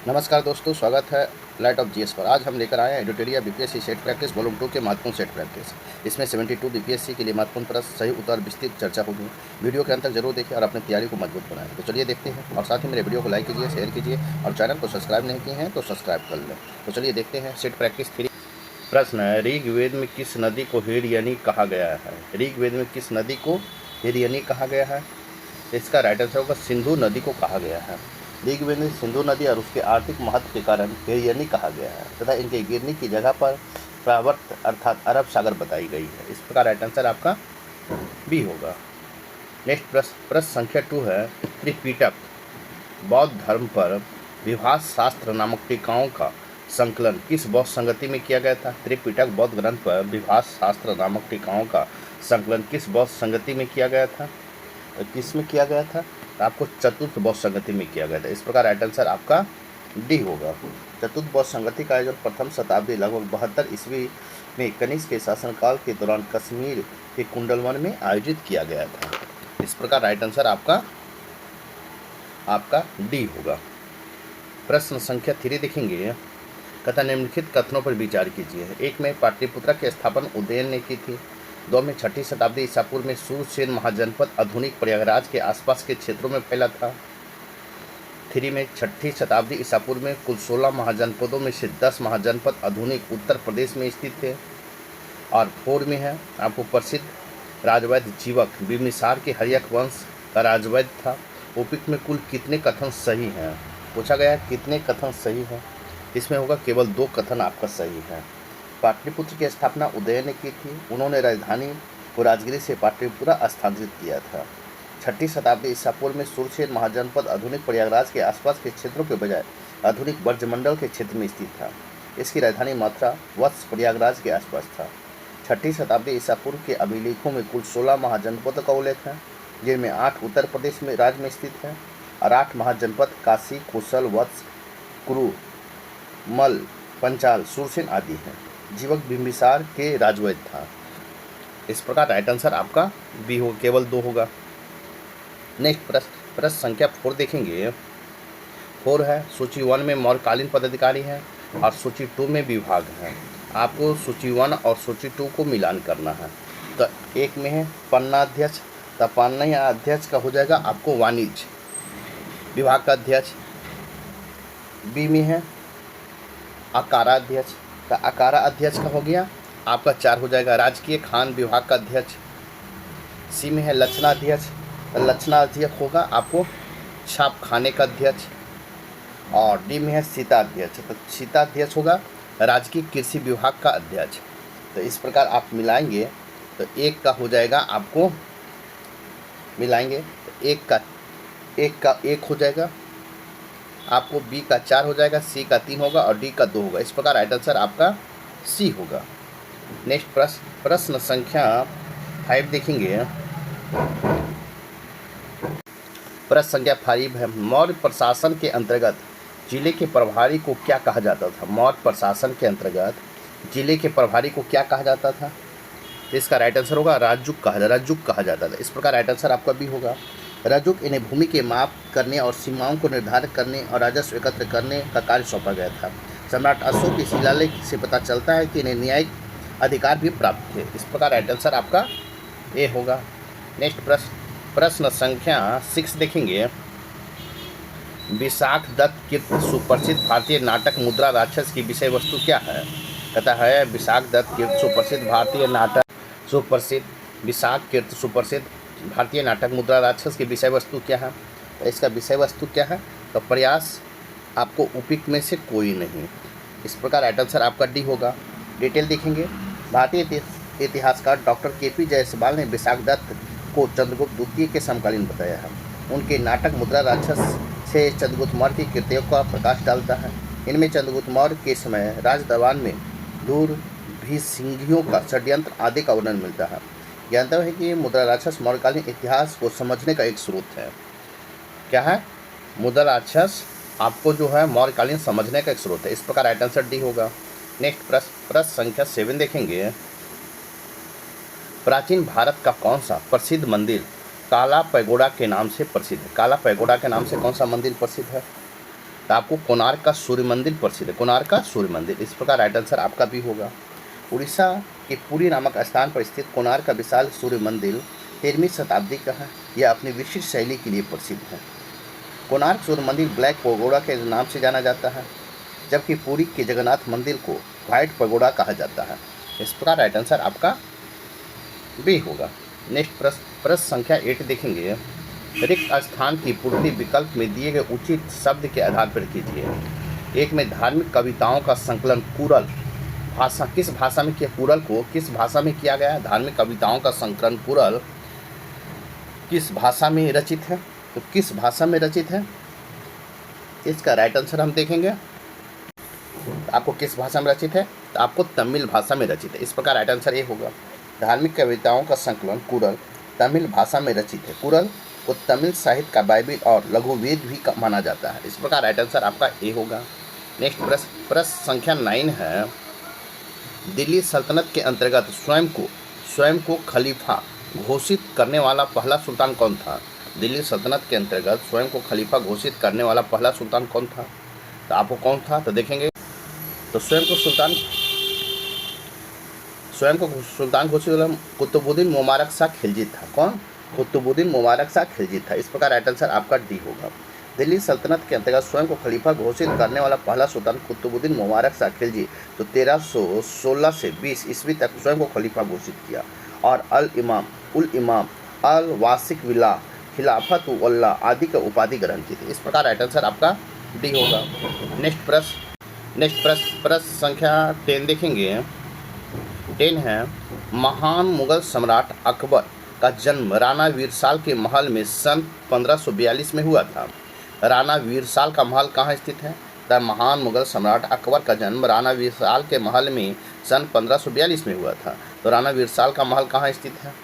नमस्कार दोस्तों, स्वागत है लाइट ऑफ जीएस पर। आज हम लेकर आए हैं एडिटोरिया बीपीएससी सेट प्रैक्टिस वॉल्यूम 2 के महत्वपूर्ण सेट प्रैक्टिस। इसमें 72 बीपीएससी के लिए महत्वपूर्ण प्रश्न, सही उत्तर, विस्तृत चर्चा होगी। वीडियो के अंत तक जरूर देखें और अपनी तैयारी को मजबूत बनाएं। तो चलिए देखते हैं, और साथ ही मेरे वीडियो को लाइक कीजिए, शेयर कीजिए और चैनल को सब्सक्राइब नहीं किए हैं तो सब्सक्राइब कर लें। तो चलिए देखते हैं सेट प्रैक्टिस 3। प्रश्न है, ऋग्वेद में किस नदी को हिरयनी कहा गया है? ऋग्वेद में किस नदी को हिरयनी कहा गया है? इसका राइट आंसर होगा सिंधु नदी को कहा गया है। ऋग्वेद में सिंधु नदी और उसके आर्थिक महत्व के कारण हिरयनी कहा गया है तथा इनके गिरने की जगह पर प्रावर्त अर्थात अरब सागर बताई गई है। इस प्रकार राइट आंसर आपका बी होगा। नेक्स्ट प्रश्न संख्या 2 है, त्रिपिटक बौद्ध धर्म पर विभाष शास्त्र नामक टीकाओं का संकलन किस बौद्ध संगति में किया गया था? त्रिपिटक बौद्ध ग्रंथ पर विभाष शास्त्र नामक टीकाओं का संकलन किस बौद्ध संगति में किया गया था? किस में किया गया था? आपको चतुर्थ बौद्ध संगति में किया गया था। इस प्रकार राइट आंसर आपका डी होगा। चतुर्थ बौद्ध संगति का आयोजन प्रथम शताब्दी लगभग 72 ईस्वी में कनिष्क के शासनकाल के दौरान कश्मीर के कुंडलवन में आयोजित किया गया था। इस प्रकार राइट आंसर आपका डी होगा। प्रश्न संख्या 3 देखेंगे, कथा निम्नलिखित कथनों पर विचार कीजिए। 1 में पाटलिपुत्र की स्थापना उदयन ने की थी। 2 में 6ठी शताब्दी ईसा पूर्व में सूरसेन महाजनपद आधुनिक प्रयागराज के आसपास के क्षेत्रों में फैला था। 3 में 6ठी शताब्दी ईसा पूर्व में कुल 16 महाजनपदों में से 10 महाजनपद आधुनिक उत्तर प्रदेश में स्थित थे। और 4 में है आपको प्रसिद्ध राजवैद्य जीवक बिम्बिसार के हर्यक वंश का राजवैद्य था। उपयुक्त में कुल कितने कथन सही हैं? पूछा गया कितने कथन सही हैं। इसमें होगा केवल 2 कथन आपका सही है। पाटलिपुत्र की स्थापना उदयन ने की थी। उन्होंने राजधानी को राजगिरी से पाटलिपुत्र स्थानांतरित किया था। 6ठी शताब्दी ईसा पूर्व में सूरसेन महाजनपद आधुनिक प्रयागराज के आसपास के क्षेत्रों के बजाय आधुनिक ब्रजमंडल के क्षेत्र में स्थित था। इसकी राजधानी मथुरा वत्स प्रयागराज के आसपास था। 6ठी शताब्दी ईसा पूर्व के अभिलेखों में कुल 16 महाजनपद का उल्लेख है, जिनमें 8 उत्तर प्रदेश में राज्य में स्थित है और 8 महाजनपद काशी, कुशल, वत्स, कुरु, मल, पंचाल, सूरसेन आदि हैं। जीवक बिम्बिसार के राजवैद्य था। इस प्रकार राइट आंसर आपका बी हो, केवल 2 होगा। नेक्स्ट प्रश्न संख्या 4 देखेंगे। 4 है, सूची 1 में मौर्यकालीन पदाधिकारी हैं और सूची 2 में विभाग हैं। आपको सूची 1 और सूची 2 को मिलान करना है। तो 1 में है पन्नाध्यक्ष, तो पन्ना अध्यक्ष का हो जाएगा आपको वाणिज्य विभाग का अध्यक्ष। बी में है अकाराध्यक्ष, का अकारा अध्यक्ष का हो गया आपका 4 हो जाएगा राजकीय खान विभाग का अध्यक्ष। सी में है लक्षणाध्यक्ष, लक्षणाध्यक्ष होगा आपको छाप खाने का अध्यक्ष। और डी में है सीताध्यक्ष, तो सीताध्यक्ष होगा राजकीय कृषि विभाग का अध्यक्ष। तो इस प्रकार आप मिलाएंगे तो 1 का हो जाएगा आपको, मिलाएंगे तो 1 का 1 हो जाएगा आपको, बी का 4 हो जाएगा, सी का 3 होगा और डी का 2 होगा। इस प्रकार राइट आंसर आपका सी होगा। नेक्स्ट प्रश्न संख्या 5 देखेंगे। प्रश्न संख्या 5 है, मौर्य प्रशासन के अंतर्गत जिले के प्रभारी को क्या कहा जाता था? मौर्य प्रशासन के अंतर्गत जिले के प्रभारी को क्या कहा जाता था? इसका राइट आंसर होगा राजुक कहा जाता था। इस प्रकार राइट आंसर आपका बी होगा। राजुक इन्हें भूमि के माप करने और सीमाओं को निर्धारित करने और राजस्व एकत्र करने का कार्य सौंपा गया था। सम्राट अशोक के शिलालेख से पता चलता है कि इन्हें न्यायिक अधिकार भी प्राप्त थे। इस प्रकार राइट आंसर आपका ए होगा। नेक्स्ट प्रश्न संख्या 6 देखेंगे। विशाख दत्त कृत सुप्रसिद्ध भारतीय नाटक मुद्रा राक्षस की विषय वस्तु क्या है? कहता है विशाख दत्त कृत सुप्रसिद्ध भारतीय नाटक मुद्रा राक्षस की विषय वस्तु क्या है? तो इसका विषय वस्तु क्या है? तो प्रयास आपको उपयुक्त में से कोई नहीं। इस प्रकार राइट आंसर आपका डी होगा। डिटेल देखेंगे। भारतीय इतिहासकार डॉक्टर के.पी. जायसवाल ने विशाख दत्त को चंद्रगुप्त द्वितीय के समकालीन बताया है। उनके नाटक मुद्रा राक्षस से चंद्रगुप्त मौर्य की कृतियों का प्रकाश डालता है। इनमें चंद्रगुप्त मौर्य के समय राज दरबार में दूर भी सिंघियों का षड्यंत्र आदि का वर्णन मिलता है। ज्ञातव्य है कि मुद्रा राक्षस मौर्यकालीन इतिहास को समझने का एक स्रोत है। क्या है? मुद्रा राक्षस आपको जो है मौर्यकालीन समझने का एक स्रोत है। इस प्रकार राइट आंसर डी होगा। नेक्स्ट प्रश्न संख्या 7 देखेंगे। प्राचीन भारत का कौन सा प्रसिद्ध मंदिर काला पैगोडा के नाम से प्रसिद्ध है? काला पैगोडा के नाम से कौन सा मंदिर प्रसिद्ध है? तो आपको कोणार्क का सूर्य मंदिर प्रसिद्ध है, कोणार्क का सूर्य मंदिर। इस प्रकार राइट आंसर आपका भी होगा। उड़ीसा के पुरी नामक स्थान पर स्थित कोणार्क का विशाल सूर्य मंदिर 13वीं शताब्दी का है। यह अपनी विशिष्ट शैली के लिए प्रसिद्ध है। कोणार्क सूर्य मंदिर ब्लैक पगोड़ा के नाम से जाना जाता है, जबकि पुरी के जगन्नाथ मंदिर को व्हाइट पगोड़ा कहा जाता है। इस प्रकार राइट आंसर आपका बी होगा। नेक्स्ट प्रश्न संख्या 8 देखेंगे। रिक्त स्थान की पूर्ति विकल्प में दिए गए उचित शब्द के आधार पर कीजिए। एक में धार्मिक कविताओं का संकलन कुरल भाषा, किस भाषा में किया, कुरल को किस भाषा में किया गया है? धार्मिक कविताओं का संकलन कुरल किस भाषा में रचित है? तो किस भाषा में रचित है, इसका राइट आंसर हम देखेंगे। आपको किस भाषा में रचित है? तो आपको तमिल भाषा में रचित है। इस प्रकार राइट आंसर ये होगा। धार्मिक कविताओं का संकलन कुरल तमिल भाषा में रचित है। कुरल को तमिल साहित्य का बाइबिल और लघुवेद भी माना जाता है। इस प्रकार राइट आंसर आपका ए होगा। नेक्स्ट प्रश्न संख्या 9 है। दिल्ली सल्तनत के अंतर्गत स्वयं को खलीफा घोषित करने वाला पहला सुल्तान कौन था? दिल्ली सल्तनत के अंतर्गत स्वयं को खलीफा घोषित करने वाला पहला सुल्तान कौन था? तो आपको कौन था? तो देखेंगे। तो स्वयं को सुल्तान घोषित वाला कुतुबुद्दीन मुबारक शाह खिलजी था। कौन? कुतुबुद्दीन मुबारक शाह खिलजी था। इस प्रकार राइट आंसर आपका डी होगा। दिल्ली सल्तनत के अंतर्गत स्वयं को खलीफा घोषित करने वाला पहला सुल्तान कुतुबुद्दीन मुबारक शाह खिलजी तो 1316 से 20 ईस्वी तक स्वयं को खलीफा घोषित किया और उल इमाम अल वासिक विला खिलाफत वल्ला आदि का उपाधि ग्रहण की थी। इस प्रकार राइट आंसर आपका डी होगा। नेक्स्ट प्रश्न संख्या 10 देखेंगे। 10 है। महान मुगल सम्राट अकबर का जन्म राणा वीरसाल के महल में सन 1542 में हुआ था। राणा वीरसाल का महल कहाँ स्थित है? द महान मुगल सम्राट अकबर का जन्म राणा वीरसाल के महल में सन 1542 में हुआ था। तो राणा वीरसाल का महल कहाँ स्थित है?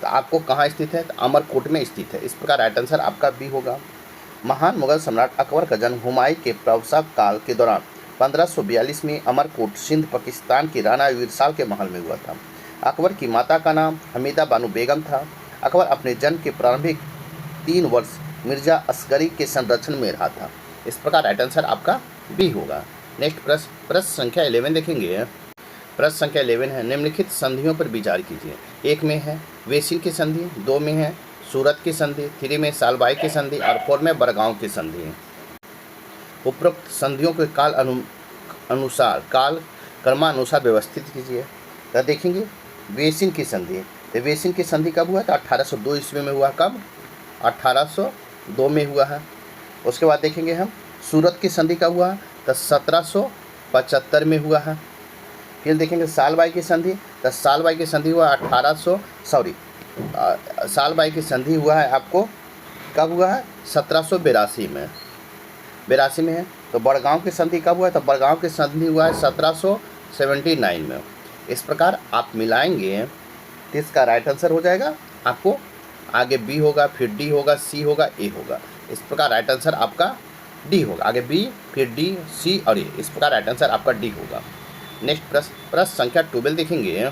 तो आपको कहाँ स्थित है? तो अमरकोट में स्थित है। इस प्रकार राइट आंसर आपका बी होगा। महान मुगल सम्राट अकबर का जन्म हुमायूं के प्रवसा काल के दौरान 1542 में अमरकोट सिंध पाकिस्तान की राणा वीरसाल के महल में हुआ था। अकबर की माता का नाम हमीदा बानो बेगम था। अकबर अपने जन्म के प्रारंभिक 3 वर्ष मिर्जा अस्करी के संरक्षण में रहा था। इस प्रकार राइट आंसर आपका बी होगा। नेक्स्ट प्रश्न संख्या 11 देखेंगे। प्रश्न संख्या 11 है। निम्नलिखित संधियों पर विचार कीजिए। 1 में है वेसिन की संधि, 2 में है सूरत की संधि, 3 में सालबाई की संधि और 4 में बड़गांव की संधि। उपरोक्त संधियों के काल क्रमानुसार व्यवस्थित कीजिए। तो देखेंगे वेसिन की संधि। तो वेसिन की संधि कब हुआ? तो 1802 ईस्वी में हुआ। कब? 1802 में हुआ है। उसके बाद देखेंगे हम सूरत की संधि कब हुआ? तो 1775 में हुआ है। फिर देखेंगे सालबाई की संधि। तो सालबाई की संधि हुआ सालबाई की संधि हुआ है आपको कब हुआ है? 1782 में, 82 में है। तो बड़गांव की संधि कब हुआ है? तो बड़गांव की संधि हुआ है 1779 में। इस प्रकार आप मिलाएंगे तो इसका राइट आंसर हो जाएगा आपको आगे बी होगा, फिर डी होगा, सी होगा, ए होगा। इस प्रकार राइट आंसर आपका डी होगा। आगे बी, फिर डी, सी और ए। इस प्रकार राइट आंसर आपका डी होगा। नेक्स्ट प्रश्न संख्या 12 देखेंगे।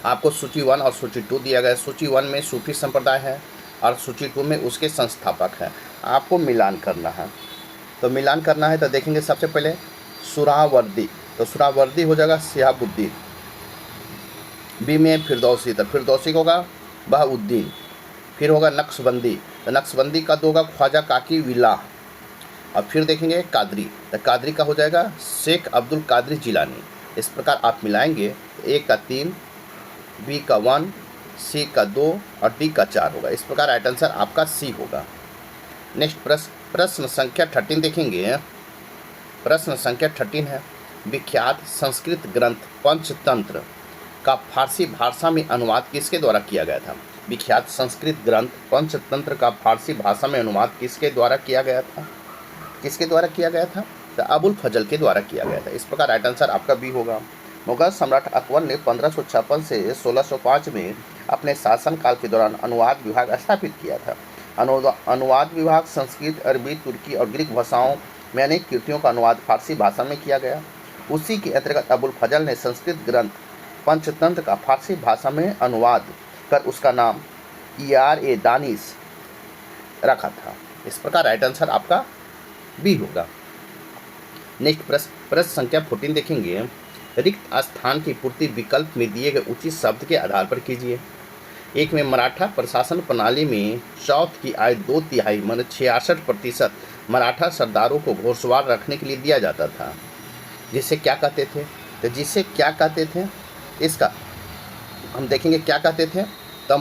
आपको सूची 1 और सूची 2 दिया गया है। सूची 1 में सूफी संप्रदाय है और सूची 2 में उसके संस्थापक हैं। आपको मिलान करना है। तो मिलान करना है तो देखेंगे सबसे पहले सुहरावर्दी। तो सुहरावर्दी हो जाएगा शिहाबुद्दीन। बी में फिरदौसी, तो फिरदौसी का होगा बहाउद्दीन। फिर होगा नक्शबंदी, तो नक्शबंदी का होगा ख्वाजा काकी विला। और फिर देखेंगे कादरी, तो कादरी का हो जाएगा शेख अब्दुल कादरी जिलानी। इस प्रकार आप मिलाएंगे ए का 3, बी का 1, सी का 2 और डी का 4 होगा। इस प्रकार राइट आंसर आपका सी होगा। नेक्स्ट प्रश्न संख्या 13 देखेंगे। प्रश्न संख्या 13 है। विख्यात संस्कृत ग्रंथ पंचतंत्र का फारसी भाषा में अनुवाद किसके द्वारा किया गया था? विख्यात संस्कृत ग्रंथ पंचतंत्र का फारसी भाषा में अनुवाद किसके द्वारा किया गया था? किसके द्वारा किया गया था? तो अबुल फजल के द्वारा किया गया था। इस प्रकार राइट आंसर आपका बी होगा। मुगल सम्राट अकबर ने 1556 से 1605 में अपने शासनकाल के दौरान अनुवाद विभाग स्थापित किया था। अनुवाद विभाग संस्कृत, अरबी, तुर्की और ग्रीक भाषाओं में अनेक कृतियों का अनुवाद फारसी भाषा में किया गया। उसी के अंतर्गत अबुल फजल ने संस्कृत ग्रंथ पंचतंत्र का फारसी भाषा में अनुवाद कर उसका नाम ER-ए दानिश रखा था। इस प्रकार राइट आंसर आपका बी होगा। नेक्स्ट प्रश्न संख्या 14 देखेंगे। रिक्त स्थान की पूर्ति विकल्प में दिए गए उचित शब्द के आधार पर कीजिए। एक में मराठा प्रशासन प्रणाली में चौथ की आय 2/3 माने 66% मराठा सरदारों को घोड़सवार रखने के लिए दिया जाता था, जिसे क्या कहते थे? तो जिसे क्या कहते थे, इसका हम देखेंगे क्या कहते थे। तब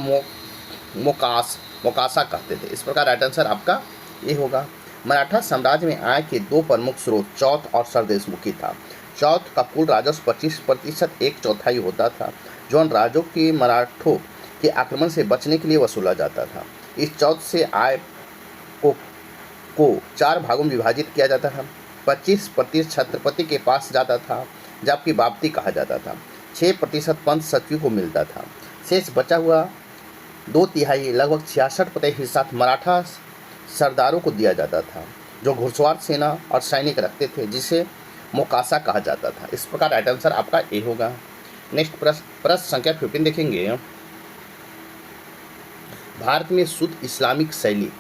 मोकासा कहते थे। इस प्रकार राइट आंसर आपका ये होगा। मराठा साम्राज्य में आय के दो प्रमुख स्रोत चौथ और सरदेशमुखी था। चौथ का कुल राजस्व 25% 1/4 होता था, जो उन राज्यों के मराठों के आक्रमण से बचने के लिए वसूला जाता था। इस चौथ से आय को 4 भागों में विभाजित किया जाता था। 25% छत्रपति के पास जाता था, जबकि बाप्ती कहा जाता था। 6% पंत सचिव को मिलता था। शेष बचा हुआ 2/3 लगभग 66% हिस्सा मराठा सरदारों को दिया जाता था, जो घुड़सवार सेना और सैनिक रखते थे, जिसे मोकासा कहा जाता था। इस प्रकार राइट आंसर आपका ए होगा। नेक्स्ट प्रश्न संख्या 15 देखेंगे। भारत में शुद्ध इस्लामिक शैली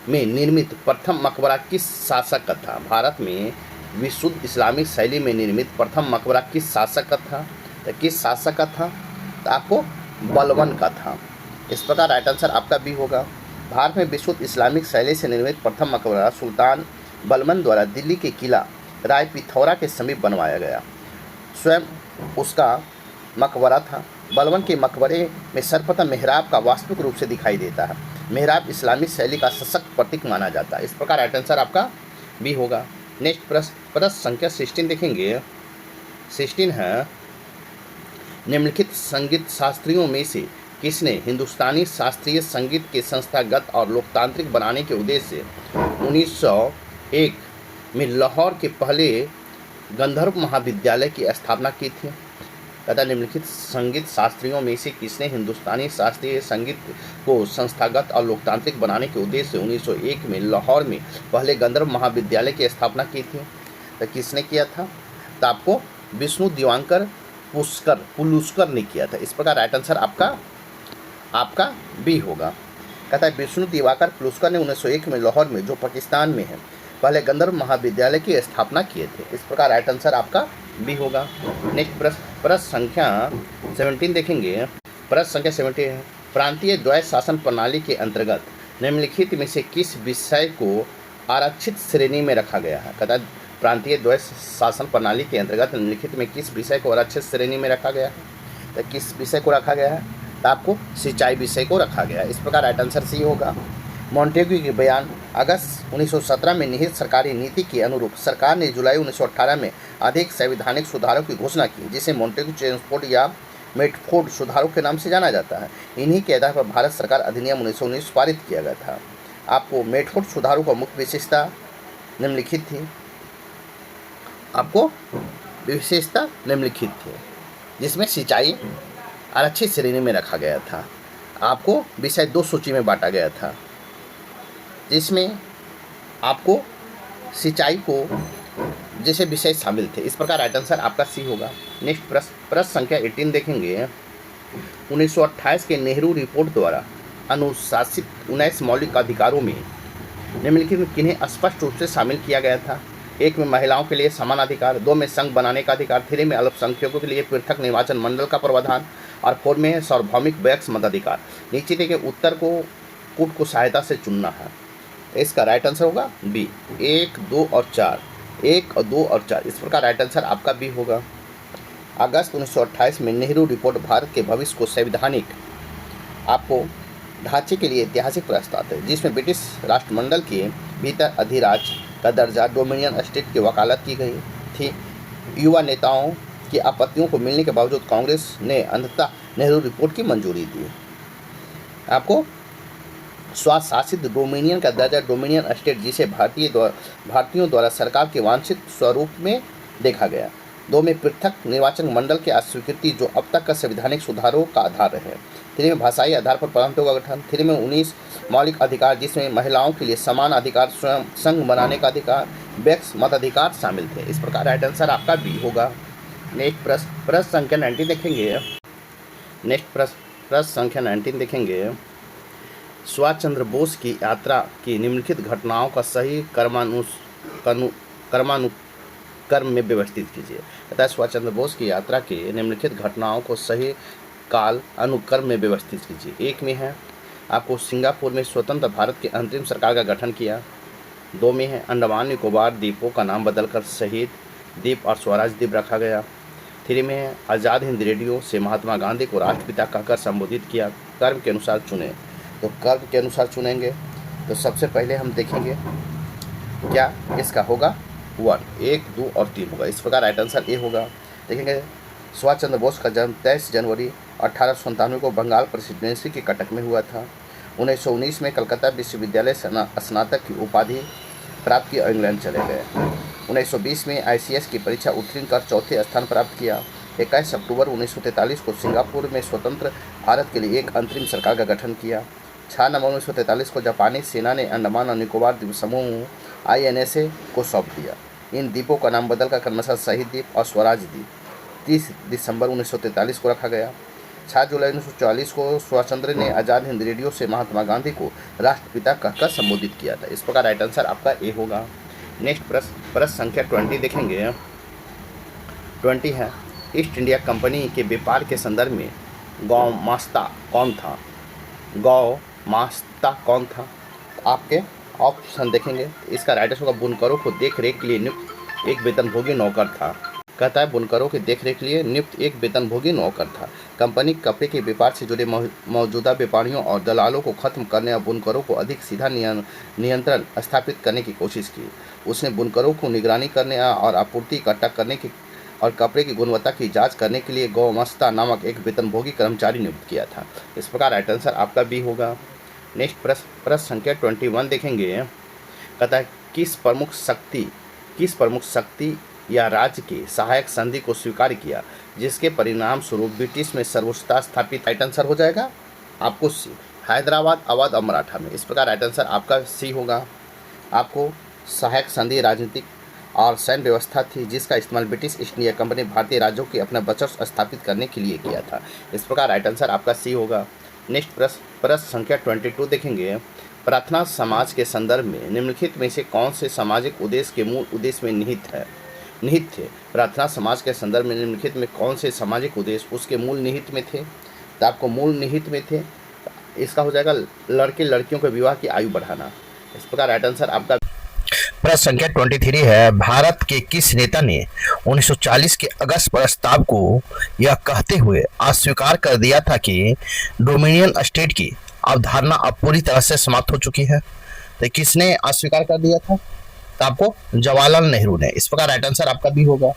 में निर्मित प्रथम मकबरा किस शासक का था? भारत में विशुद्ध इस्लामिक शैली में निर्मित प्रथम मकबरा किस शासक का था? तो किस शासक का था? तो आपको बलबन का था। इस प्रकार राइट आंसर आपका बी होगा। भारत में विशुद्ध इस्लामिक शैली से निर्मित प्रथम मकबरा सुल्तान बलबन द्वारा दिल्ली के किला राय पिथौरा के समीप बनवाया गया। स्वयं उसका मकबरा था। बलबन के मकबरे में सर्वप्रथम मेहराब का वास्तविक रूप से दिखाई देता है। मेहराब इस्लामी शैली का सशक्त प्रतीक माना जाता है। इस प्रकार राइट आंसर आपका बी होगा। नेक्स्ट प्रश्न संख्या 16 देखेंगे। 16 है, निम्नलिखित संगीत शास्त्रियों में से किसने हिंदुस्तानी शास्त्रीय संगीत के संस्थागत और लोकतांत्रिक बनाने के उद्देश्य से 1901 में लाहौर के पहले गंधर्व महाविद्यालय की स्थापना की थी? तथा निम्नलिखित संगीत शास्त्रियों में से किसने हिंदुस्तानी शास्त्रीय संगीत को संस्थागत और लोकतांत्रिक बनाने के उद्देश्य से 1901 में लाहौर में पहले गंधर्व महाविद्यालय की स्थापना की थी? तो किसने किया था? तो आपको विष्णु दिवाकर पुलुस्कर ने किया था। इस प्रकार राइट आंसर आपका बी होगा। कहता है विष्णु दिवाकर पुलुस्कर ने 1901 में लाहौर में, जो पाकिस्तान में है, पहले गंधर्व महाविद्यालय की स्थापना किए थे। इस प्रकार राइट आंसर आपका बी होगा। नेक्स्ट प्रश्न संख्या 17 देखेंगे। प्रश्न संख्या 17 है, प्रांतीय द्वय शासन प्रणाली के अंतर्गत निम्नलिखित में से किस विषय को आरक्षित श्रेणी में रखा गया है? कहता है प्रांतीय द्वय शासन प्रणाली के अंतर्गत निम्नलिखित में किस विषय को आरक्षित श्रेणी में रखा गया है? तो किस विषय को रखा गया है? तो आपको सिंचाई विषय को रखा गया है। इस प्रकार राइट आंसर सी होगा। मॉन्टेग्यू के बयान अगस्त 1917 में निहित सरकारी नीति के अनुरूप सरकार ने जुलाई 1918 में अधिक संवैधानिक सुधारों की घोषणा की, जिसे मॉन्टेग्यू ट्रांसपोर्ट या मेटफोर्ड सुधारों के नाम से जाना जाता है। इन्हीं के आधार पर भारत सरकार अधिनियम 1919 पारित किया गया था। आपको मेटफोर्ड सुधारों का मुख्य विशेषता निम्नलिखित थी। आपको विशेषता निम्नलिखित थी, जिसमें सिंचाई आरक्षित श्रेणी में रखा गया था। आपको विषय 2 सूची में बांटा गया था, जिसमें आपको सिंचाई को जैसे विषय शामिल थे। इस प्रकार राइट आंसर आपका सी होगा। नेक्स्ट प्रश्न संख्या 18 देखेंगे। 1928 के नेहरू रिपोर्ट द्वारा अनुशासित 19 मौलिक अधिकारों में निम्नलिखित में किन्हें स्पष्ट रूप से शामिल किया गया था? 1 में महिलाओं के लिए समान अधिकार, 2 में संघ बनाने का अधिकार, 3 में अल्पसंख्यकों के लिए पृथक निर्वाचन मंडल का प्रावधान और 4 में सार्वभौमिक वैक्स मताधिकार। नीचे दिए गए उत्तर को कूट को सहायता से चुनना है। इसका राइट आंसर होगा बी, 1, 2 और 4। 1 और 2 और 4। इस प्रकार राइट आंसर आपका बी होगा। अगस्त 1928 में नेहरू रिपोर्ट भारत के भविष्य को संवैधानिक आपको ढांचे के लिए ऐतिहासिक प्रस्ताव है, जिसमें ब्रिटिश राष्ट्रमंडल के भीतर अधिराज्य का दर्जा डोमिनियन स्टेट की वकालत की गई थी। युवा नेताओं की आपत्तियों को मिलने के बावजूद कांग्रेस ने अंततः नेहरू रिपोर्ट की मंजूरी दी। आपको स्वशासित डोमिनियन का दर्जा डोमिनियन स्टेट, जिसे भारतीयों द्वारा सरकार के वांछित स्वरूप में देखा गया। 2 में पृथक निर्वाचन मंडल की अस्वीकृति, जो अब तक का संवैधानिक सुधारों का आधार है। 3 में भाषाई आधार पर प्रांतों का गठन। 3 में 19 मौलिक अधिकार, जिसमें महिलाओं के लिए समान अधिकार, स्वयं संघ बनाने का अधिकार, वैक्स मताधिकार शामिल थे। इस प्रकार राइट आंसर आपका बी होगा। नेक्स्ट प्रश्न संख्या 19 देखेंगे। नेक्स्ट प्रश्न संख्या 19 देखेंगे। सुभाष चंद्र बोस की यात्रा की निम्नलिखित घटनाओं का सही कर्मानुक्रम में व्यवस्थित कीजिए। तथा सुभाष चंद्र बोस की यात्रा के निम्नलिखित घटनाओं को सही काल अनुक्रम में व्यवस्थित कीजिए। एक में है आपको सिंगापुर में स्वतंत्र भारत की अंतरिम सरकार का गठन किया। 2 में है अंडमान निकोबार द्वीपों का नाम बदलकर शहीद द्वीप और स्वराज द्वीप रखा गया। 3 में है आज़ाद हिंद रेडियो से महात्मा गांधी को राष्ट्रपिता कहकर संबोधित किया। कर्म के अनुसार चुने, तो कर्म के अनुसार चुनेंगे तो सबसे पहले हम देखेंगे क्या इसका होगा 1, 2 और 3 होगा। इस प्रकार राइट आंसर ए होगा। देखेंगे सुभाष चंद्र बोस का जन्म 23 जनवरी 1897 को बंगाल प्रेसिडेंसी के कटक में हुआ था। 1919 में कलकत्ता विश्वविद्यालय से स्नातक की उपाधि प्राप्त की और इंग्लैंड चले गए। 1920 में ICS की परीक्षा उत्तीर्ण कर चौथे स्थान प्राप्त किया। 21 अक्टूबर 1943 को सिंगापुर में स्वतंत्र भारत के लिए एक अंतरिम सरकार का गठन किया। 6 नवंबर 1943 को जापानी सेना ने अंडमान और निकोबार द्वीप समूह INSA को सौंप दिया। इन द्वीपों का नाम बदलकर क्रमशः शहीद द्वीप और स्वराज द्वीप 30 दिसंबर 1943 को रखा गया। 6 जुलाई 1944 को सुभाष चंद्र ने आज़ाद हिंद रेडियो से महात्मा गांधी को राष्ट्रपिता कहकर संबोधित किया था। इस प्रकार राइट आंसर आपका ए होगा। नेक्स्ट प्रश्न संख्या 20 देखेंगे। 20 है ईस्ट इंडिया कंपनी के व्यापार के संदर्भ में गौमास्ता कौन था? गौमास्ता कौन था? आपके ऑप्शन देखेंगे। इसका राइट आंसर होगा बुनकरों को देख रेख के लिए नियुक्त एक वेतनभोगी नौकर था। कहता है बुनकरों की देखरेख के लिए नियुक्त एक वेतनभोगी नौकर था। कंपनी कपड़े के व्यापार से जुड़े मौजूदा व्यापारियों और दलालों को खत्म करने और बुनकरों को अधिक सीधा नियंत्रण स्थापित करने की कोशिश की। उसने बुनकरों को निगरानी करने और आपूर्ति इकट्ठा करने की और कपड़े की गुणवत्ता की जांच करने के लिए गौमस्ता नामक एक वेतनभोगी कर्मचारी नियुक्त किया था। इस प्रकार राइट आंसर आपका बी होगा। नेक्स्ट प्रश्न संख्या 21 देखेंगे। कहता है किस प्रमुख शक्ति या राज्य के सहायक संधि को स्वीकार किया जिसके परिणाम स्वरूप ब्रिटिश में सर्वोच्चता स्थापित? राइट आंसर हो जाएगा आपको सी, हैदराबाद, अवध और मराठा में। इस प्रकार राइट आंसर आपका सी होगा। आपको सहायक संधि राजनीतिक और सैन्य व्यवस्था थी जिसका इस्तेमाल ब्रिटिश ईस्ट इंडिया कंपनी भारतीय राज्यों की अपना वर्चस्व स्थापित करने के लिए किया था। इस प्रकार राइट आंसर आपका सी होगा। नेक्स्ट प्रश्न संख्या 22 देखेंगे। प्रार्थना समाज के संदर्भ में निम्नलिखित में से कौन से सामाजिक उद्देश्य के मूल उद्देश्य में निहित थे? प्रार्थना समाज के संदर्भ में निम्नलिखित में कौन से सामाजिक उद्देश्य उसके मूल निहित में थे? तो आपको मूल निहित में थे, इसका हो जाएगा लड़के लड़कियों के विवाह की आयु बढ़ाना। इस प्रकार राइट आंसर आपका। प्रश्न संख्या 23 है भारत के किस नेता ने 1940 के अगस्त प्रस्ताव को यह कहते हुए अस्वीकार कर दिया था कि डोमिनियन स्टेट की अवधारणा अब पूरी तरह से समाप्त हो चुकी है? तो किसने अस्वीकार कर दिया था? तो आपको जवाहरलाल नेहरू ने। इस प्रकार राइट आंसर आपका भी होगा।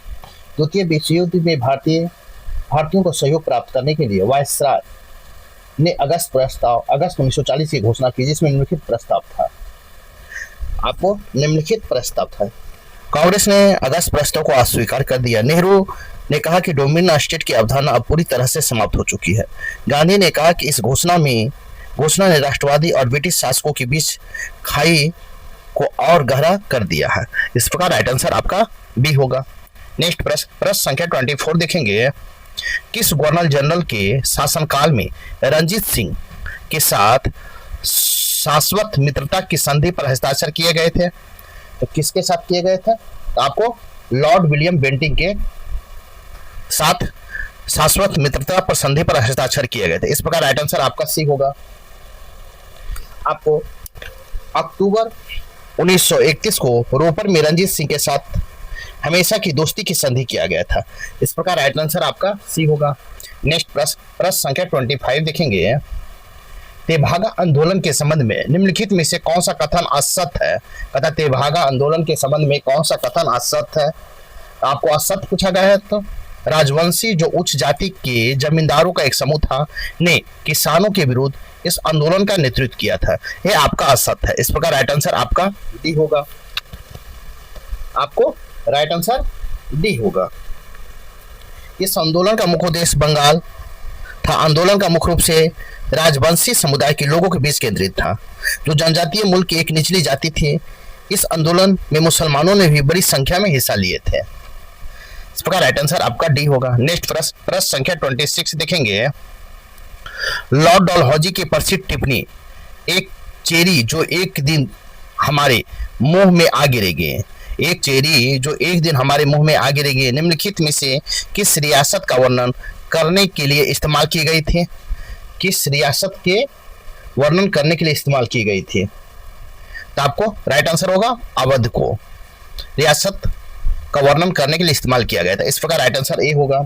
द्वितीय विश्व युद्ध में भारतीयों को सहयोग प्राप्त करने के लिए वायसराय ने अगस्त 1940 की घोषणा की जिसमें निम्नलिखित प्रस्ताव था। आपको निम्नलिखित प्रस्ताव था। कांग्रेस ने अगस्त प्रस्ताव को अस्वीकार कर दिया। नेहरू ने कहा कि डोमिनियन स्टेट की अवधारणा अब पूरी तरह से समाप्त हो चुकी है। गांधी ने कहा कि इस घोषणा ने राष्ट्रवादी और ब्रिटिश शासकों के बीच खाई को और गहरा कर दिया है। इस प्रकार राइट आंसर आपका बी होगा। नेक्स्ट प्रश्न संख्या 24 देखेंगे। किस गवर्नर जनरल के शासनकाल में रंजीत सिंह के साथ शाश्वत मित्रता की संधि पर हस्ताक्षर किए गए थे? तो किसके साथ किए गए थे? तो आपको लॉर्ड विलियम बेंटिंग के साथ शाश्वत मित्रता पर संधि पर हस्ताक्षर किए गए थे। इस प्रकार राइट आंसर आपका सी होगा। आपको अक्टूबर 1931 को रोपर में रंजीत सिंह के साथ हमेशा की दोस्ती की संधि किया गया था। इस प्रकार राइट आंसर आपका सी होगा। नेक्स्ट प्रश्न संख्या 25 देखेंगे। तेभागा आंदोलन के संबंध में निम्नलिखित में से कौन सा कथन असत्य है? कहता तेभागा आंदोलन के संबंध में कौन सा कथन असत्य है? आपको असत्य पूछा गया है। तो राजवंशी जो उच्च जाति के जमींदारों का एक समूह था ने किसानों के विरुद्ध इस आंदोलन का नेतृत्व किया था, यह आपका असत्य है। इस प्रकार राइट आंसर आपका डी होगा। आपको राइट आंसर डी होगा। इस आंदोलन का मुख्य उद्देश्य बंगाल था। आंदोलन का मुख्य रूप से राजवंशी समुदाय के लोगों के बीच केंद्रित था जो जनजातीय मूल की एक निचली जाति थी। इस आंदोलन में मुसलमानों ने भी बड़ी संख्या में हिस्सा लिए थे। इस प्रकार राइट आंसर आपका डी होगा। नेक्स्ट प्रश्न संख्या 26 देखेंगे। लॉर्ड डलहौजी की प्रसिद्ध टिप्पणी एक चेरी जो एक दिन हमारे मुंह में आ गिरेगी एक चेरी जो एक दिन हमारे मुंह में आ गिरेगी निम्नलिखित में से किस रियासत का वर्णन करने के लिए इस्तेमाल की गई थी? किस रियासत के वर्णन करने के लिए इस्तेमाल की गई थी? तो आपको राइट आंसर होगा अवध को रियासत का वर्णन करने के लिए इस्तेमाल किया गया था। इस प्रकार राइट आंसर ए होगा।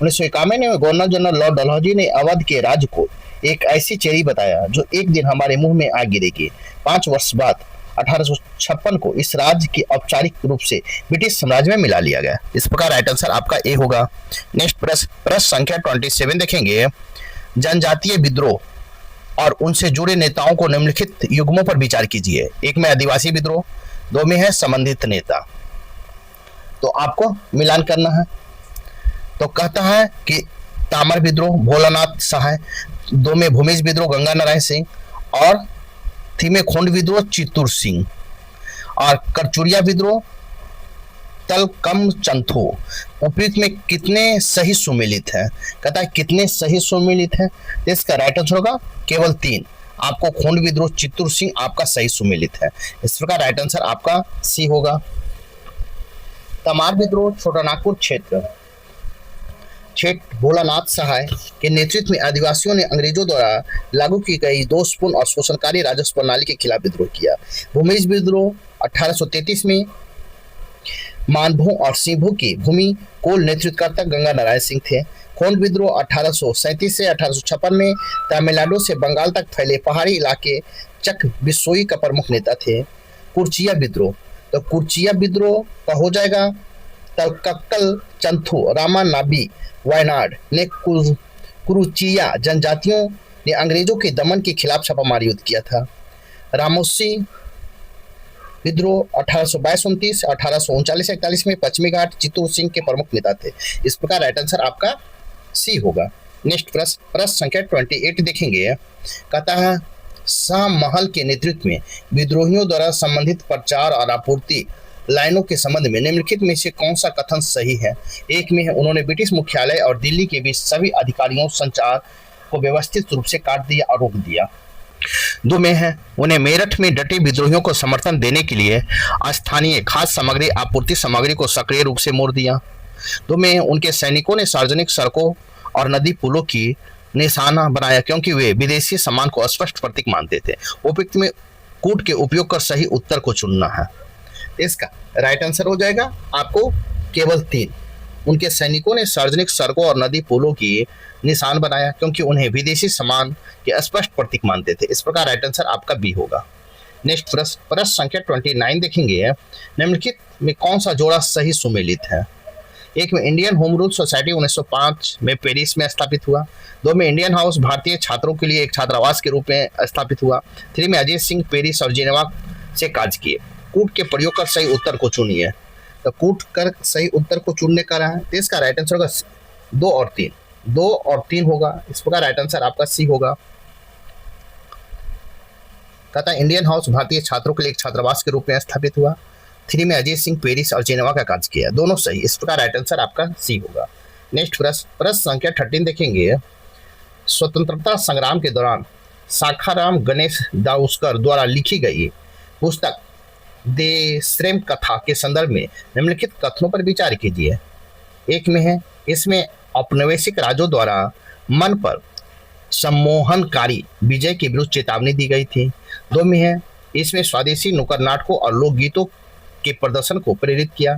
1951 में गवर्नर जनरल लॉर्ड डलहौजी ने अवध के राज्य को एक ऐसी चेरी बताया जो एक दिन हमारे मुंह में आ गिरेगी। 5 वर्ष बाद 1856 को इस राज्य की औपचारिक रूप से ब्रिटिश साम्राज्य में मिला लिया गया। इस प्रकार राइट आंसर आपका ए होगा। नेक्स्ट प्रश्न संख्या 27 देखेंगे। जनजातीय विद्रोह और उनसे जुड़े नेताओं को निम्नलिखित युग्मों पर विचार कीजिए। एक में आदिवासी विद्रोह, दो में है संबंधित नेता। तो आपको मिलान करना है। तो कहता है कि तामर विद्रोह भोलानाथ सहाय, दो में भूमिज विद्रोह गंगा नारायण सिंह, और थी में खोंड विद्रोह चित्तूर सिंह, और करचुरिया विद्रोह तलकम चंथो। उपयुक्त में कितने सही सुमेलित है? कहता है कितने सही सुमेलित है? तो इसका राइट आंसर होगा केवल 3। आपको खोंड विद्रोह चित्तूर सिंह आपका सही सुमेलित है। इस प्रकार राइट आंसर आपका सी होगा। तमार विद्रोह छोटा नागपुर क्षेत्र ठेठ भोलानाथ सहाय के नेतृत्व में आदिवासियों ने अंग्रेजों द्वारा लागू की गई दोषपूर्ण और शोषणकारी राजस्व प्रणाली के खिलाफ विद्रोह किया। भूमिज विद्रोह 1833 में मानभू और सिंहभू की भूमि कोल नेतृत्वकर्ता गंगा नारायण सिंह थे। खोंड विद्रोह 1837 से 1856 में तमिलनाडु से बंगाल तक फैले पहाड़ी इलाके चक बिसोई का प्रमुख नेता थे। कुर्चिया विद्रोह, तो कुर्चिया विद्रोह का हो जाएगा तलकक्कल चंथू रामानाबी वायनाड ने कुरुचिया जनजातियों ने अंग्रेजों के दमन के खिलाफ छापामार युद्ध किया था। रामोसी विद्रोह 1822-29, 1839-41 में पश्चिमी घाट चित्तूर सिंह के प्रमुख नेता थे। इस प्रकार राइट आंसर आपका सी होगा। नेक्स्ट प्रश्न संख्या 28 देखेंगे। कहता है शाह महल के नेतृत्व में विद्रोहियों द्वारा संबंधित प्रचार और आपूर्ति लाइनों के संबंध में निम्नलिखित में से कौन सा कथन सही है? एक में है उन्होंने ब्रिटिश मुख्यालय और दिल्ली के बीच सभी अधिकारियों संचार को व्यवस्थित रूप से काट दिया और रोक दिया। दो में है उन्हें मेरठ में डटे विद्रोहियों को समर्थन देने के लिए स्थानीय खाद्य सामग्री आपूर्ति सामग्री को सक्रिय रूप से मोड़ दिया। दो में उनके सैनिकों ने सार्वजनिक सड़कों और नदी पुलों की निशाना बनाया क्योंकि वे विदेशी सामान को स्पष्ट प्रतीक मानते थे। उपयुक्त में कूट के उपयोग कर सही उत्तर को चुनना है। इसका राइट आंसर हो जाएगा आपको केवल 3। उनके सैनिकों ने सार्वजनिक सड़कों और नदी पुलों की निशान बनाया क्योंकि उन्हें विदेशी सामान के स्पष्ट प्रतीक मानते थे। इस प्रकार राइट आंसर आपका बी होगा। नेक्स्ट प्रश्न संख्या 29 देखेंगे। निम्नलिखित में कौन सा जोड़ा सही सुमेलित है? एक में इंडियन होम रूल सोसाइटी 1905 में पेरिस में स्थापित हुआ। दो में इंडियन हाउस भारतीय छात्रों के लिए एक छात्रावास के रूप में स्थापित हुआ। 3 में अजय सिंह पेरिस और जिनेवा से कार्य किए। कूट के प्रयोग कर सही उत्तर को चुनिए। तो कूट कर सही उत्तर को चुनने का रहा है तो इसका राइट आंसर होगा 2 और 3। 2 और 3 होगा। इस प्रकार राइट आंसर आपका सी होगा। कहता है इंडियन हाउस भारतीय छात्रों के लिए एक छात्रावास के रूप में स्थापित हुआ। 3 में अजय सिंह पेरिस और जिनेवा का कार्य किया। दोनों सही। इस प्रकार राइट आंसर आपका सी होगा। नेक्स्ट प्रश्न संख्या 13 देखेंगे। स्वतंत्रता संग्राम के दौरान शाखाराम गणेश दाउस्कर द्वारा लिखी गई पुस्तक देश्रेम कथा के संदर्भ में निम्नलिखित कथनों पर विचार कीजिए। एक में है इसमें औपनिवेशिक राजों द्वारा मन पर सम्मोहनकारी विजय के विरुद्ध चेतावनी दी गई थी। 2 में है इसमें स्वदेशी नुक्कड़ नाटकों और लोकगीतों के प्रदर्शन को प्रेरित किया।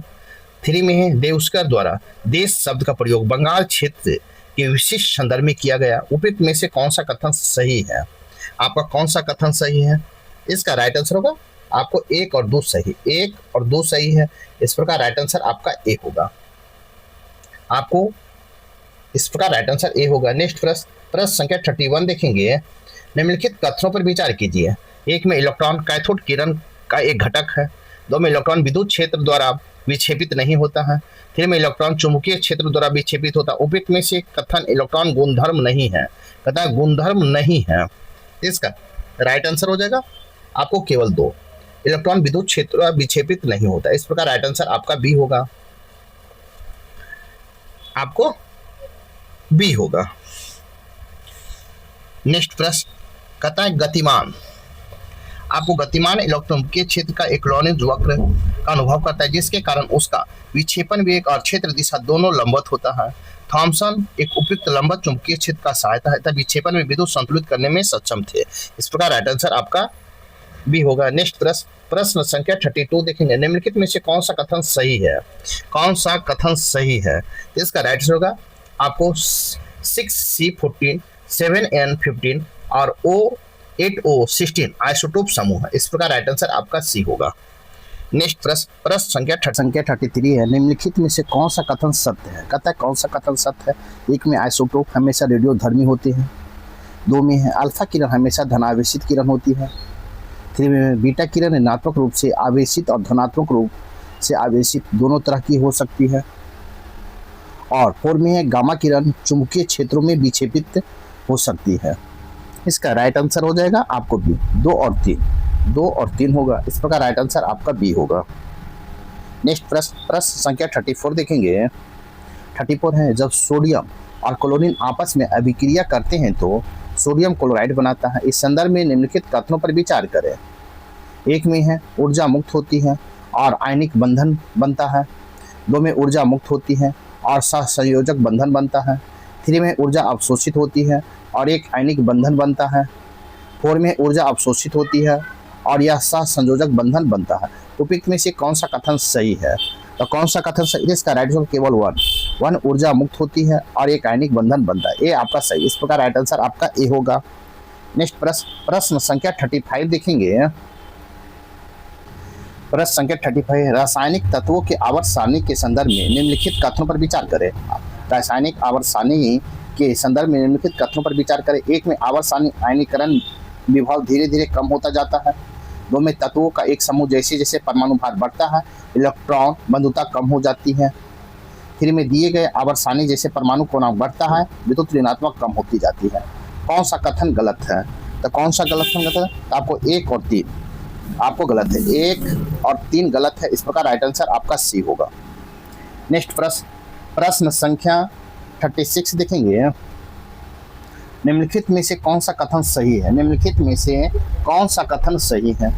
3 में है देउस्कर द्वारा देश शब्द का प्रयोग बंगाल क्षेत्र के विशिष्ट संदर्भ में किया गया। उपयुक्त में से कौन सा कथन सही है? आपका कौन सा कथन सही है? इसका राइट आंसर होगा आपको 1 और 2 सही। 1 और 2 सही है। इस प्रकार राइट आंसर आपका ए होगा। आपको इस प्रकार राइट आंसर ए होगा। नेक्स्ट प्रश्न संख्या 31 देखेंगे। निम्नलिखित कथनों पर विचार कीजिए। एक में इलेक्ट्रॉन कैथोड किरण का एक घटक है। 2 में इलेक्ट्रॉन विद्युत क्षेत्र द्वारा विक्षेपित नहीं होता है। 3 में इलेक्ट्रॉन चुंबकीय क्षेत्र द्वारा विक्षेपित होता है। उपयुक्त में से कथन इलेक्ट्रॉन गुणधर्म नहीं है। कहता है गुणधर्म नहीं है। इसका राइट आंसर हो जाएगा आपको केवल 2। इलेक्ट्रॉन विद्युत क्षेत्र विक्षेपित नहीं होता। इस प्रकार राइट आंसर आपका बी होगा। आपको बी होगा। नेक्स्ट प्रश्न कहता है गतिमान आपको गतिमान इलेक्ट्रोचुंबकीय क्षेत्र का एक लॉरेंज वक्र का अनुभव करता है, जिसके कारण उसका विक्षेपण वेग और क्षेत्र दिशा दोनों लंबवत होता है। थॉमसन एक उपयुक्त लंबवत चुंबकीय क्षेत्र का सहायता है तथा विक्षेपण में विद्युत संतुलित करने में सक्षम थे। इस प्रकार राइट आंसर आपका बी होगा। नेक्स्ट प्रश्न संख्या 32 देखेंगे। निम्नलिखित में से कौन सा कथन सही है? कौन सा कथन सही है? इसका राइट आंसर होगा आपको 6C14, 7N15 और O8O16 आइसोटोप समूह है। इस प्रकार राइट आंसर आपका सी होगा। नेक्स्ट प्रश्न संख्या 33 है। निम्नलिखित में से कौन सा कथन सत्य है? कहता है कौन सा कथन सत्य है? एक में आइसोटोप हमेशा रेडियोधर्मी होते हैं। 2 में है अल्फा किरण हमेशा धनावेशित किरण होती है। 3 में बीटा किरण ऋणात्मक रूप से आवेशित और धनात्मक रूप से आवेशित दोनों तरह की हो सकती है। और 4 में है गामा किरण चुंबकीय क्षेत्रों में विक्षेपित हो सकती है। इसका राइट आंसर हो जाएगा आपको बी। 2 और 3 होगा। इस प्रकार राइट आंसर आपका बी होगा। नेक्स्ट प्रश्न संख्या 34 देखेंगे। 34 है जब सोडियम और क्लोरीन आपस में अभिक्रिया करते हैं तो सोडियम क्लोराइड बनाता है। इस संदर्भ में निम्नलिखित कथनों पर विचार करें। 1 में है ऊर्जा मुक्त होती है और आयनिक बंधन बनता है। 2 में ऊर्जा मुक्त होती है और सहसंयोजक बंधन बनता है। 3 में ऊर्जा अवशोषित होती है और एक आयनिक बंधन बनता है। 4 में ऊर्जा अवशोषित होती है और यह सहसंयोजक बंधन बनता है। उपयुक्त में से कौन सा कथन सही है? तो कौन सा कथन सही? इसका राइट आंसर केवल 1 ऊर्जा मुक्त होती है और एक आयनिक बंधन बनता है। ये आपका सही। इस प्रकार राइट आंसर आपका ए होगा। नेक्स्ट प्रश्न संख्या 35 देखेंगे। प्रश्न संख्या 35 रासायनिक तत्वों के आवर्त सारणी के संदर्भ में निम्नलिखित कथनों पर विचार करें। रासायनिक आवर्त सारणी के संदर्भ में निम्नलिखित कथनों पर विचार करें। 1 में आवर्त सारणी आयनीकरण विभव धीरे धीरे कम होता जाता है। 2 में तत्वों का एक समूह जैसे जैसे परमाणु भार बढ़ता है इलेक्ट्रॉन बंधुता कम हो जाती है। 3 में दिए गए आवर्त सारणी जैसे परमाणु कोणांक बढ़ता है विद्युत ऋणात्मक कम होती जाती है। कौन सा कथन गलत है? तो कौन सा गलत है? तो आपको 1 और 3 आपको गलत है। 1 और 3 गलत है। इस प्रकार राइट आंसर आपका सी होगा। नेक्स्ट प्रश्न संख्या 36 देखेंगे। निम्नलिखित में से कौन सा कथन सही है? निम्नलिखित में से कौन सा कथन सही है?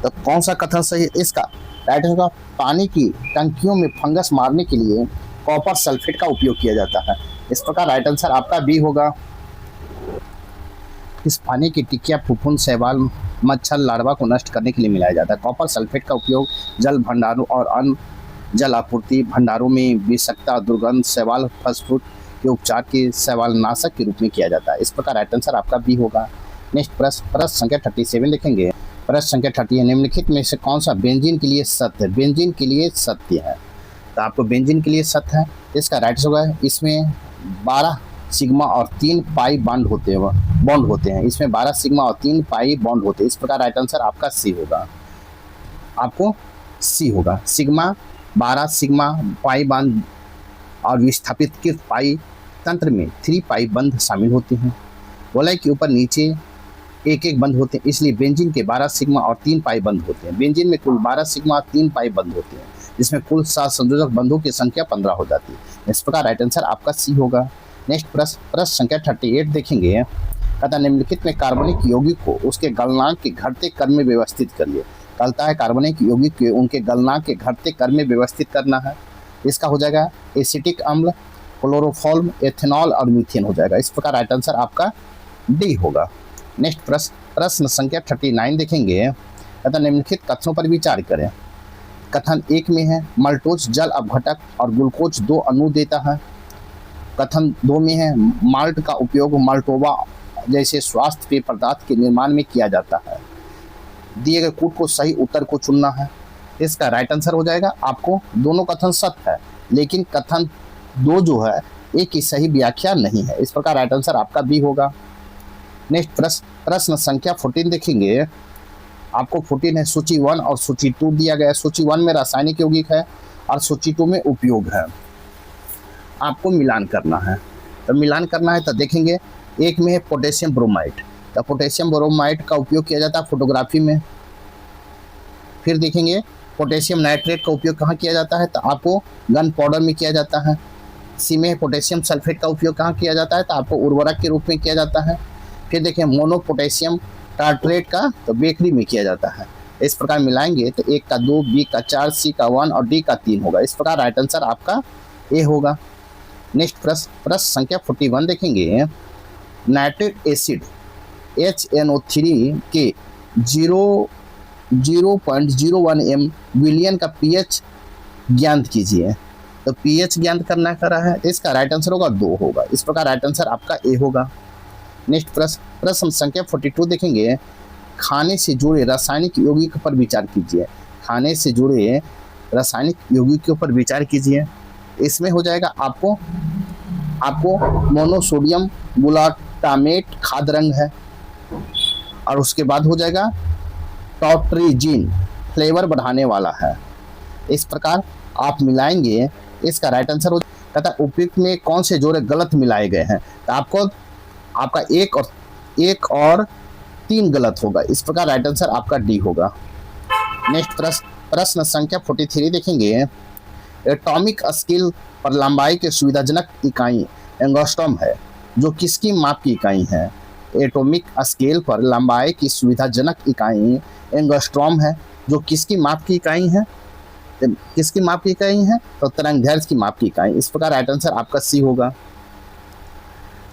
तो कौन सा कथन सही है? इसका राइट आंसर पानी की टंकियों में फंगस मारने के लिए कॉपर सल्फेट का उपयोग किया जाता है। इस प्रकार राइट आंसर आपका बी होगा। इस पानी की टिक्कियां फफूंद शैवाल मच्छर लार्वा को नष्ट करने के लिए मिलाया जाता है। कॉपर सल्फेट का उपयोग जल भंडारों और अन्य जल आपूर्ति भंडारों में विषाक्तता दुर्गंध शैवाल फसफूट के उपचार के शैवाल नाशक के रूप में किया जाता है। इस प्रकार राइट आंसर आपका बी होगा। नेक्स्ट प्रश्न संख्या 37 देखेंगे। प्रश्न संख्या 30 है। निम्नलिखित में से कौन सा बेंजीन के लिए सत्य है? बेंजीन के लिए सत्य है। तो आपको बेंजीन के लिए सत्य है। इसका राइट आंसर होगा इसमें 12 सिग्मा और 3 पाई बॉन्ड होते हैं। इसमें 12 सिग्मा और 3 पाई बॉन्ड होते हैं। इस प्रकार राइट आंसर आपका सी होगा। आपको सी होगा। सिग्मा 12 सिग्मा पाई बॉन्ड और विस्थापित कृत पाई तंत्र में 3 पाई बंध शामिल होते हैं। वलय के ऊपर नीचे एक एक बंध होते हैं, इसलिए बेंजीन के 12 सिग्मा और 3 पाई बंध होते हैं। बेंजीन में कुल 12 सिग्मा और 3 पाई बंध होते हैं, जिसमें कुल 7 संयोजक बंधों की संख्या 15 हो जाती है। इस प्रकार राइट आंसर आपका सी होगा। नेक्स्ट प्रश्न संख्या 38 देखेंगे। कहता निम्नलिखित में कार्बनिक यौगिक को उसके गलनांक के घटते क्रम में व्यवस्थित करिए। कहता है कार्बनिक यौगिक के उनके गलनांक के घटते क्रम में व्यवस्थित करना है। इसका हो जाएगा एसिटिक अम्ल, क्लोरोफॉर्म, एथेनॉल और मीथेन हो जाएगा। इस प्रकार राइट आंसर आपका डी होगा। नेक्स्ट प्रश्न संख्या 39 देखेंगे। कहता निम्नलिखित कथनों पर विचार करें। कथन 1 में है मल्टोज जल अपघटक और ग्लूकोज 2 अणु देता है। कथन 2 में है माल्ट का उपयोग माल्टोवा जैसे स्वास्थ्य पेय पदार्थ के निर्माण में किया जाता है। दिए गए कूट को सही उत्तर को चुनना है। इसका राइट आंसर हो जाएगा आपको दोनों कथन सत्य है, लेकिन कथन 2 जो है एक की सही व्याख्या नहीं है। इस प्रकार राइट आंसर आपका बी होगा। नेक्स्ट प्रश्न संख्या 14 देखेंगे। आपको 14 है सूची 1 और सूची 2 दिया गया है। सूची 1 में रासायनिक यौगिक है और सूची 2 में उपयोग है। आपको मिलान करना है। तो मिलान करना है तो देखेंगे 1 में है पोटेशियम ब्रोमाइड। तो पोटेशियम ब्रोमाइड का उपयोग किया जाता है फोटोग्राफी में। फिर देखेंगे पोटेशियम नाइट्रेट का उपयोग कहाँ किया जाता है? तो आपको गन पाउडर में किया जाता है। सी में पोटेशियम सल्फेट का उपयोग कहाँ किया जाता है? तो आपको उर्वरक के रूप में किया जाता है। फिर देखिए मोनो पोटेशियम टार्टरेट का तो बेकरी में किया जाता है। इस प्रकार मिलाएंगे तो ए का 2, बी का 4, सी का 1 और डी का 3 होगा। इस प्रकार राइट आंसर आपका ए होगा। नेक्स्ट प्रश्न संख्या 41 देखेंगे। नाइट्रिक एसिड HNO3 के 0.01 m विलियन का pH ज्ञात कीजिए। तो pH ज्ञात करना कर रहा है, इसका राइट आंसर होगा 2 होगा। इस प्रकार राइट आंसर आपका ए होगा। नेक्स्ट प्रश्न संख्या 42 देखेंगे। खाने से जुड़े रासायनिक यौगिक पर विचार कीजिए। खाने से जुड़े रासायनिक यौगिकों पर विचार कीजिए। इसमें हो जाएगा आपको मोनोसोडियम ग्लूटामेट खाद्य रंग है, और उसके बाद हो जाएगा टॉट्रिजीन फ्लेवर बढ़ाने वाला है। इस प्रकार आप मिलाएंगे, इसका राइट आंसर हो जाता उपयुक्त में कौन से जोड़े गलत मिलाए गए हैं। तो आपका एक और 3 गलत होगा। इस प्रकार राइट आंसर आपका डी होगा। नेक्स्ट प्रश्न संख्या 43 देखेंगे। एटॉमिक स्केल पर लंबाई के सुविधाजनक इकाई एंगस्ट्रॉम है, जो किसकी माप की इकाई है। एटॉमिक स्केल पर लंबाई की सुविधाजनक इकाई एंगस्ट्रॉम है, जो किसकी माप की इकाई है। किसकी माप की इकाई है तो तरंगदैर्घ्य की माप की इकाई। इस प्रकार राइट आंसर आपका सी होगा।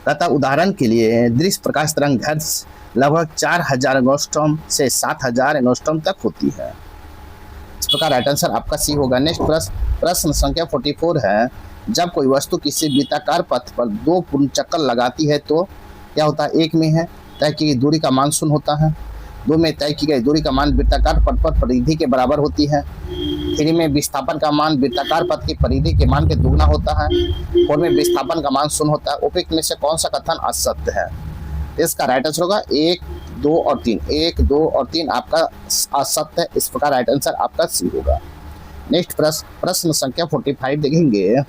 तथा उदाहरण के लिए दृश्य प्रकाश तरंगदैर्घ्य लगभग 4000 एंगस्ट्रॉम से 7000 एंगस्ट्रॉम तक होती है। इस प्रकार राइट आंसर आपका सी होगा। नेक्स्ट प्रश्न संख्या 44 है। जब कोई वस्तु किसी वृत्ताकार पथ पर 2 पूर्ण चक्कर लगाती है तो क्या होता है। 1 में है तय की गई दूरी का मान 0 होता है। 2 में तय की गई दूरी का मान वृत्ताकार पथ पर परिधि के बराबर होती है। 3 में विस्थापन का मान वृत्ताकार पथ की परिधि के मान के दुगना होता है। 4 में विस्थापन का मान 0 होता है। उपयुक्त में से कौन सा कथन असत्य है। इसका राइट आंसर होगा 1, 2 और 3। 1, 2 और 3 आपका असत्य है। इस प्रकार राइट आंसर आपका सी होगा। नेक्स्ट प्रश्न संख्या 45 देखेंगे।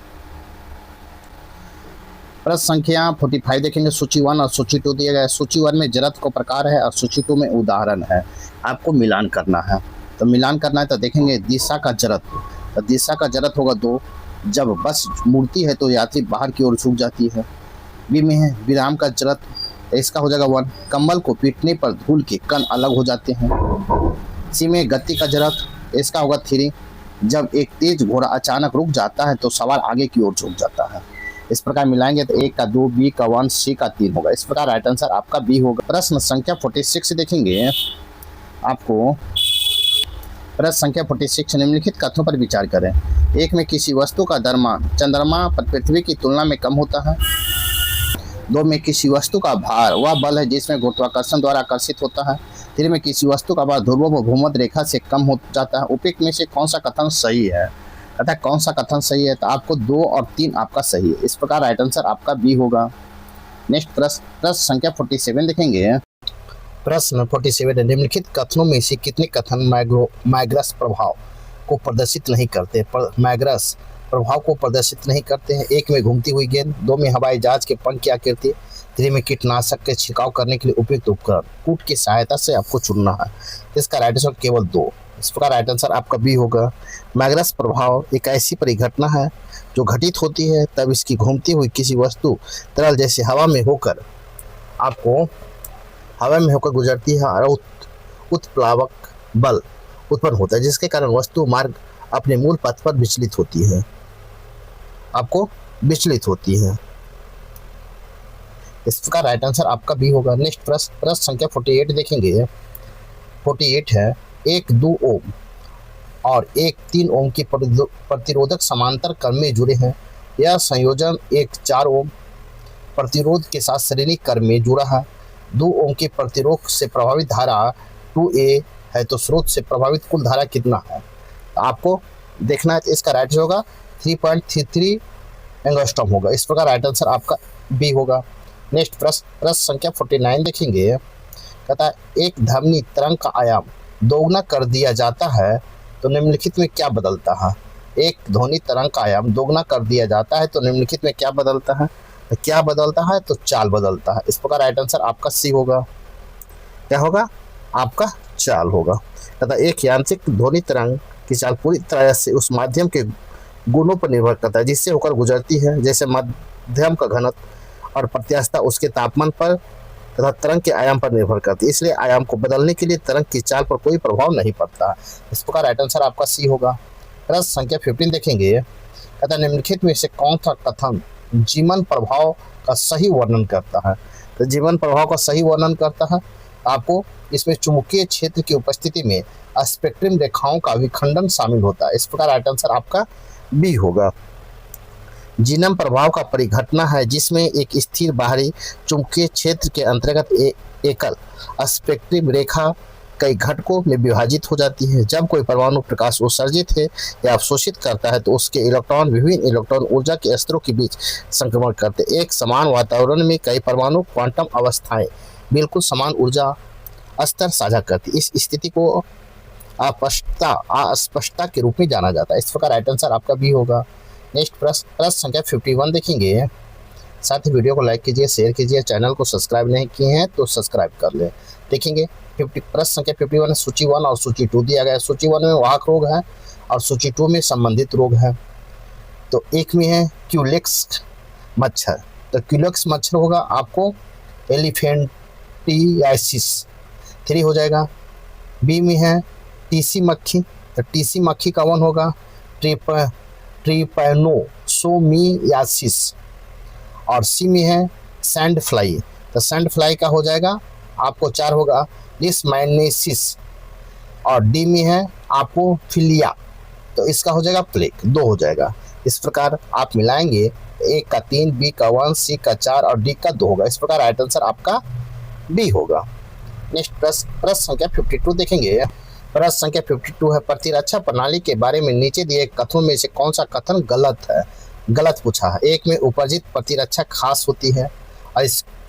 प्रश्न संख्या 45 देखेंगे। सूची 1 और सूची 2 दिया गया है। सूची 1 में जड़त्व को प्रकार है और सूची 2 में उदाहरण है। आपको मिलान करना है। तो मिलान करना है तो देखेंगे दिशा का जड़त्व। तो दिशा का जड़त्व होगा 2। जब बस मुड़ती है तो यात्री बाहर की ओर झुक जाती है। बी में है विराम का जड़त्व, इसका हो जाएगा 1। कम्बल को पीटने पर धूल के कण अलग हो जाते हैं। सी में गति का जड़त्व, इसका होगा 3। जब एक तेज घोड़ा अचानक रुक जाता है तो सवार आगे की ओर झुक जाता है। इस प्रकार मिलाएंगे तो 1 का 2, बी का 1, सी का 3 होगा। इस प्रकार राइट आंसर आपका बी होगा। प्रश्न संख्या 46 देखेंगे। आपको प्रश्न संख्या 46 निम्नलिखित कथनों पर विचार करें। 1 में किसी वस्तु का द्रव्यमान चंद्रमा पर पृथ्वी की तुलना में कम होता है। 2 में किसी वस्तु का भार वह बल है जिसमें गुरुत्वाकर्षण द्वारा आकर्षित होता है। 3 में किसी वस्तु का भार ध्रुवों व भूमध्य रेखा से कम हो जाता है। उपयुक्त में से कौन सा कथन सही है। अतः कौन सा कथन सही है तो आपको 2 और 3 आपका सही है। इस प्रकार राइट आंसर आपका बी होगा। नेक्स्ट प्रश्न संख्या 47 देखेंगे। प्रश्न 47 निम्नलिखित कथनों में से कितने कथन मैग्रस प्रभाव को प्रदर्शित नहीं करते। मैग्रस प्रभाव को प्रदर्शित नहीं करते हैं। 1 में घूमती हुई गेंद, 2 में हवाई जहाज के पंख की आकृति, 3 में कीटनाशक के छिड़काव करने के लिए उपयुक्त उपकरण। कूट की सहायता से आपको चुनना है। इसका राइट आंसर केवल 2। इस प्रकार राइट आंसर आपका बी होगा। मैग्रस प्रभाव एक ऐसी परिघटना है जो घटित होती है तब इसकी घूमती हुई किसी वस्तु तरल जैसे हवा में होकर गुजरती है और उत्प्लावक बल उत्पन्न होता है, जिसके कारण वस्तु मार्ग अपने मूल पथ पर विचलित होती है। इस प्रकार राइट आंसर आपका बी होगा। नेक्स्ट प्रश्न संख्या 48 देखेंगे। 48 है। 1, 2 ओम और 1, 3 ओम की प्रतिरोधक समांतर क्रम में जुड़े हैं। यह संयोजन 1, 4 ओम प्रतिरोध के साथ श्रेणी क्रम में जुड़ा है। 2 ओम के प्रतिरोध से प्रभावित धारा 2A है तो स्रोत से प्रभावित कुल धारा कितना है। तो आपको देखना है। तो इसका राइट होगा 3.33 एंगस्ट्रॉम होगा। इस प्रकार राइट आंसर आपका बी होगा। नेक्स्ट प्रश्न संख्या 49 देखेंगे। कहता है एक ध्वनि तरंग का आयाम दोगुना कर दिया जाता है तो निम्नलिखित में क्या बदलता है। एक ध्वनि तरंग का आयाम दोगुना कर दिया जाता है तो निम्नलिखित में क्या बदलता है। तो चाल बदलता है। इस प्रकार राइट आंसर आपका सी होगा। क्या होगा आपका चाल होगा। तथा एक यांत्रिक ध्वनि तरंग की चाल पूरी तरह से उस माध्यम के गुणों पर निर्भर करता है जिससे होकर गुजरती है, जैसे माध्यम का घनत्व और प्रत्यास्थता उसके तापमान पर तथा तरंग के आयाम पर निर्भर करती है, इसलिए आयाम को बदलने के लिए तरंग की चाल पर कोई प्रभाव नहीं पड़ता। इस प्रकार राइट आंसर आपका सी होगा। प्रश्न संख्या 15 देखेंगे, कहता निम्नलिखित में से कौन सा कथन जीवन प्रभाव का सही वर्णन करता है। तो जीवन प्रभाव का सही वर्णन करता है, आपको इसमें चुंबकीय क्षेत्र की उपस्थिति में स्पेक्ट्रम रेखाओं का विखंडन शामिल होता है। इस प्रकार राइट आंसर आपका बी होगा। जीनम प्रभाव का परिघटना है जिसमें एक स्थिर बाहरी चुंबकीय क्षेत्र के अंतर्गत एकल स्पेक्ट्रम रेखा कई घटकों में विभाजित हो जाती है। जब कोई परमाणु प्रकाश उत्सर्जित है या अवशोषित करता है तो उसके इलेक्ट्रॉन विभिन्न इलेक्ट्रॉन ऊर्जा के स्तरों के बीच संक्रमण करते हैं। एक समान वातावरण में कई परमाणु क्वांटम अवस्थाएं बिल्कुल समान ऊर्जा स्तर साझा करती। इस स्थिति को अस्पष्टता के रूप में जाना जाता है। इस प्रकार राइट आंसर आपका बी होगा। नेक्स्ट प्रश्न संख्या 51 देखेंगे। साथ ही वीडियो को लाइक कीजिए, शेयर कीजिए, चैनल को सब्सक्राइब नहीं किए हैं तो सब्सक्राइब कर लें। देखेंगे प्रश्न संख्या 51 में सूची 1 और सूची 2 दिया गया है। सूची 1 में वाहक रोग है और सूची 2 में संबंधित रोग है। तो एक में है क्यूलेक्स मच्छर, तो क्यूलेक्स मच्छर होगा आपको एलिफेंटियासिस 3 हो जाएगा। बी में है टीसी मक्खी, तो टीसी मक्खी का 1 होगा ट्रिपैनोसोमियासिस। और सी में है सैंड फ्लाई, तो सैंड फ्लाई का हो जाएगा आपको 4 होगा लिस्मैनेसिस। और डी में है आपको फिलिया, तो इसका हो जाएगा प्लेग 2 हो जाएगा। इस प्रकार आप मिलाएंगे, ए का 3, बी का 1, सी का 4 और डी का 2 होगा। इस प्रकार राइट आंसर आपका बी होगा। नेक्स्ट प्रश्न संख्या 52 देखेंगे। प्रश्न संख्या 52 है, प्रतिरक्षा प्रणाली के बारे में नीचे दिए कथनों में से कौन सा कथन गलत है। गलत पूछा है। एक में उपार्जित प्रतिरक्षा खास होती है और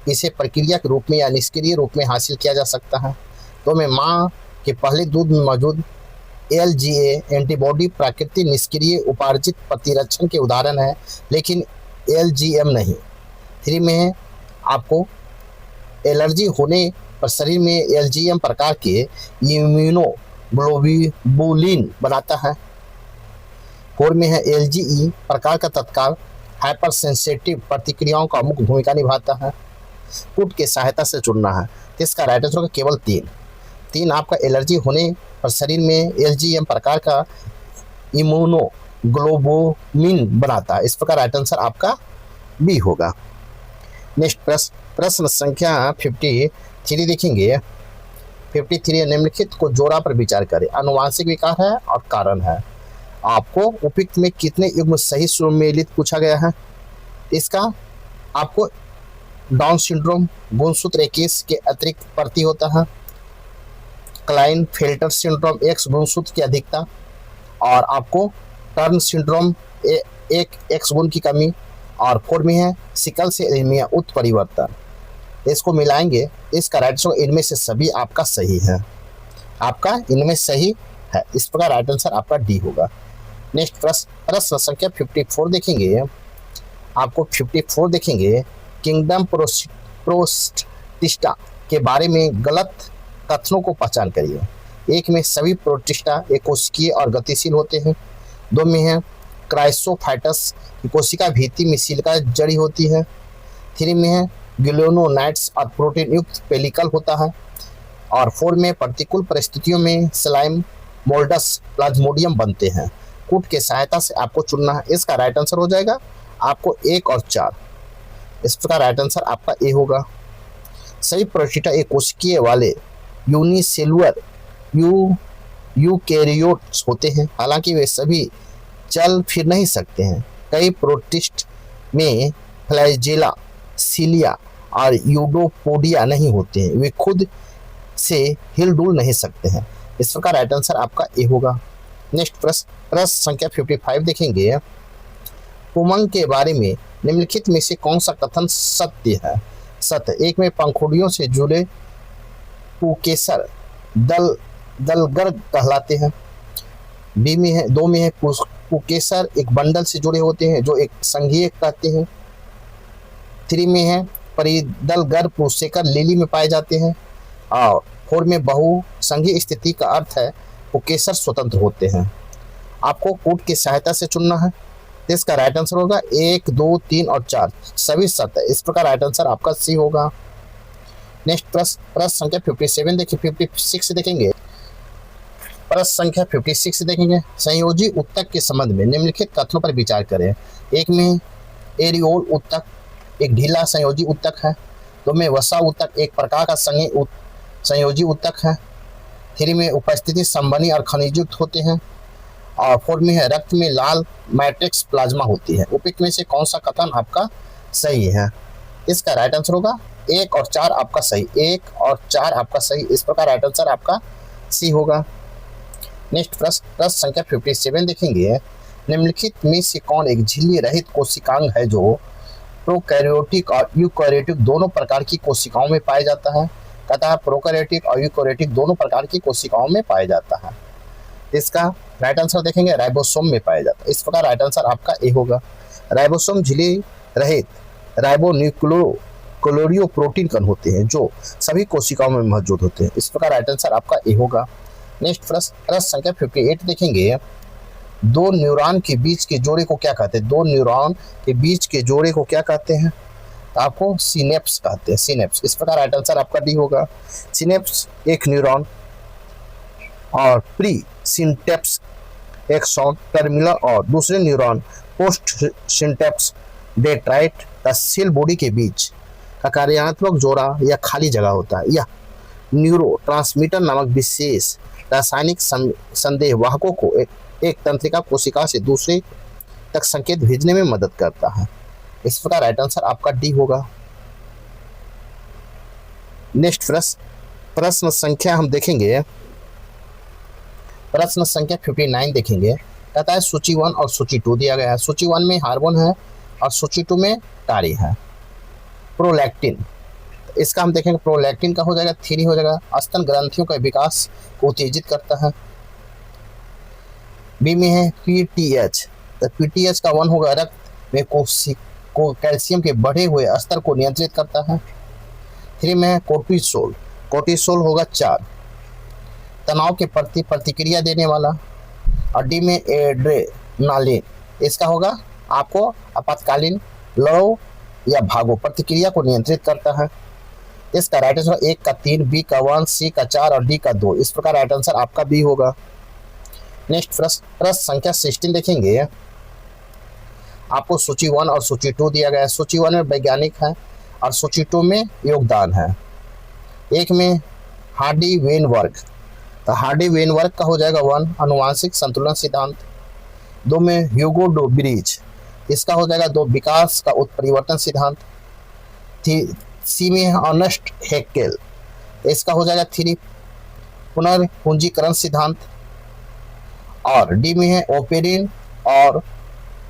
इसे प्रक्रिया के रूप में या निष्क्रिय रूप में हासिल किया जा सकता है। 2 में माँ के पहले दूध में मौजूद LGA एंटीबॉडी प्राकृतिक निष्क्रिय उपार्जित प्रतिरक्षण के उदाहरण है लेकिन LGM नहीं। 3 में है आपको एलर्जी होने पर शरीर में LGM प्रकार के इम्यूनोग्लोबुलिन बनाता है। 4 में है LGE प्रकार का तत्काल हाइपर सेंसिटिव प्रतिक्रियाओं का मुख्य भूमिका निभाता है। पुट के सहायता से चुनना है, तो इसका राइट आंसर होगा केवल 3 आपका एलर्जी होने पर शरीर में LGM प्रकार का इम्यूनोग्लोबुलिन बनाता है। इस प्रकार राइट आंसर आपका बी होगा। नेक्स्ट प्रश्न संख्या 53 देखेंगे। 53 निम्नलिखित को जोड़ा पर विचार करें। आनुवांशिक विकार है और कारण है। आपको उपयुक्त में कितने युग्म सही सुमेलित पूछा गया है। इसका आपको डाउन सिंड्रोम गुणसूत्र 21 के अतिरिक्त प्रति होता है। क्लाइनफेल्टर सिंड्रोम X गुणसूत्र की अधिकता और आपको टर्न सिंड्रोम 1 X गुण की कमी। और 4 में है सिकल से एनीमिया उत्परिवर्तन। इसको मिलाएंगे, इसका राइट आंसर इनमें से सभी आपका सही है। आपका इनमें सही है। इस प्रकार राइट आंसर आपका डी होगा। नेक्स्ट प्रश्न संख्या 54 देखेंगे। आपको 54 देखेंगे, किंगडम प्रोटिस्टा के बारे में गलत कथनों को पहचान करिए। 1 में सभी प्रोटिस्टा एक कोशिकीय और गतिशील होते हैं। 2 में है क्राइसोफाइटस की कोशिका भीति में सिलिका जड़ी होती है। 3 में है ग्लूकोनाइट्स और प्रोटीन युक्त पेलिकल होता है। और 4 में प्रतिकूल परिस्थितियों में स्लाइम मोल्डस प्लाज्मोडियम बनते हैं। कूट के सहायता से आपको चुनना है। इसका राइट आंसर हो जाएगा आपको 1 और 4। इस प्रकार राइट आंसर आपका ए होगा। सभी प्रोटिस्टा एक कोशिकीय वाले यूनिसेलुलर यूकैरियोट्स होते हैं, हालांकि वे सभी चल फिर नहीं सकते हैं। कई प्रोटिस्ट में फ्लैजेला, सिलिया और यूडोपोडिया नहीं होते हैं, वे खुद से हिलडुल नहीं सकते हैं। इस प्रकार राइट आंसर आपका ए होगा। नेक्स्ट प्रश्न संख्या 55 देखेंगे। उमंग के बारे में निम्नलिखित में से कौन सा कथन सत्य है। सत्य 1 में पंखुड़ियों से जुड़े पुकेसर दलगर कहलाते हैं। बी में है 2 में है पुकेसर एक बंडल से जुड़े होते हैं जो एक संघीय कहते हैं। 3 में है परिदलगर पुकेसर लिली में पाए जाते हैं। और 4 में बहुसंघीय स्थिति का अर्थ है पुकेसर स्वतंत्र होते हैं। आपको कूट की सहायता से चुनना है। इसका राइट आंसर होगा 1, 2, 3 और 4 सभी सत्य है। इस प्रकार राइट आंसर आपका सी होगा। नेक्स्ट प्रश्न संख्या 57 देखिए 56 देखेंगे। प्रश्न संख्या 56 देखेंगे। संयोजी उत्तक के संबंध में निम्नलिखित कथनों पर विचार करें। एक में एरियोल उत्तक एक ढीला संयोजी उत्तक है। दो में वसा उत्तक एक प्रकार का संयोजी उत्तक है। 3 में उपस्थिति संबंधी और खनिजयुक्त होते हैं। और 4 में है रक्त में लाल मैट्रिक्स प्लाज्मा होती है। उपयुक्त में से कौन सा कथन आपका सही है? इसका राइट आंसर होगा 1 और 4 आपका सही। 1 और 4 आपका सही। इस प्रकार राइट आंसर आपका सी होगा। नेक्स्ट प्रश्न संख्या 57 देखेंगे। निम्नलिखित में से कौन एक झिल्ली रहित कोशिकांग है जो प्रोकैरियोटिक और यूकैरियोटिक दोनों प्रकार की कोशिकाओं में पाया जाता है? कहता है प्रोकैरियोटिक और यूकैरियोटिक दोनों प्रकार की कोशिकाओं में पाया जाता है। इसका राइट आंसर देखेंगे राइबोसोम में पाया जाता है। इस प्रकार राइट आंसर आपका ए होगा। राइबोसोम झिल्ली रहित राइबोन्यूक्लियो प्रोटीन कण होते हैं जो सभी कोशिकाओं में मौजूद होते हैं। इस प्रकार राइट आंसर आपका ए होगा। नेक्स्ट प्रश्न संख्या 58 देखेंगे। दो न्यूरॉन के बीच के जोड़े को क्या कहते हैं? दो न्यूरॉन के बीच के जोड़े को क्या कहते हैं? तो आपको सिनेप्स कहते हैं। सिनेप्स। इस प्रकार राइट आंसर आपका डी होगा। सिनेप्स एक न्यूरॉन और प्री सिंटेप्स एक्सॉन टर्मिनल और दूसरे न्यूरॉन पोस्ट सिंटेप्स डेट्राइट द सेल बॉडी के बीच का कार्यात्मक जोड़ा या खाली जगह होता है। यह न्यूरो ट्रांसमीटर नामक विशेष रासायनिक संदेहवाहकों को एक तंत्रिका कोशिका से दूसरे तक संकेत भेजने में मदद करता है। इस प्रकार राइट आंसर आपका डी होगा। नेक्स्ट प्रश्न संख्या हम देखेंगे। प्रश्न संख्या 59 देखेंगे। कहता है सूची 1 और सूची 2 दिया गया है। सूची 1 में हार्मोन है और सूची 2 में टारी है। प्रोलैक्टिन, इसका हम देखेंगे प्रोलैक्टिन का हो जाएगा 3 हो जाएगा। स्तन ग्रंथियों का विकास को उत्तेजित करता है। बी में है पीटीएच, तो पीटीएच का 1 होगा रक्त में कैल्शियम के बढ़े हुए स्तर को नियंत्रित करता है। 3 में है कोर्टिसोल, कोर्टिसोल होगा 4, तनाव के प्रति प्रतिक्रिया देने वाला। और डी में एड्रेनालिन, इसका होगा आपको आपातकालीन लड़ो या भागो प्रतिक्रिया को नियंत्रित करता है। इसका राइट आंसर 1 का 3, बी का 1, सी का 4 और डी का 2। इस प्रकार राइट आंसर आपका बी होगा। नेक्स्ट प्रश्न संख्या 16 देखेंगे। आपको सूची 1 और सूची 2 दिया गया है। सूची 1 में वैज्ञानिक है और सूची 2 में योगदान है। 1 में हार्डी वेनवर्ग, तो हार्डी वेनवर्ग का हो जाएगा 1 आनुवांशिक संतुलन सिद्धांत। 2 में ह्यूगो डो ब्रिज, इसका हो जाएगा 2 विकास का उत्परिवर्तन सिद्धांत। सी में है अर्नेस्ट हैकेल, इसका हो जाएगा 3 पुनर्पूंजीकरण सिद्धांत। और डी में है ओपेरिन और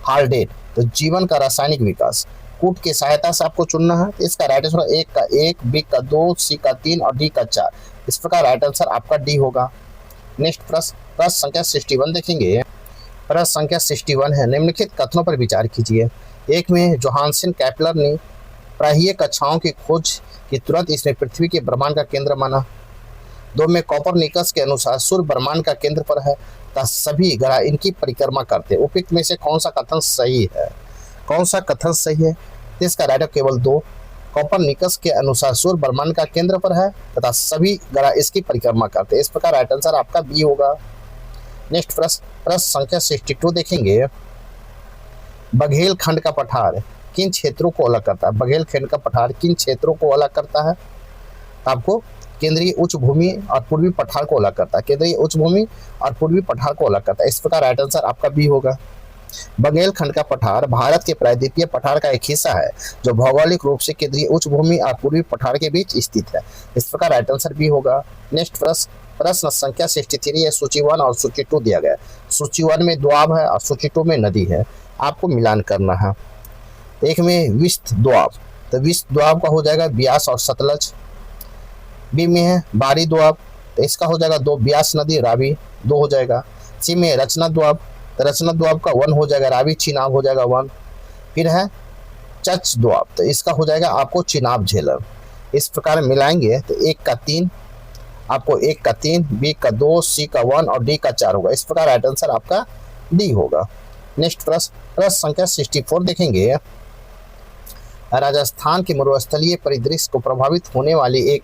हाल्डेन, तो जीवन का रासायनिक विकास। कूट की सहायता से आपको चुनना है। तो इसका राइट आंसर 1 का 1, बी का 2, सी का 3 और डी का 4। इस प्रकार राइट आंसर आपका डी होगा। नेक्स्ट प्रश्न संख्या 61 देखेंगे। प्रश्न संख्या 61 है। निम्नलिखित कथनों पर विचार कीजिए। 1 में जोहानसन कैपलर ने प्राहीय कक्षाओं की खोज की तुरंत इसने पृथ्वी के ब्रह्मांड का केंद्र माना। 2 में कोपरनिकस के अनुसार सूर्य ब्रह्मांड का केंद्र पर है तथा सभी ग्रह इनकी परिक्रमा करते हैं। उपयुक्त में से कौन सा कथन सही है? कौन सा कथन सही है? इसका राइट केवल 2, कोपरनिकस के अनुसार सूर्य ब्रह्मांड का केंद्र पर है तथा सभी ग्रह इसकी परिक्रमा करते हैं। इस प्रकार राइट आंसर आपका बी होगा। नेक्स्ट प्रश्न संख्या 62 देखेंगे। बघेल खंड का पठार किन क्षेत्रों को अलग करता है? बघेल खंड का पठार किन क्षेत्रों को अलग करता है? आपको केंद्रीय उच्च भूमि और पूर्वी पठार को अलग करता है। केंद्रीय उच्च भूमि और पूर्वी पठार को अलग करता है। इस प्रकार राइट आंसर आपका बी होगा। बघेलखंड का पठार भारत के प्रायद्वीपीय पठार का एक हिस्सा है जो भौगोलिक रूप से केंद्रीय उच्च भूमि और पूर्वी पठार के बीच स्थित है। इस प्रकार राइट आंसर बी होगा। नेक्स्ट प्रश्न संख्या 63 है। सूची 1 और सूची 2 दिया गया। सूची 1 में दोआब है और सूची 2 में नदी है। आपको मिलान करना है। 1 में विस्त दोआब, तो विस्त दोआब का हो जाएगा ब्यास और सतलज। बी में है बारी दोआब, तो इसका हो जाएगा 2 ब्यास नदी रावी 2 हो जाएगा। सी में रचना दोआब, तो रचना दोआब का 1 हो जाएगा, रावी चिनाब हो जाएगा 1। फिर है चच दोआब, तो इसका हो जाएगा आपको चिनाब झेलम। इस प्रकार मिलाएंगे तो 1 का 3 आपको 1 का 3, बी का 2, सी का 1 और डी का 4 होगा। इस प्रकार राइट आंसर आपका डी होगा। नेक्स्ट प्रश्न संख्या 64 देखेंगे। राजस्थान के मरुस्थलीय परिदृश्य को प्रभावित होने वाली एक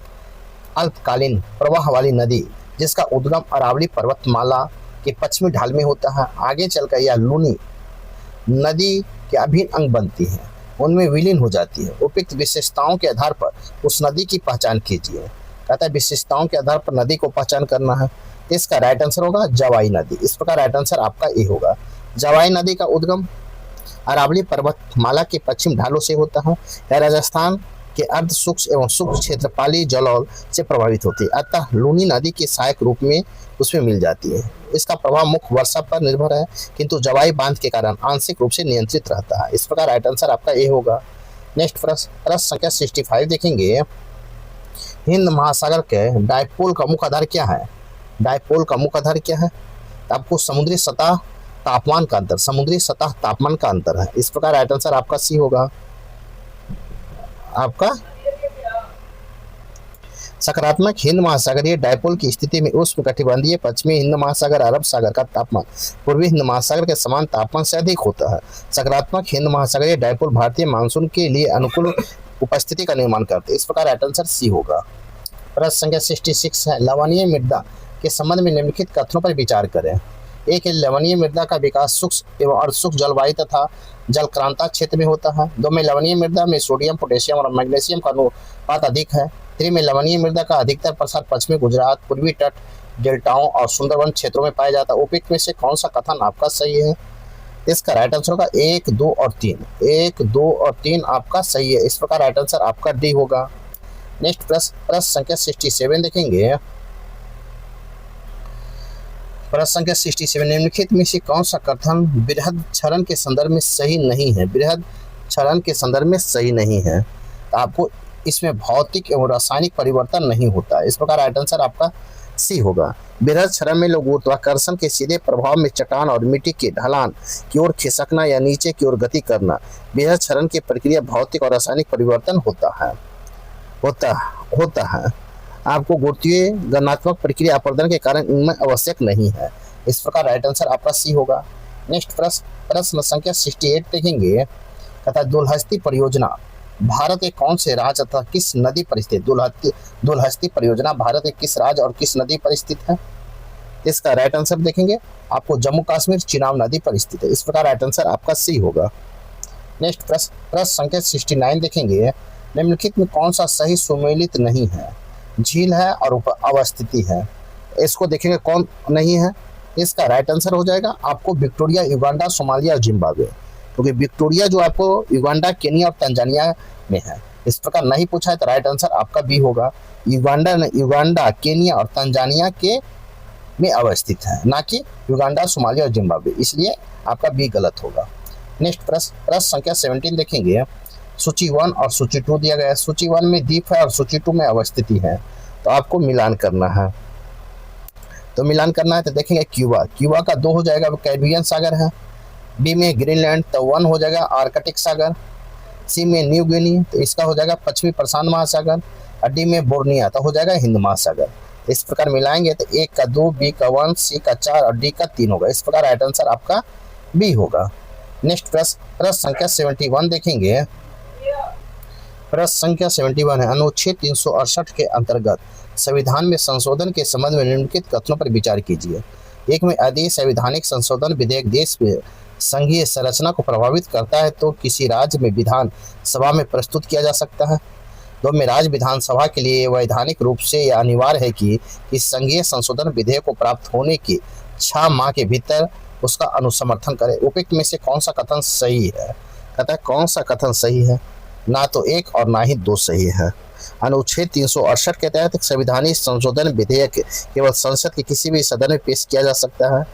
अल्पकालीन प्रवाह वाली नदी जिसका उद्गम अरावली पर्वतमाला के पश्चिमी ढाल में होता है। आगे चलकर यह लूनी नदी के अभिन्न अंग बनती है, उनमें विलीन हो जाती है। उपयुक्त विशेषताओं के आधार पर उस नदी की पहचान कीजिए। कहता है विशेषताओं के आधार पर नदी को पहचान करना है। इसका राइट आंसर होगा जवाई नदी। इस प्रकार राइट आंसर आपका ए होगा। जवाई नदी का उद्गम अरावली पर्वतमाला के पश्चिम ढालों से होता है। यह राजस्थान के अर्ध शुष्क एवं शुष्क क्षेत्रपाली जलौल से प्रभावित होती है, अतः लूनी नदी के सहायक रूप में उसमें मिल जाती है। इसका प्रभाव मुख्य वर्षा पर निर्भर है, किंतु जवाई बांध के कारण आंशिक रूप से नियंत्रित रहता है। इस प्रकार राइट आंसर आपका ए होगा। नेक्स्ट प्रश्न संख्या 65 देखेंगे। हिंद महासागर के डायपोल का मुख्य आधार क्या है? डायपोल का मुख्य आधार क्या है? आपको समुद्री सतह तापमान का अंतर, समुद्री सतह तापमान का अंतर है। इस प्रकार राइट आंसर आपका सी होगा। आपका सकारात्मक हिंद महासागरीय डायपोल की स्थिति में उष्णकटिबंधीय पश्चिमी हिंद महासागर अरब सागर का तापमान पूर्वी हिंद महासागर के समान तापमान से अधिक होता है। सकारात्मक हिंद महासागरीय डायपोल भारतीय मानसून के लिए अनुकूल उपस्थिति का निर्माण करते हैं। इस प्रकार राइट आंसर सी होगा। प्रश्न संख्या 66 है। लवणीय मृदा के संबंध में निम्नलिखित कथनों पर विचार करें। एक है लवणीय मृदा का विकास शुष्क एवं अर्धशुष्क जलवायु तथा जलक्रांता क्षेत्र में होता है। 2 में लवणीय मृदा में सोडियम, पोटेशियम और मैग्नीशियम का अनुपात अधिक है। 3 में लवणीय मृदा का अधिकतर प्रसार पश्चिमी गुजरात, पूर्वी तट, डेल्टाओं और सुंदरवन क्षेत्रों में पाया जाता है। उपयुक्त में से कौन सा कथन आपका सही है? इसका राइट आंसर होगा 1, 2 और 3। 1, 2 और 3 आपका सही है। इस प्रकार राइट आंसर आपका डी होगा। नेक्स्ट प्रश्न संख्या 67 देखेंगे। प्रश्न संख्या 67 निम्नलिखित में से कौन सा कथन बृहद क्षरण के संदर्भ में सही नहीं है? बृहद क्षरण के संदर्भ में सही नहीं है। तो आपको इसमें भौतिक एवं रासायनिक परिवर्तन नहीं होता। इस प्रकार राइट आंसर आपका सी होगा। बृहद क्षरण में लोग गुरुत्वाकर्षण के सीधे प्रभाव में चट्टान और मिट्टी के ढलान की ओर खिसकना या नीचे की ओर गति करना, बृहद क्षरण की प्रक्रिया भौतिक और रासायनिक परिवर्तन होता है। आपको गुरुत्वीय गणनात्मक प्रक्रिया अपरदन के कारण इनमें आवश्यक नहीं है। इस प्रकार राइट आंसर आपका सी होगा। नेक्स्ट प्रश्न संख्या 68 देखेंगे। कहता है दुलहस्ती परियोजना भारत के कौन से राज्य तथा किस नदी पर स्थित? दुलहस्ती परियोजना भारत के किस राज्य और किस नदी पर स्थित है? इसका राइट आंसर देखेंगे। आपको जम्मू कश्मीर चिनाब नदी पर स्थित है। इस प्रकार राइट आंसर आपका सी होगा। नेक्स्ट प्रश्न संख्या 69 देखेंगे। निम्नलिखित में कौन सा सही सुमेलित नहीं है? झील है और अवस्थिति है। इसको देखेंगे कौन नहीं है। इसका राइट आंसर हो जाएगा आपको विक्टोरिया, युगांडा, सोमालिया और जिम्बाब्वे, क्योंकि विक्टोरिया जो आपको युगांडा, केनिया और तंजानिया में है। इस प्रकार नहीं पूछा है तो राइट आंसर आपका बी होगा। युगांडा, केनिया और तंजानिया के में अवस्थित है, ना कि युगांडा, सोमालिया और जिम्बाब्वे, इसलिए आपका बी गलत होगा। नेक्स्ट प्रश्न संख्या 17 देखेंगे। सूची 1 और सूची 2 दिया गया है। सूची 1 में द्वीप है और सूची 2 में अवस्थिति है, तो आपको मिलान करना है। तो देखेंगे क्यूबा का 2 हो जाएगा, कैरिबियन सागर है। बी में ग्रीनलैंड, तो 1 हो जाएगा आर्कटिक सागर। सी में न्यू गिनी, तो इसका हो जाएगा पश्चिमी प्रशांत महासागर। और डी में बोर्निया, तो हो जाएगा हिंद महासागर। इस प्रकार मिलाएंगे तो 1 का 2, बी का 1, सी का 4 और डी का 3 होगा। इस प्रकार राइट आंसर आपका बी होगा। नेक्स्ट प्रश्न संख्या 71 देखेंगे। प्रश्न संख्या 71 है। अनुच्छेद 368 के अंतर्गत संविधान में संशोधन के संबंध में निम्नलिखित कथनों पर विचार कीजिए। 1 में यदि संवैधानिक संशोधन विधेयक देश में संघीय संरचना को प्रभावित करता है तो किसी राज्य में विधान सभा में प्रस्तुत किया जा सकता है। 2 में राज्य विधानसभा के लिए वैधानिक रूप से यह अनिवार्य है कि इस संघीय संशोधन विधेयक को प्राप्त होने के 6 माह के भीतर उसका अनुसमर्थन करे। उपयुक्त में से कौन सा कथन सही है? कहता है कौन सा कथन सही है? ना तो 1 और ना ही 2 सही है। अनुच्छेद 368 के तहत संवैधानिक संशोधन विधेयक केवल संसद के किसी भी सदन में पेश किया जा सकता है।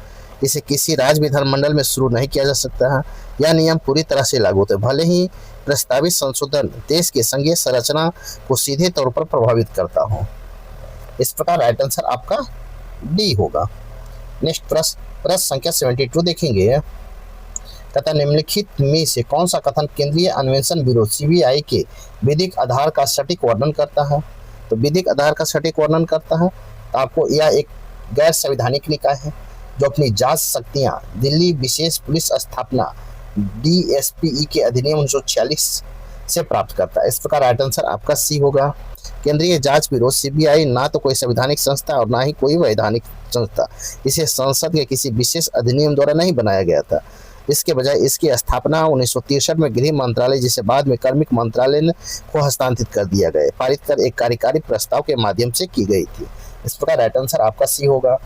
इसे किसी राज्य विधानमंडल में शुरू नहीं किया जा सकता है। यह नियम पूरी तरह से लागू होता है, भले ही प्रस्तावित संशोधन देश की संघीय संरचना को सीधे तौर पर प्रभावित करता हो। इस प्रकार राइट आंसर आपका डी होगा। नेक्स्ट प्रश्न संख्या 72 देखेंगे। तथा निम्नलिखित में से कौन सा कथन केंद्रीय अन्वेषण ब्यूरो सीबीआई के विधिक आधार का सटीक वर्णन करता है? तो विधिक आधार का सटीक वर्णन करता है तो आपको यह एक गैर संवैधानिक निकाय है जो अपनी जांच शक्तियां दिल्ली विशेष पुलिस स्थापना DSPE के अधिनियम 1946 से प्राप्त करता है। इस प्रकार राइट आंसर आपका सी होगा। केंद्रीय जांच ब्यूरो सीबीआई ना तो कोई संवैधानिक संस्था और ना ही कोई वैधानिक संस्था, इसे संसद के किसी विशेष अधिनियम द्वारा नहीं बनाया गया था। इसके बजाय इसकी स्थापना 1963 में गृह मंत्रालय, जिसे बाद में कार्मिक मंत्रालय को हस्तांतरित कर दिया गया, पारित कर एक कार्यकारी प्रस्ताव के माध्यम से की गई थी। इस प्रकार राइट आंसर आपका सी होगा।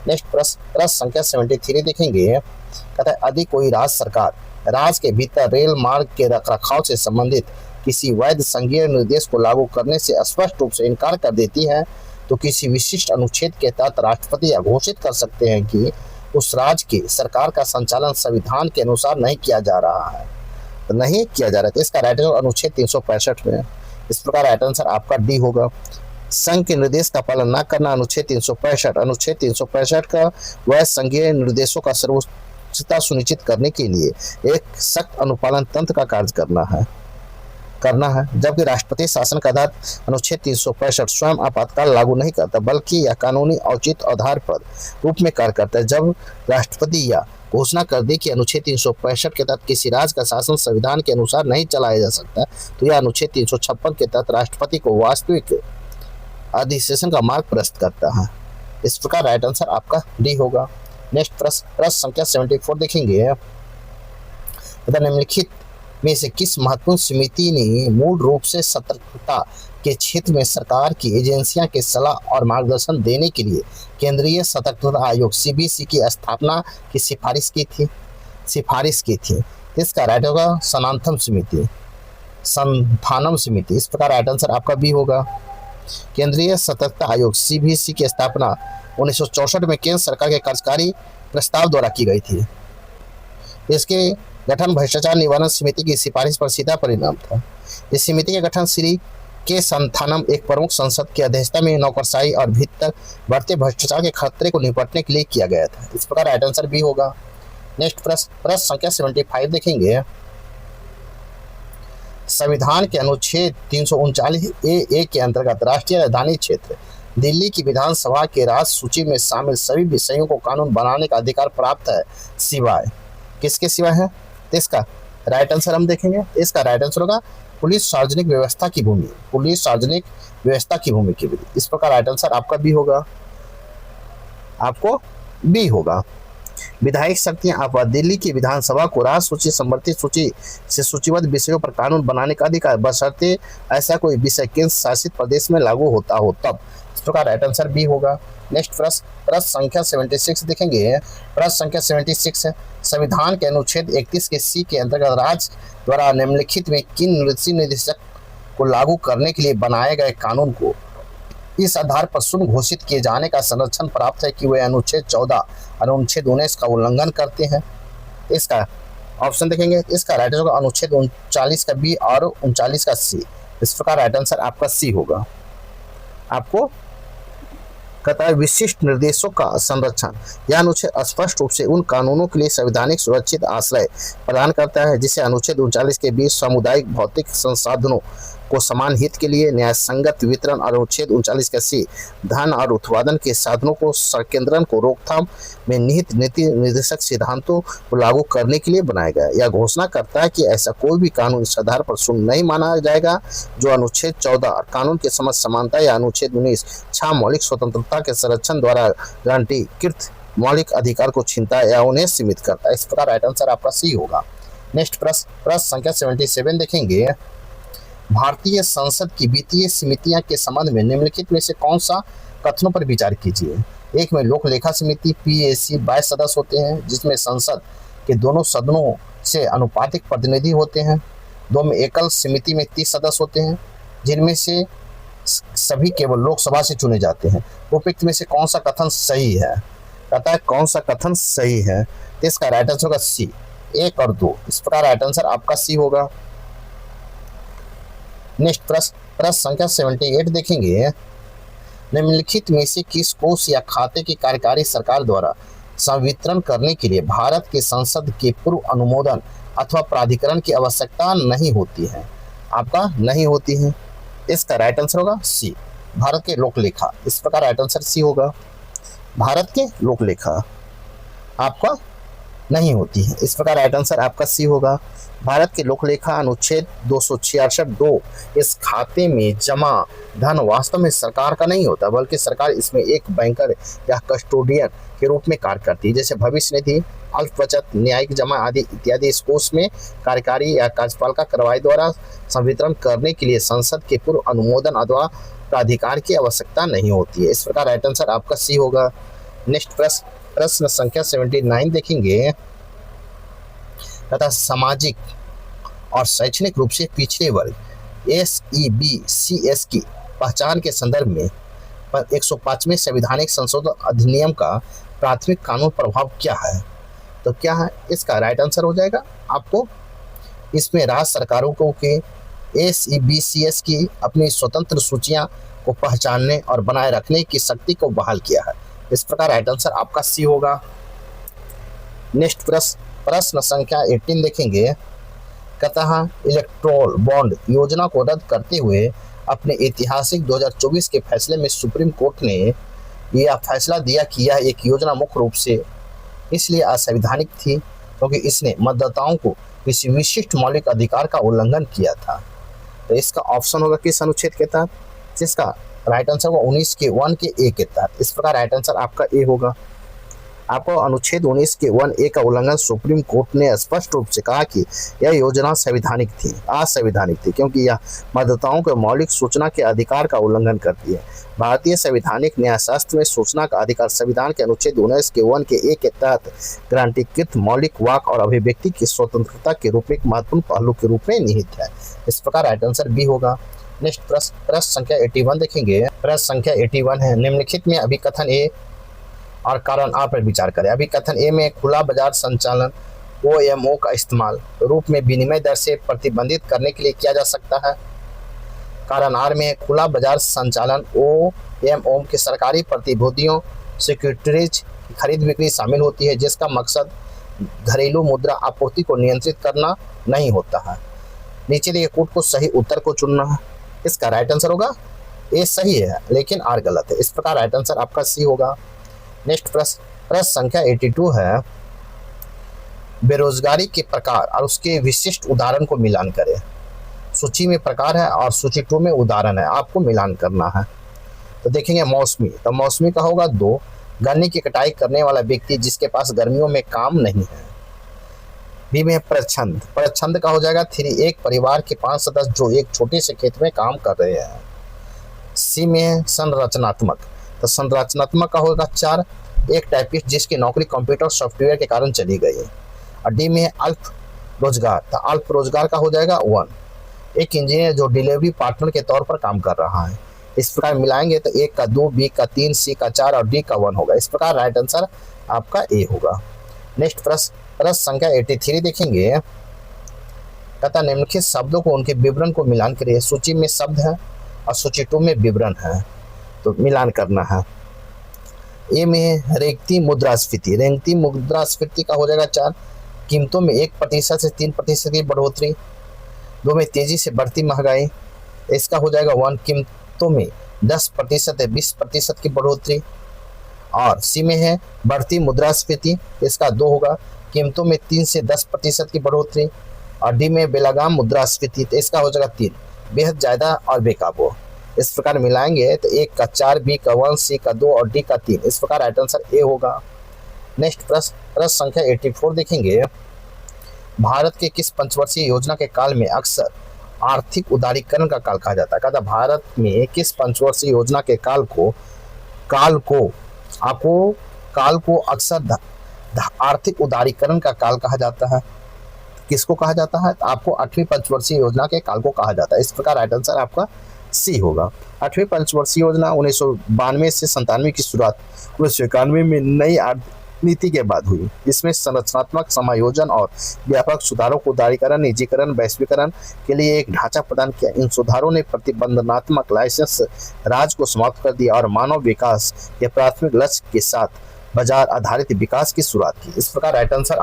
नेक्स्ट प्रश्न संख्या 73 देखेंगे। कहता है यदि कोई राज्य सरकार राज्य के भीतर रेल मार्ग के रखरखाव से संबंधित किसी वैध संघीय निर्देश को लागू करने से स्पष्ट रूप से इनकार कर देती है तो किसी विशिष्ट अनुच्छेद के तहत राष्ट्रपति यह घोषित कर सकते हैं कि उस राज्य की सरकार का संचालन संविधान के अनुसार नहीं किया जा रहा है, तो नहीं किया जा रहा है। तो इसका राइट आंसर अनुच्छेद 365 में। इस प्रकार राइट आंसर आपका डी होगा। संघ के निर्देश का पालन न करना अनुच्छेद 365। अनुच्छेद 365 का वह संघीय निर्देशों का सर्वोच्चता सुनिश्चित करने के लिए एक सख्त अनुपालन तंत्र का कार्य करना है, जबकि राष्ट्रपति शासन का आधार अनुच्छेद 365 स्वयं आपातकाल लागू नहीं करता, बल्कि यह कानूनी औचित्य आधार पर रूप में कार्य करता है। जब राष्ट्रपति यह घोषणा कर दे कि अनुच्छेद 365 के तहत किसी राज्य का शासन संविधान के अनुसार नहीं चलाया जा सकता, तो यह अनुच्छेद 356 के तहत राष्ट्रपति को वास्तविक अधिशेषण का मार्ग प्रस्तुत करता है। इस प्रकार राइट आंसर आपका डी होगा। नेक्स्ट प्रश्न संख्या 74 देखेंगे। निम्नलिखित में से किस महत्वपूर्ण समिति ने मूल रूप से सतर्कता के क्षेत्र में सरकार की एजेंसियां के सलाह और मार्गदर्शन देने के लिए केंद्रीय सतर्कता आयोग सीबीसी की स्थापना की सिफारिश की थी? इसका राइट होगा संथानम समिति। इस प्रकार राइट आंसर आपका बी होगा। केंद्रीय सतर्कता आयोग सीबीसी की स्थापना 1964 में केंद्र सरकार के कार्यकारी प्रस्ताव द्वारा की गई थी। इसके गठन भ्रष्टाचार निवारण समिति की सिफारिश पर सीधा परिणाम था। इस समिति के गठन श्री के संथानम एक प्रमुख संसद की अध्यक्षता में नौकरशाही और भीतर बढ़ते भ्रष्टाचार के खतरे को निपटने के लिए किया गया था। इस प्रकार राइट आंसर बी होगा। नेक्स्ट प्रश्न संख्या 75 देखेंगे। संविधान के अनुच्छेद 339A के अंतर्गत राष्ट्रीय राजधानी क्षेत्र दिल्ली की विधानसभा के राज्य सूची में शामिल सभी विषयों को कानून बनाने का अधिकार प्राप्त है, सिवाय किसके सिवाय है? तो इसका राइट आंसर हम देखेंगे। इसका राइट आंसर होगा पुलिस सार्वजनिक व्यवस्था की भूमि की विधि। इस प्रकार राइट आंसर आपका बी होगा। आपको बी होगा। विधायक शक्तियां आप दिल्ली की विधानसभा को राज्य सूची संबंधित सूची से सूचीबद्ध विषयों पर कानून बनाने का अधिकार, बशर्ते ऐसा कोई विषय केंद्र शासित प्रदेश में लागू होता हो तब। इस प्रकार राइट आंसर बी होगा। नेक्स्ट प्रश्न संख्या 76 देखेंगे। प्रश्न संख्या 76 है, संविधान के अनुच्छेद 31 के सी के अंतर्गत राज्य द्वारा निम्नलिखित में किन निर्देशक को लागू करने के लिए बनाए गए कानून को इस आधार पर शून्य घोषित किए जाने का संरक्षण प्राप्त है कि वे अनुच्छेद 14 और अनुच्छेद 19 का उल्लंघन करते हैं? इसका ऑप्शन देखेंगे। इसका राइट होगा अनुच्छेद 39 का बी और 39 का सी। इस प्रकार राइट आंसर आपका सी होगा। आपको कहता है विशिष्ट निर्देशों का संरक्षण, यह अनुच्छेद स्पष्ट रूप से उन कानूनों के लिए संवैधानिक सुरक्षित आश्रय प्रदान करता है जिसे अनुच्छेद 39 के बीच सामुदायिक भौतिक संसाधनों को समान हित के लिए न्याय संगत वितरण और अनुच्छेद 39 का सी धन और उत्पादन के साधनों को संकेंद्रण को रोकथाम में निहित नीति निर्देशक सिद्धांतों को लागू करने के लिए बनाया गया। यह घोषणा करता है कि ऐसा कोई भी कानून इस आधार पर शून्य नहीं माना जाएगा जो अनुच्छेद 14 और कानून के समझ समानता या अनुच्छेद 19 छह मौलिक स्वतंत्रता के संरक्षण द्वारा गारंटीकृत मौलिक अधिकार को छीनता है या उन्हें सीमित करता है। इस प्रकार राइट आंसर आपका सी होगा। नेक्स्ट प्रश्न संख्या 77 देखेंगे। भारतीय संसद की वित्तीय समितियां के संबंध में निम्नलिखित में से कौन सा कथनों पर विचार कीजिए? एक में लोक लेखा समिति PAC 22 सदस्य होते हैं जिसमें संसद के दोनों सदनों से अनुपातिक प्रतिनिधि होते हैं। दो में एकल समिति में 30 सदस्य होते हैं जिनमें से सभी केवल लोकसभा से चुने जाते हैं। उपयुक्त में से कौन सा कथन सही है? कहता है कौन सा कथन सही है? तो इसका राइट आंसर होगा सी, 1 और 2। इस प्रकार राइट आंसर आपका सी होगा। नेक्स्ट प्रश्न संख्या 78 देखेंगे। निम्नलिखित में से किस कोष या खाते की कार्यकारी सरकार द्वारा संवितरण करने के लिए भारत के संसद के पूर्व अनुमोदन अथवा प्राधिकरण की आवश्यकता नहीं होती है? आपका नहीं होती है। इसका राइट आंसर होगा सी, भारत के लोक लेखा। इस प्रकार राइट आंसर सी होगा, भारत के लोक लेखा। आपका नहीं होती है। इस प्रकार राइट आंसर आपका सी होगा। भारत के लोक लेखा अनुच्छेद 266(2) इस खाते में जमा धन वास्तव में सरकार का नहीं होता, बल्कि सरकार इसमें एक बैंकर या कस्टोडियन के रूप में कार्य करती है। जैसे भविष्य निधि, अल्प बचत, न्यायिक जमा आदि इत्यादि। इस कोष में कार्यकारी या कार्यपालिका कार्रवाई द्वारा संवितरण करने के लिए संसद के पूर्व अनुमोदन अथवा प्राधिकार की आवश्यकता नहीं होती है। इस प्रकार राइट आंसर आपका सी होगा। नेक्स्ट प्रश्न संख्या 79 देखेंगे तथा सामाजिक और शैक्षणिक रूप से पिछड़े वर्ग SEBCS की पहचान के संदर्भ में 105वें संवैधानिक संशोधन अधिनियम का प्राथमिक कानून प्रभाव क्या है? तो क्या है इसका राइट आंसर हो जाएगा आपको, इसमें राज्य सरकारों को के SEBCS की अपनी स्वतंत्र सूचियां को पहचानने और बनाए रखने की शक्ति को बहाल किया है। इस प्रकार राइट आंसर आपका सी होगा। नेक्स्ट प्रश्न संख्या 18 देखेंगे कतः इलेक्टोरल बॉन्ड योजना को रद्द करते हुए अपने ऐतिहासिक 2024 के फैसले में सुप्रीम कोर्ट ने यह फैसला दिया कि यह एक योजना मुख्य रूप से इसलिए असंवैधानिक थी क्योंकि इसने मतदाताओं को किसी विशिष्ट मौलिक अधिकार का उल्लंघन किया था। तो इसका ऑप्शन होगा किस अनुच्छेद के तहत, जिसका राइट आंसर होगा 19 के 1 के ए के तहत। इस प्रकार राइट आंसर आपका ए होगा। आपको अनुच्छेद 19 के 1A का उल्लंघन सुप्रीम कोर्ट ने स्पष्ट रूप से कहा कि यह योजना असंवैधानिक थी क्योंकि यह मतदाताओं के मौलिक सूचना के अधिकार का उल्लंघन करती है। भारतीय संवैधानिक न्यायशास्त्र में सूचना का अधिकार संविधान के अनुच्छेद 19 के 1 के ए के तहत गारंटीकृत मौलिक वाक और अभिव्यक्ति की स्वतंत्रता के रूप में एक महत्वपूर्ण पहलू के रूप में निहित है। इस प्रकार राइट आंसर बी होगा। नेक्स्ट प्रश्न संख्या 81 देखेंगे। प्रश्न संख्या 81 है निम्नलिखित में अभिकथन ए और कारण आ पर विचार करें। अभिकथन ए में खुला बाजार संचालन OMO का इस्तेमाल रूप में विनिमय दर से प्रतिबंधित करने के लिए किया जा सकता है। कारण आर में खुला बाजार संचालन OMO के सरकारी प्रतिभूतियों सिक्योरिटीज की खरीद बिक्री शामिल होती है, जिसका मकसद घरेलू मुद्रा आपूर्ति को नियंत्रित करना नहीं होता है। नीचे दिए कोड को सही उत्तर को चुनना है। इसका राइट आंसर होगा ए सही है लेकिन आर गलत है। इस प्रकार राइट आंसर आपका सी होगा। नेक्स्ट प्रश्न संख्या 82 है बेरोजगारी के प्रकार और उसके विशिष्ट उदाहरण को मिलान करें। सूची में प्रकार है और सूची 2 में उदाहरण है, आपको मिलान करना है। तो देखेंगे मौसमी, तो मौसमी का होगा 2 गन्ने की कटाई करने वाला व्यक्ति जिसके पास गर्मियों में काम नहीं है। बी में प्रच्छंद, प्रच्छंद का हो जाएगा 3 एक परिवार के 5 सदस्य जो एक छोटे से खेत में काम कर रहे हैं। सी में संरचनात्मक, तो संरचनात्मक का होगा 4 एक टाइपिस्ट जिसकी नौकरी कंप्यूटर सॉफ्टवेयर के कारण चली गई। और डी में अल्प रोजगार, तो अल्प रोजगार का हो जाएगा 1 एक इंजीनियर जो डिलीवरी पार्टनर के तौर पर काम कर रहा है। इस प्रकार मिलाएंगे तो एक का 2, बी का 3, सी का 4 और डी का 1 होगा। इस प्रकार राइट आंसर आपका ए होगा। नेक्स्ट प्रश्न संख्या 83 देखेंगे तथा निम्नलिखित शब्दों को उनके विवरण को मिलान करिए। सूची में शब्द है और सूची 2 में विवरण है, तो मिलान करना है। ए में रेंगती मुद्रास्फीति, रेंगती मुद्रास्फीति का हो जाएगा 4 कीमतों में 1% से 3% की बढ़ोतरी। 2 में तेजी से बढ़ती महंगाई, इसका हो जाएगा 1 कीमतों में 10% से 20% की बढ़ोतरी। और सी में है बढ़ती मुद्रास्फीति, इसका 2 होगा कीमतों में 3 से 10% की बढ़ोतरी। और डी में बेलगाम मुद्रास्फीति, तो इसका हो जाएगा 3 बेहद ज्यादा और बेकाबू। इस प्रकार मिलाएंगे तो 1 का 4, बी का 1, सी का 2 और डी का 3। इस प्रकार राइट आंसर ए होगा। नेक्स्ट प्रश्न संख्या 84 देखेंगे भारत के किस पंचवर्षीय योजना के काल में अक्सर आर्थिक उदारीकरण का काल कहा जाता है। कहता भारत में किस पंचवर्षीय योजना के काल को अक्सर आर्थिक उदारीकरण का काल कहा जाता है। किसको कहा जाता है? आपको 8वीं पंचवर्षीय योजना के काल को कहा जाता है। इस प्रकार राइट आंसर आपका सी होगा। 8वीं पंचवर्षीय योजना 1992 से 97 की शुरुआत 1991 में नई नीति के बाद हुई। इसमें संरचनात्मक समायोजन और व्यापक सुधारों को उदारीकरण, निजीकरण, वैश्वीकरण के लिए एक ढांचा प्रदान किया। इन सुधारों ने प्रतिबंधात्मक लाइसेंस राज को समाप्त कर दिया और मानव विकास के प्राथमिक लक्ष्य के साथ बाजार आधारित विकास की शुरुआत की। इस प्रकार राइट आंसर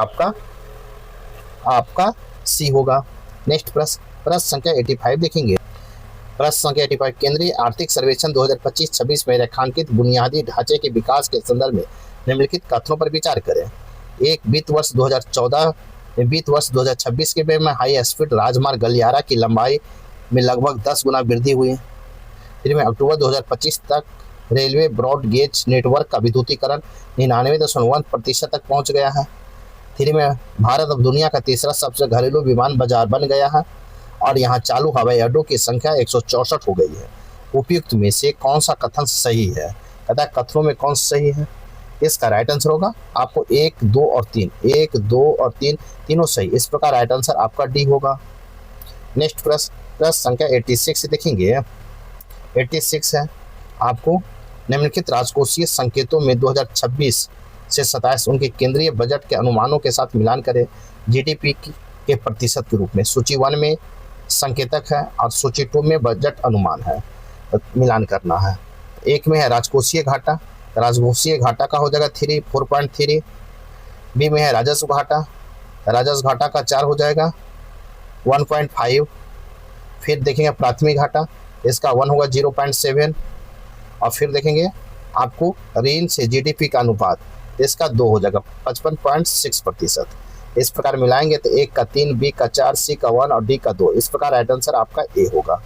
आपका सी होगा। नेक्स्ट प्रश्न संख्या 85 देखेंगे। प्रश्न संख्या 85 केंद्रीय आर्थिक सर्वेक्षण 2025-26 में रेखांकित बुनियादी ढांचे के विकास के संदर्भ में निम्नलिखित कथनों पर विचार करें। एक वित्त वर्ष 2014 में वित्त वर्ष 2026 के में हाई स्पीड राजमार्ग गलियारा की लंबाई में लगभग 10 गुना वृद्धि हुई। फिर में अक्टूबर 2025 तक रेलवे ब्रॉड गेज नेटवर्क का विद्युतीकरण 99.1% तक पहुंच गया है। फिर में भारत अब दुनिया का तीसरा सबसे घरेलू विमान बाजार बन गया है और यहाँ चालू हवाई अड्डों की संख्या 164 हो गई है। उपयुक्त में से कौन सा कथन सही है? कहता है कथनों में कौन सा सही है? इसका राइट आंसर होगा आपको 1, 2 और 3, 1, 2 और 3 तीनों सही। इस प्रकार राइट आंसर आपका डी होगा। नेक्स्ट प्रश्न संख्या 86 देखेंगे। 86 है आपको निम्नलिखित राजकोषीय संकेतों में 2026 से 27 उनके केंद्रीय बजट के अनुमानों के साथ मिलान करें जीडीपी के प्रतिशत के रूप में। सूची 1 में संकेतक है और सूची 2 में बजट अनुमान है, तो मिलान करना है। एक में है राजकोषीय घाटा, राजकोषीय घाटा का हो जाएगा 4.3। बी में है राजस्व घाटा, राजस्व घाटा का 4 हो जाएगा 1.5। फिर देखेंगे प्राथमिक घाटा, इसका 1 होगा 0.7। और फिर देखेंगे आपको ऋण से जीडीपी का अनुपात, इसका 2 हो जाएगा 55.6%। इस प्रकार मिलाएंगे तो एक का 3, बी का 4, सी का 1 और डी का 2। इस प्रकार राइट आंसर आपका ए होगा।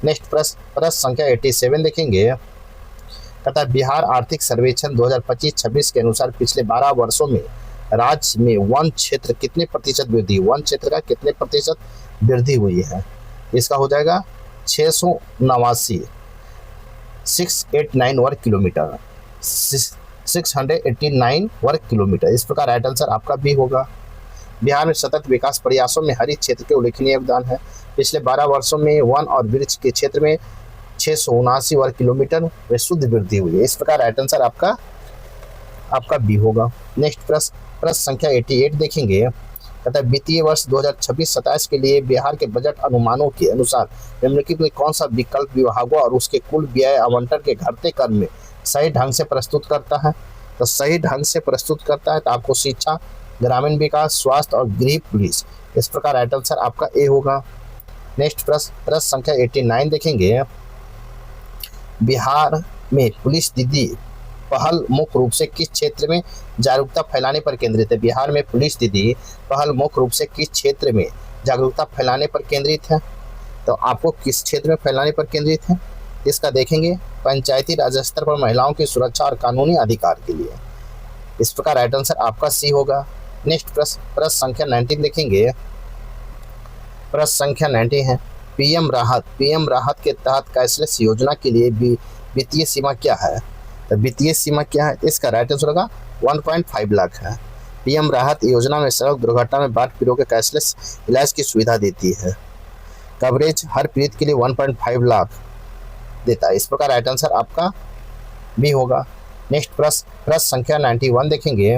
नेक्स्ट प्रश्न संख्या 87 देखेंगे। कहता है बिहार आर्थिक सर्वेक्षण 2025-26 के अनुसार पिछले 12 वर्षों में राज्य में वन क्षेत्र कितने प्रतिशत वृद्धि, वन क्षेत्र का कितने प्रतिशत वृद्धि हुई है? इसका हो जाएगा 689 689 वर्ग किलोमीटर, 689 वर्ग किलोमीटर। इस प्रकार राइट आंसर आपका भी होगा। बिहार में सतत विकास प्रयासों में हरित क्षेत्र के उल्लेखनीय योगदान है। पिछले 12 वर्षों में वन और वृक्ष के क्षेत्र में 679 वर्ग किलोमीटर में शुद्ध वृद्धि हुई है। इस प्रकार राइट आंसर आपका बी होगा। नेक्स्ट प्रश्न संख्या 88 देखेंगे। कहता है वित्तीय वर्ष 2026-27 के लिए बिहार के बजट अनुमानों के अनुसार निम्नलिखित में कौन सा विकल्प विभागों और उसके कुल व्यय आवंटन के घटते क्रम में सही ढंग से प्रस्तुत करता है? तो सही ढंग से प्रस्तुत करता है तो आपको शिक्षा, ग्रामीण विकास, स्वास्थ्य और गृह पुलिस। इस प्रकार राइट आंसर आपका ए होगा। नेक्स्ट प्रश्न संख्या 89 देखेंगे। बिहार में पुलिस दीदी पहल मुख्य रूप से किस क्षेत्र में जागरूकता फैलाने पर केंद्रित है? बिहार में पुलिस दीदी पहल मुख्य रूप से किस क्षेत्र में जागरूकता फैलाने पर केंद्रित है? तो आपको किस क्षेत्र में फैलाने पर केंद्रित है इसका देखेंगे। पंचायती राज स्तर पर महिलाओं की सुरक्षा और कानूनी अधिकार के लिए। इस प्रकार राइट आंसर आपका सी होगा। नेक्स्ट प्रश्न संख्या 19 देखेंगे। प्रश्न संख्या 90 है पीएम राहत के तहत कैशलेस योजना के लिए वित्तीय सीमा क्या है? तो वित्तीय सीमा क्या है? इसका राइट आंसर होगा 1.5 लाख है। पीएम राहत योजना में सड़क दुर्घटना में बाढ़ पीड़ितों के कैशलेस इलाज की सुविधा देती है। कवरेज हर पीड़ित के लिए 1.5 लाख देता है। इस प्रकार राइट आंसर आपका भी होगा। नेक्स्ट प्रश्न संख्या 91 देखेंगे।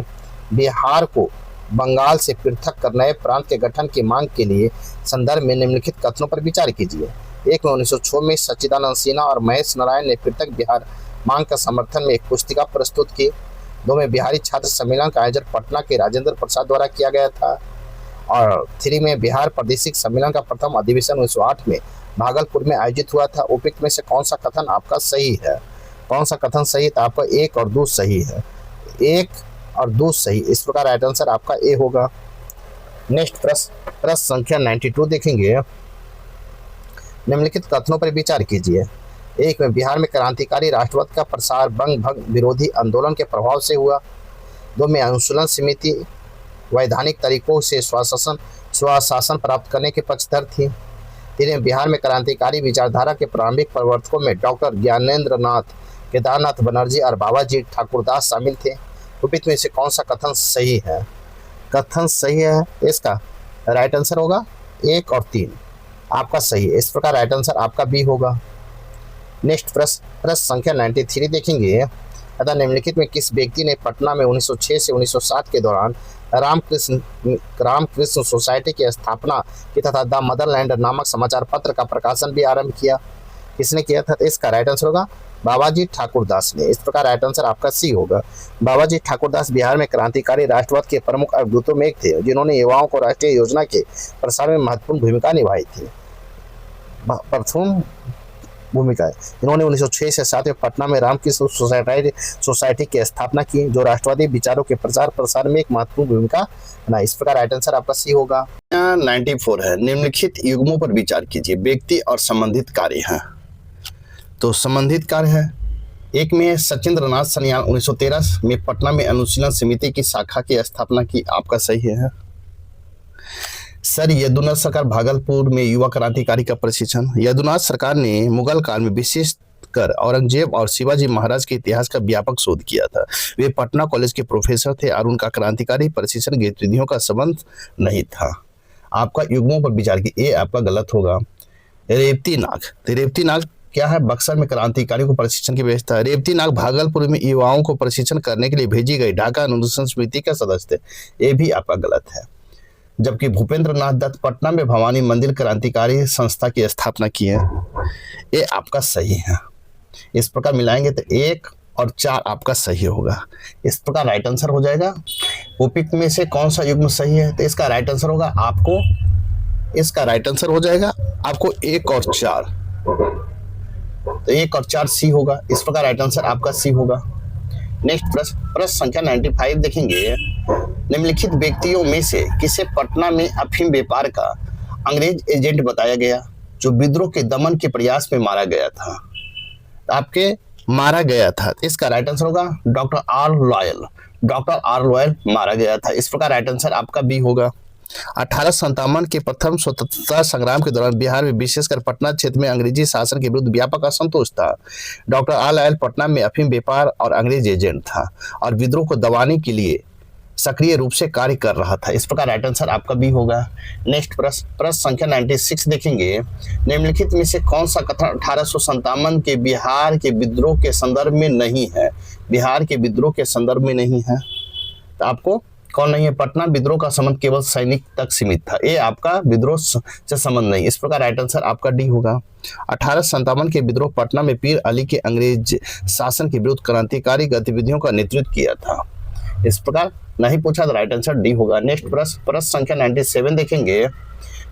बिहार को बंगाल से पृथक कर नए प्रांत के गठन की मांग के लिए संदर्भ में निम्नलिखित कथनों पर विचार कीजिए। एक में 1906 में सच्चिदानंद सिन्हा और महेश नारायण ने पृथक बिहार मांग का समर्थन में एक पुस्तिका प्रस्तुत की। 2 में बिहारी छात्र सम्मेलन का आयोजन पटना के राजेंद्र प्रसाद द्वारा किया गया था। और 3 में बिहार प्रादेशिक सम्मेलन का प्रथम अधिवेशन 1908 में भागलपुर में आयोजित हुआ था। उपयुक्त में से कौन सा कथन आपका सही है? कौन सा कथन सही है? तो आपका 1 और 2 सही है। 1 और 2 सही। इस प्रकार राइट आंसर आपका ए होगा। नेक्स्ट प्रश्न संख्या 92 देखेंगे। निम्नलिखित कथनों पर विचार कीजिए। 1 में बिहार में क्रांतिकारी राष्ट्रवाद का प्रसार बंग भंग विरोधी आंदोलन के प्रभाव से हुआ। 2 में अनुशीलन समिति वैधानिक तरीकों से स्वशासन प्राप्त करने के पक्षधर थी। 3 में बिहार में क्रांतिकारी विचारधारा के प्रारंभिक प्रवर्तकों में डॉक्टर ज्ञानेंद्र नाथ, केदारनाथ बनर्जी और बाबाजी ठाकुरदास शामिल थे। उपयुक्त में से कौन सा कथन सही है? कथन सही है इसका राइट आंसर होगा 1 और 3 आपका सही है। इस प्रकार राइट आंसर आपका बी होगा। नेक्स्ट प्रश्न संख्या 93 देखेंगे। अतः निम्नलिखित में किस व्यक्ति ने पटना में 1906 से 1907 के दौरान रामकृष्ण सोसाइटी की स्थापना की तथा द मदरलैंड नामक समाचार पत्र का प्रकाशन भी आरंभ किया? किसने किया था? इसका राइट आंसर होगा बाबाजी ठाकुरदास ने। इस प्रकार राइट आंसर आपका सी होगा। बाबाजी ठाकुरदास बिहार में क्रांतिकारी राष्ट्रवाद के प्रमुख अवधूतों में एक थे, जिन्होंने युवाओं को राष्ट्रीय योजना के प्रसार में महत्वपूर्ण भूमिका निभाई थी। प्रथम भूमिका है। इन्होंने 1906 से 7 में पटना में रामकृष्ण सोसाइटी की स्थापना की, जो राष्ट्रवादी विचारों के प्रचार प्रसार में एक महत्वपूर्ण भूमिका बनाई। इस प्रकार राइट आंसर आपका सी होगा। 94 है, निम्नलिखित युग्मों पर विचार कीजिए। व्यक्ति और संबंधित कार्य हैं, तो संबंधित कार्य है। एक में है सचिंद्र नाथ सन्याल 1913 में पटना में अनुशीलन समिति की शाखा की स्थापना की, आपका सही है। सर यदुनाथ सरकार भागलपुर में युवा क्रांतिकारी का प्रशिक्षण। यदुनाथ सरकार ने मुगल काल में विशेषकर औरंगजेब और शिवाजी महाराज के इतिहास का व्यापक शोध किया था। वे पटना कॉलेज के प्रोफेसर थे और उनका क्रांतिकारी प्रशिक्षण गतिविधियों का संबंध नहीं था। आपका युग्मों पर विचार की, ये आपका गलत होगा। रेवती नाग, तो रेवती नाग क्या है? बक्सर में क्रांतिकारियों को प्रशिक्षण की व्यवस्था। रेवती नाग भागलपुर में युवाओं को प्रशिक्षण करने के लिए भेजी गई ढाका अनुशासन समिति का सदस्य थे, ये भी आपका गलत है। जबकि भूपेंद्र नाथ दत्त पटना में भवानी मंदिर क्रांतिकारी संस्था की स्थापना की है, ये आपका सही है। इस प्रकार मिलाएंगे तो 1 और 4 आपका सही होगा। इस प्रकार राइट आंसर हो जाएगा। उपयुक्त में से कौन सा युग्म सही है? तो इसका राइट आंसर होगा आपको, इसका राइट आंसर हो जाएगा आपको 1 और 4, तो 1 और 4 सी होगा। इस प्रकार राइट आंसर आपका सी होगा। नेक्स्ट प्रश्न संख्या 95 देखेंगे। निम्नलिखित व्यक्तियों में से किसे पटना में अफीम व्यापार का अंग्रेज एजेंट बताया गया, जो विद्रोह के दमन के प्रयास में मारा गया था? आपके मारा गया था, इसका राइट आंसर होगा doctor R loyal. Doctor R loyal मारा गया था। इस प्रकार राइट आंसर आपका बी होगा। 1857 के प्रथम स्वतंत्रता संग्राम के दौरान बिहार में विशेषकर पटना क्षेत्र में अंग्रेजी शासन के विरुद्ध व्यापक असंतोष था। डॉक्टर आर लॉयल पटना में अफीम व्यापार और अंग्रेज एजेंट था और विद्रोह को दबाने के लिए सक्रिय रूप से कार्य कर रहा था। इस प्रकार राइट आंसर आपका भी होगा। नेक्स्ट प्रश्न संख्या 96 देखेंगे। निम्नलिखित में से कौन सा कथन 1857 के बिहार के विद्रोह के संदर्भ में नहीं है? बिहार के विद्रोह के संदर्भ में नहीं है, तो आपको कौन नहीं है? पटना विद्रोह का संबंध केवल सैनिक तक सीमित था, ये आपका विद्रोह से संबंध नहीं। इस प्रकार राइट आंसर आपका डी होगा। 1857 के विद्रोह पटना में पीर अली के अंग्रेज शासन के विरुद्ध क्रांतिकारी गतिविधियों का नेतृत्व किया था। इस प्रकार नहीं पूछा तो राइट आंसर डी होगा। नेक्स्ट प्रश्न संख्या 97 देखेंगे।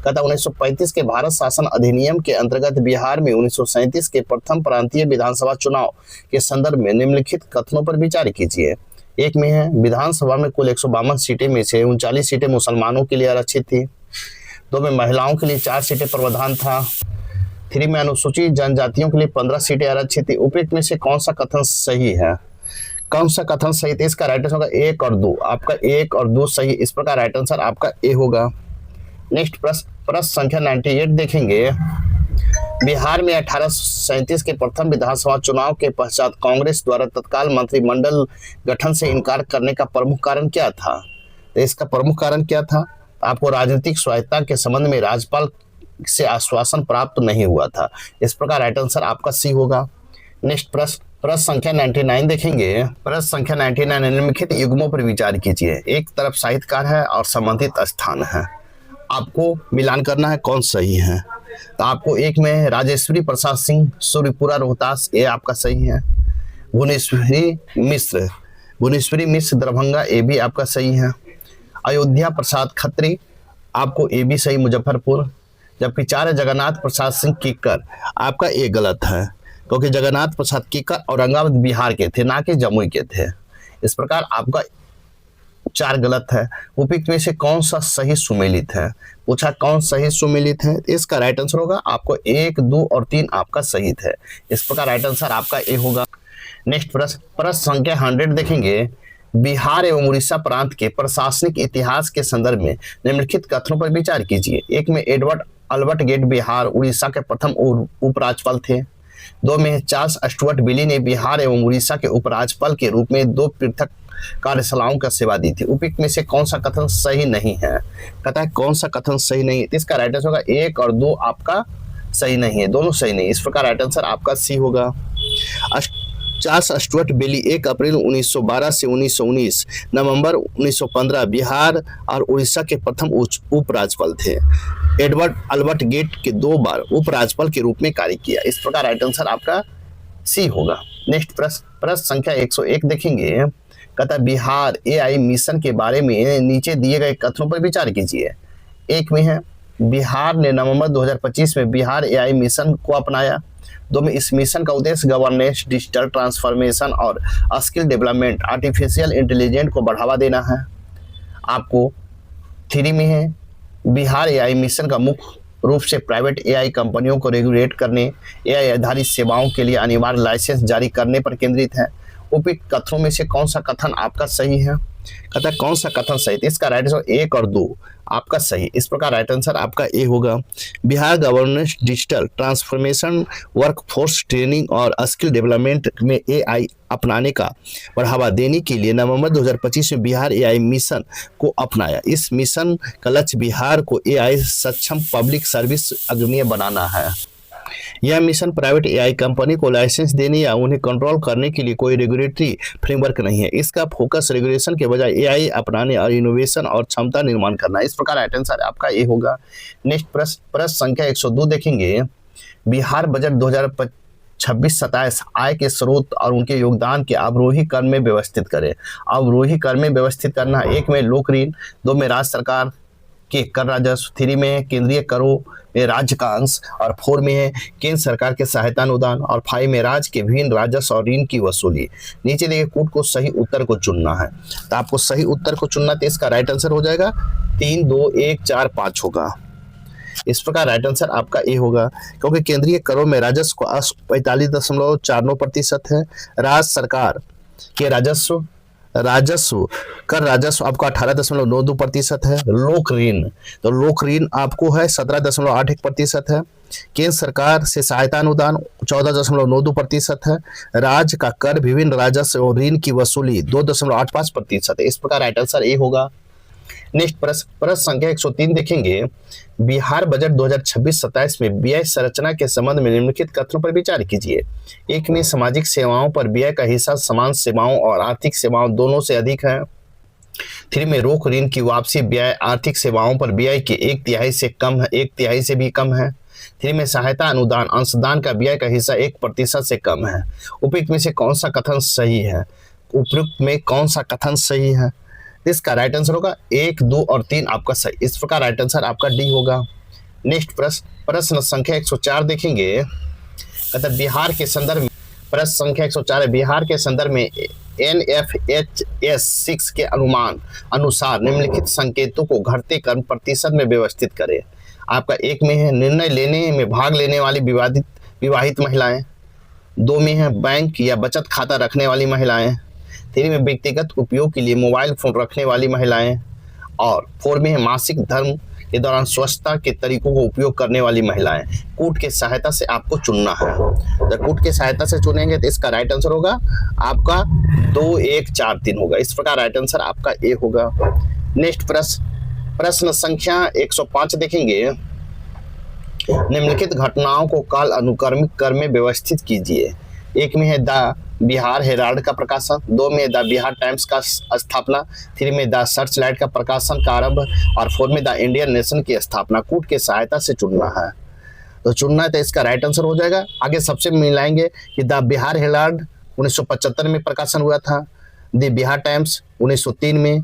कहता 1935 के भारत शासन अधिनियम के अंतर्गत बिहार में 1937 के प्रथम प्रांतीय विधानसभा चुनाव के संदर्भ में निम्नलिखित कथनों पर विचार कीजिए। एक में है विधानसभा में कुल 152 सीटें में से 39 सीटें मुसलमानों के लिए आरक्षित थी। 2 में महिलाओं के लिए 4 सीटें प्रावधान था। 3 में अनुसूचित जनजातियों के लिए 15 सीटें आरक्षित थी। उपयुक्त में से कौन सा कथन सही है? कौन सा कथन सही है? इसका राइट आंसर होगा 1 और 2। आपका 1 और 2 सही। इस प्रकार राइट आंसर आपका ए होगा। नेक्स्ट प्रश्न संख्या 98 देखेंगे। बिहार में 1837 के प्रथम विधानसभा चुनाव के पश्चात कांग्रेस द्वारा तत्काल मंत्रिमंडल गठन से इनकार करने का प्रमुख कारण क्या था? तो इसका प्रमुख कारण क्या था? आपको राजनीतिक स्वायत्तता के संबंध में राज्यपाल से आश्वासन प्राप्त नहीं हुआ था। इस प्रकार राइट आंसर आपका सी होगा। नेक्स्ट प्रश्न संख्या 99 देखेंगे। प्रश्न संख्या 99 निम्नलिखित युग्मों पर विचार कीजिए। एक तरफ साहित्यकार है और संबंधित स्थान है, आपको मिलान करना है कौन सही है। तो आपको एक में राजेश्वरी प्रसाद सिंह सूर्यपुरा रोहतास, ये आपका सही है। भुवनेश्वरी मिश्र दरभंगा, ये भी आपका सही है। अयोध्या प्रसाद खत्री, आपको ये भी सही मुजफ्फरपुर। जबकि 4 जगन्नाथ प्रसाद सिंह किक्कर, आपका ये गलत है क्योंकि जगन्नाथ प्रसाद किक्कर औरंगाबाद बिहार के थे, ना कि जमुई के थे। इस प्रकार आपका 4 गलत है। उपयुक्त में से कौन सा सही सुमेलित है? पूछा कौन सही सुमेलित है, इसका राइट आंसर होगा आपको 1, 2 और 3 आपका सही है। इस प्रकार राइट आंसर आपका ए होगा। नेक्स्ट प्रश्न संख्या 100 देखेंगे। बिहार एवं उड़ीसा प्रांत के प्रशासनिक इतिहास के संदर्भ में निम्नलिखित कथनों पर विचार कीजिए। एक में Edward Albert Gait Bihar Orissa के प्रथम उपराज्यपाल थे। 2 में चार्ल्स स्टुअर्ट बिली ने बिहार एवं उड़ीसा के उपराज्यपाल के रूप में 2 पृथक कार्यशालाओं का सेवा दी थी। उपयुक्त में से कौन सा कथन सही नहीं है? कहता है कौन सा कथन सही नहीं है, इसका राइट आंसर होगा 1 और 2 आपका सही नहीं है, दोनों सही नहीं। इस प्रकार राइट आंसर आपका सी होगा। चार्ल्स स्टुअर्ट बेली 1 अप्रैल 1912 से 1919 नवंबर 1915 बिहार और उड़ीसा के प्रथम उपराज्यपाल थे। एडवर्ड अल्बर्ट गेट के 2 बार उपराज्यपाल के रूप में कार्य किया। इस प्रकार राइट आंसर आपका सी होगा। नेक्स्ट प्रश्न संख्या 101 देखेंगे। कहता बिहार AI मिशन के बारे में नीचे दिए गए कथनों पर विचार कीजिए। एक में है बिहार ने नवंबर 2025 में बिहार एआई मिशन को अपनाया। दो में इस मिशन का उद्देश्य गवर्नेंस, डिजिटल ट्रांसफॉर्मेशन और स्किल डेवलपमेंट, आर्टिफिशियल इंटेलिजेंस को बढ़ावा देना है। आपको 3 में है बिहार एआई मिशन का मुख्य रूप से प्राइवेट एआई कंपनियों को रेगुलेट करने, एआई आधारित सेवाओं के लिए अनिवार्य लाइसेंस जारी करने पर केंद्रित है। उपयुक्त कथनों में से कौन सा कथन आपका सही है? कहता है कौन सा कथन सही? तो इसका राइट आंसर 1 और 2 आपका सही। इस प्रकार राइट आंसर आपका ए होगा। Bihar governance, digital transformation, workforce training और स्किल डेवलपमेंट में एआई अपनाने का बढ़ावा देने के लिए नवंबर 2025 में बिहार एआई मिशन को अपनाया। इस मिशन का लक्ष्य बिहार को एआई सक्षम पब्लिक सर्विस अग्रणीय बनाना है। यह मिशन प्राइवेट एआई कंपनी को लाइसेंस देने या उन्हें कंट्रोल करने के लिए कोई रेगुलेटरी फ्रेमवर्क नहीं है। इसका फोकस रेगुलेशन के बजाय एआई अपनाने और इनोवेशन और क्षमता निर्माण करना है। इस प्रकार राइट आंसर आपका ए होगा। नेक्स्ट प्रश्न संख्या 102 देखेंगे। बिहार बजट 2026-27 आय के स्रोत और उनके योगदान के अवरोही क्रम में व्यवस्थित करें। अवरोही क्रम में व्यवस्थित करना, 1 में लोक ऋण, 2 में राज्य सरकार के कर राजस्व, 3 में है केंद्रीय करों में राज्य का अंश और 4 में है केंद्र सरकार के सहायता अनुदान और 5 में राज्य के विभिन्न राजस्व और ऋण की वसूली। नीचे देखिए कूट को सही उत्तर को चुनना है, तो आपको सही उत्तर को चुनना, तो इसका राइट आंसर हो जाएगा 3, 2, 1, 4, 5 होगा। इस प्रकार राइट आंसर आपका ए होगा, क्योंकि केंद्रीय करों में राजस्व का 45.49% है। राज्य सरकार के कर राजस्व आपका 18.92% है। लोक ऋण, तो लोक ऋण आपको है 17.81% है। केंद्र सरकार से सहायता अनुदान 14.92% है। राज्य का कर, विभिन्न राजस्व और ऋण की वसूली 2.85% है। इस प्रकार राइट आंसर ए होगा। नेक्स्ट प्रश्न संख्या 103 देखेंगे। बिहार बजट 2026-27 में व्यय संरचना के संबंध में निम्नलिखित कथनों पर विचार कीजिए। 1 में सामाजिक सेवाओं पर व्यय का हिस्सा समान सेवाओं और आर्थिक सेवाओं दोनों से अधिक है। 3 में रोक ऋण की वापसी व्यय आर्थिक सेवाओं पर व्यय के 1/3 से कम है, 1/3 से भी कम है। 3 में सहायता अनुदान अंशदान का व्यय का हिस्सा 1% से कम है। उपयुक्त में से कौन सा कथन सही है? उपयुक्त में कौन सा कथन सही है? इसका राइट आंसर होगा 1, 2 और 3 आपका सही। इस प्रकार राइट आंसर आपका डी होगा। नेक्स्ट प्रश्न संख्या 104 देखेंगे। कहते हैं बिहार के संदर्भ में, प्रश्न संख्या 104 है, बिहार के संदर्भ में NFHS 6 के अनुसार निम्नलिखित संकेतों को घटते क्रम प्रतिशत में व्यवस्थित करें। आपका 1 में है निर्णय लेने में भाग लेने वाली विवाहित महिलाएं, 2 में है बैंक या बचत खाता रखने वाली महिलाएं, 3 में व्यक्तिगत उपयोग के लिए मोबाइल फोन रखने वाली महिलाएं और 4 में है मासिक धर्म के दौरान स्वच्छता के तरीकों को उपयोग करने वाली महिलाएं। कूट के सहायता से आपको चुनना है, तो कूट के सहायता से चुनेंगे तो इसका राइट आंसर होगा आपका 2, 1, 4, 3 होगा। इस प्रकार राइट आंसर आपका ए होगा। नेक्स्ट प्रश्न संख्या 105 देखेंगे। निम्नलिखित घटनाओं को काल अनुक्रमिक क्रम में व्यवस्थित कीजिए। 1 में है द बिहार हेराल्ड का प्रकाशन, 2 में द बिहार टाइम्स का स्थापना, 3 में द सर्च लाइट का प्रकाशन का आरंभ और 4 में द इंडियन नेशन की स्थापना। कूट के सहायता से चुनना है, तो चुनना है तो इसका राइट आंसर हो जाएगा। आगे सबसे मिलाएंगे कि द बिहार हेराल्ड 1975 में प्रकाशन हुआ था, द बिहार टाइम्स 1903 में,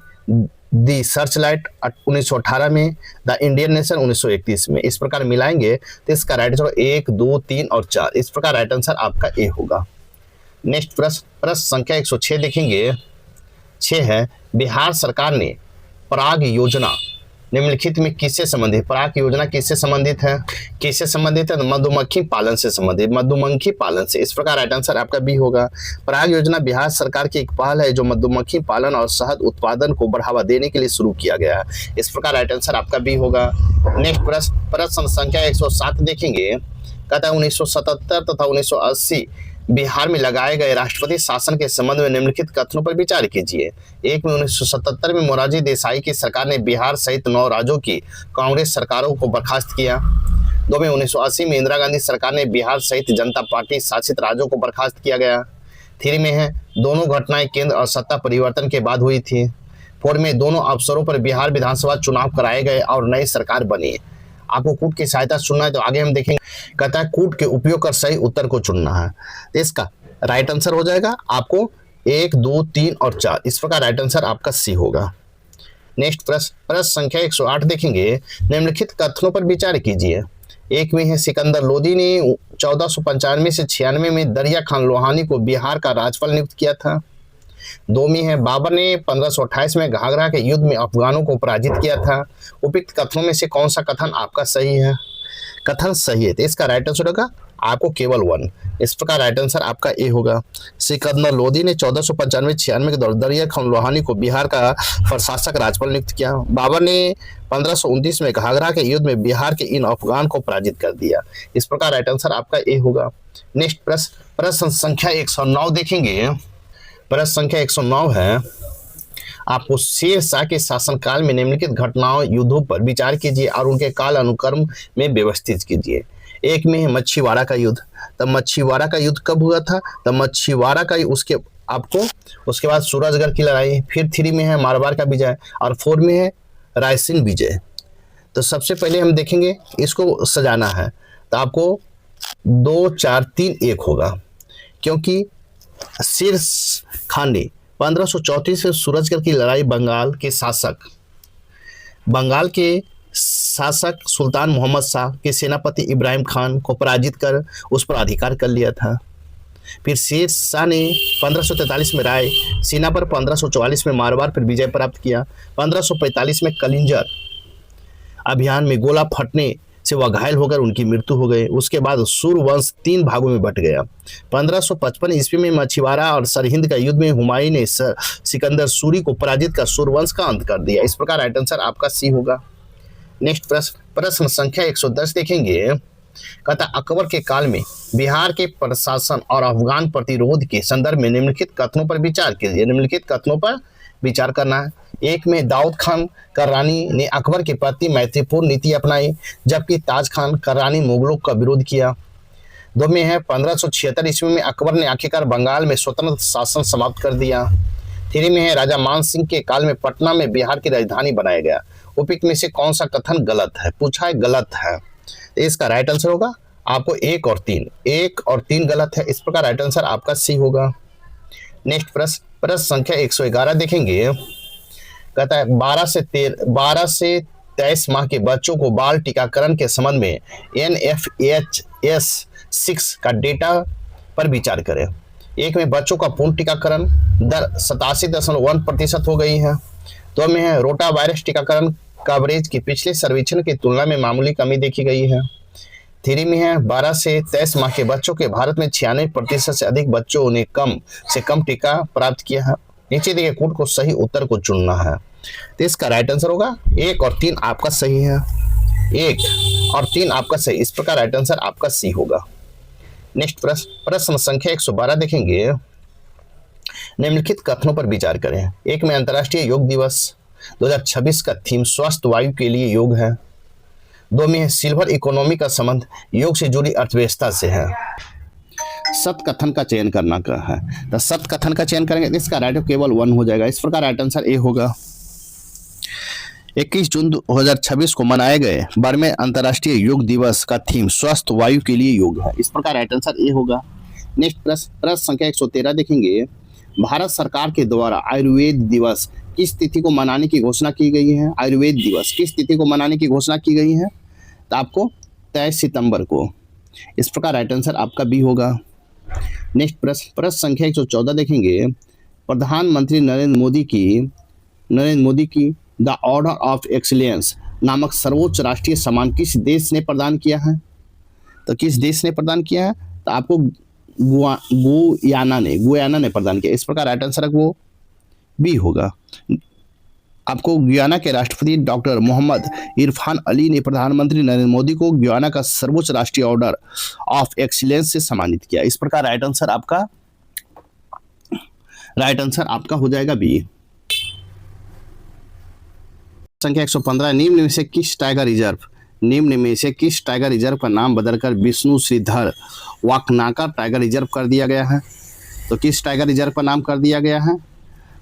दी सर्च लाइट 1918 में, द इंडियन नेशन 1931 में। इस प्रकार मिलाएंगे तो इसका राइट आंसर 1, 2, 3 और 4। इस प्रकार राइट आंसर आपका ए होगा। नेक्स्ट प्रश्न संख्या 106 देखेंगे। 6 है बिहार सरकार ने पराग योजना निम्नलिखित में किससे संबंधित? पराग योजना किससे संबंधित है? किससे संबंधित है? तो मधुमक्खी पालन से संबंधित, मधुमक्खी पालन से। इस प्रकार राइट आंसर आपका बी होगा। पराग योजना बिहार सरकार की एक पहल है जो मधुमक्खी पालन और शहद उत्पादन को बढ़ावा देने के लिए शुरू किया गया है। इस प्रकार राइट आंसर आपका बी होगा। नेक्स्ट प्रश्न संख्या 107 देखेंगे। कहता है 1977 तथा 1980 बिहार में लगाए गए राष्ट्रपति शासन के संबंध में निम्नलिखित कथनों पर विचार कीजिए। 1 में 1977 में मोरारजी देसाई की सरकार ने बिहार सहित 9 राज्यों की कांग्रेस सरकारों को बर्खास्त किया। 2 में 1980 में इंदिरा गांधी सरकार ने बिहार सहित जनता पार्टी शासित राज्यों को बर्खास्त किया गया। 3 में है दोनों घटनाएं केंद्र और सत्ता परिवर्तन के बाद हुई थी। 4 में दोनों अवसरों पर बिहार विधानसभा चुनाव कराए गए और नई सरकार बनी। आपको कूट की सहायता चुनना है, तो आगे हम देखेंगे। कहता है कूट के उपयोग कर सही उत्तर को चुनना है, तो इसका राइट आंसर हो जाएगा आपको 1, 2, 3 और 4। इस प्रकार राइट आंसर आपका सी होगा। नेक्स्ट प्रश्न संख्या 108 देखेंगे। निम्नलिखित कथनों पर विचार कीजिए। एक में है सिकंदर लोदी ने 1495 से 96 में दरिया खान लोहानी को बिहार का राज्यपाल नियुक्त किया था। 2 में है बाबर ने 1528 में घाघरा के युद्ध में अफगानों को पराजित किया था। उपयुक्त कथनों में से कौन सा कथन आपका सही है? कथन सही है तो इसका राइट आंसर होगा आपको केवल 1। इस प्रकार राइट आंसर आपका ए होगा। सिकंदर लोदी ने 1495-96 के दौरान दरिया खान लोहानी को बिहार का प्रशासक राज्यपाल नियुक्त किया। बाबर ने 1529 में घाघरा के युद्ध में बिहार के इन अफगान को पराजित कर दिया। इस प्रकार राइट आंसर आपका ए होगा। नेक्स्ट प्रश्न संख्या 109 देखेंगे। प्रश्न संख्या 109 है, आपको शेर शाह के शासनकाल में निम्नलिखित घटनाओं युद्धों पर विचार कीजिए और उनके काल अनुक्रम में व्यवस्थित कीजिए। एक में है मच्छीवाड़ा का युद्ध। तब मच्छीवाड़ा का युद्ध कब हुआ था? तब मच्छीवाड़ा का उसके बाद सूरजगढ़ की लड़ाई। फिर 3 में है मारवाड़ का विजय और 4 में है रायसेन विजय। तो सबसे पहले हम देखेंगे इसको सजाना है तो आपको 2 4 3 1 होगा, क्योंकि शेर खान ने 1534 से सूरजगढ़ की लड़ाई बंगाल के शासक सुल्तान मोहम्मद शाह के सेनापति इब्राहिम खान को पराजित कर उस पर अधिकार कर लिया था। फिर शेर शाह ने 1543 में राय सीना पर, 1544 में मारवाड़ पर विजय प्राप्त किया। 1545 में कलिंजर अभियान में गोला फटने से वह घायल होकर उनकी मृत्यु हो गई। उसके बाद सूरवंश 3 भागों में बट गया। 1555 ईस्वी में मछुआरा और सरहिंद का युद्ध में हुमायूं ने सिकंदर सूरी को पराजित कर सूरवंश का अंत कर दिया। इस प्रकार राइट आंसर आपका सी होगा। नेक्स्ट प्रश्न संख्या 110 देखेंगे। कहता अकबर के काल में बिहार के प्रशासन और अफगान प्रतिरोध के संदर्भ में निम्नलिखित कथनों पर विचार कीजिए। निम्नलिखित कथनों पर विचार करना है। एक में दाऊद खान कर्रानी ने अकबर के प्रति मैत्रीपूर्ण नीति अपनाई, जबकि ताज खान कर्रानी मुगलों का विरोध किया। 2 में है 1576 ईस्वी में अकबर ने आखिरकार बंगाल में स्वतंत्र शासन समाप्त कर दिया। 3 में है राजा मान सिंह के काल में पटना में बिहार की राजधानी बनाया गया। उपयुक्त में से कौन सा कथन गलत है? पूछा है गलत है तो इसका राइट आंसर होगा आपको 1 और 3। 1 और 3 गलत है, इस प्रकार राइट आंसर आपका सी होगा। नेक्स्ट प्रश्न संख्या 111 देखेंगे। कहता है 12 से 23 माह के बच्चों को बाल टीकाकरण के संबंध में NFHS 6 का डेटा पर विचार करें। एक में बच्चों का पूर्ण टीकाकरण दर 87.1% हो गई है। 2 में है रोटा वायरस टीकाकरण कवरेज की पिछले सर्वेक्षण की तुलना में मामूली कमी देखी गई है। 3 में है 12 से 23 माह के बच्चों के भारत में 96% से अधिक बच्चों ने कम से कम टीका प्राप्त किया है। नीचे दिए कोड को सही उत्तर को चुनना है तो इसका राइट आंसर होगा 1 और 3 आपका सही है। 1 और 3 आपका सही, इस प्रकार राइट आंसर आपका सी होगा। नेक्स्ट प्रश्न संख्या 112 देखेंगे। निम्नलिखित कथनों पर विचार करें। एक में अंतर्राष्ट्रीय योग दिवस 2026 का थीम स्वस्थ वायु के लिए योग है। 2 में है सिल्वर इकोनॉमी का संबंध योग से जुड़ी अर्थव्यवस्था से है। सत कथन का चयन करना का है तो सत कथन का चयन करेंगे तो इसका राइट केवल 1 हो जाएगा। इस प्रकार राइट आंसर ए होगा। 21 जून 2026 को मनाए गए बर्मे अंतर्राष्ट्रीय योग दिवस का थीम स्वस्थ वायु के लिए योग है। इस प्रकार राइट आंसर ए होगा। नेक्स्ट प्रश्न संख्या 113 देखेंगे। भारत सरकार के द्वारा आयुर्वेद दिवस किस तिथि को मनाने की घोषणा की गई है? आयुर्वेद दिवस किस तिथि को मनाने की घोषणा की गई है? तो आपको 23 सितंबर को। इस प्रकार राइट आंसर आपका बी होगा। नेक्स्ट प्रश्न संख्या 114 देखेंगे। प्रधानमंत्री नरेंद्र मोदी की द ऑर्डर ऑफ एक्सीलेंस नामक सर्वोच्च राष्ट्रीय सम्मान किस देश ने प्रदान किया है? तो किस देश ने प्रदान किया है? तो आपको गुयाना ने प्रदान किया। इस प्रकार राइट आंसर वो बी होगा। आपको गुयाना के राष्ट्रपति डॉक्टर मोहम्मद इरफान अली ने प्रधानमंत्री नरेंद्र मोदी को गुयाना का सर्वोच्च राष्ट्रीय ऑर्डर ऑफ एक्सीलेंस से सम्मानित किया। इस प्रकार राइट आंसर आपका हो जाएगा बी। संख्या 115। निम्न में से किस टाइगर रिजर्व का नाम बदलकर विष्णु श्रीधर वाकनाकर टाइगर रिजर्व कर दिया गया है? तो किस टाइगर रिजर्व का नाम कर दिया गया है?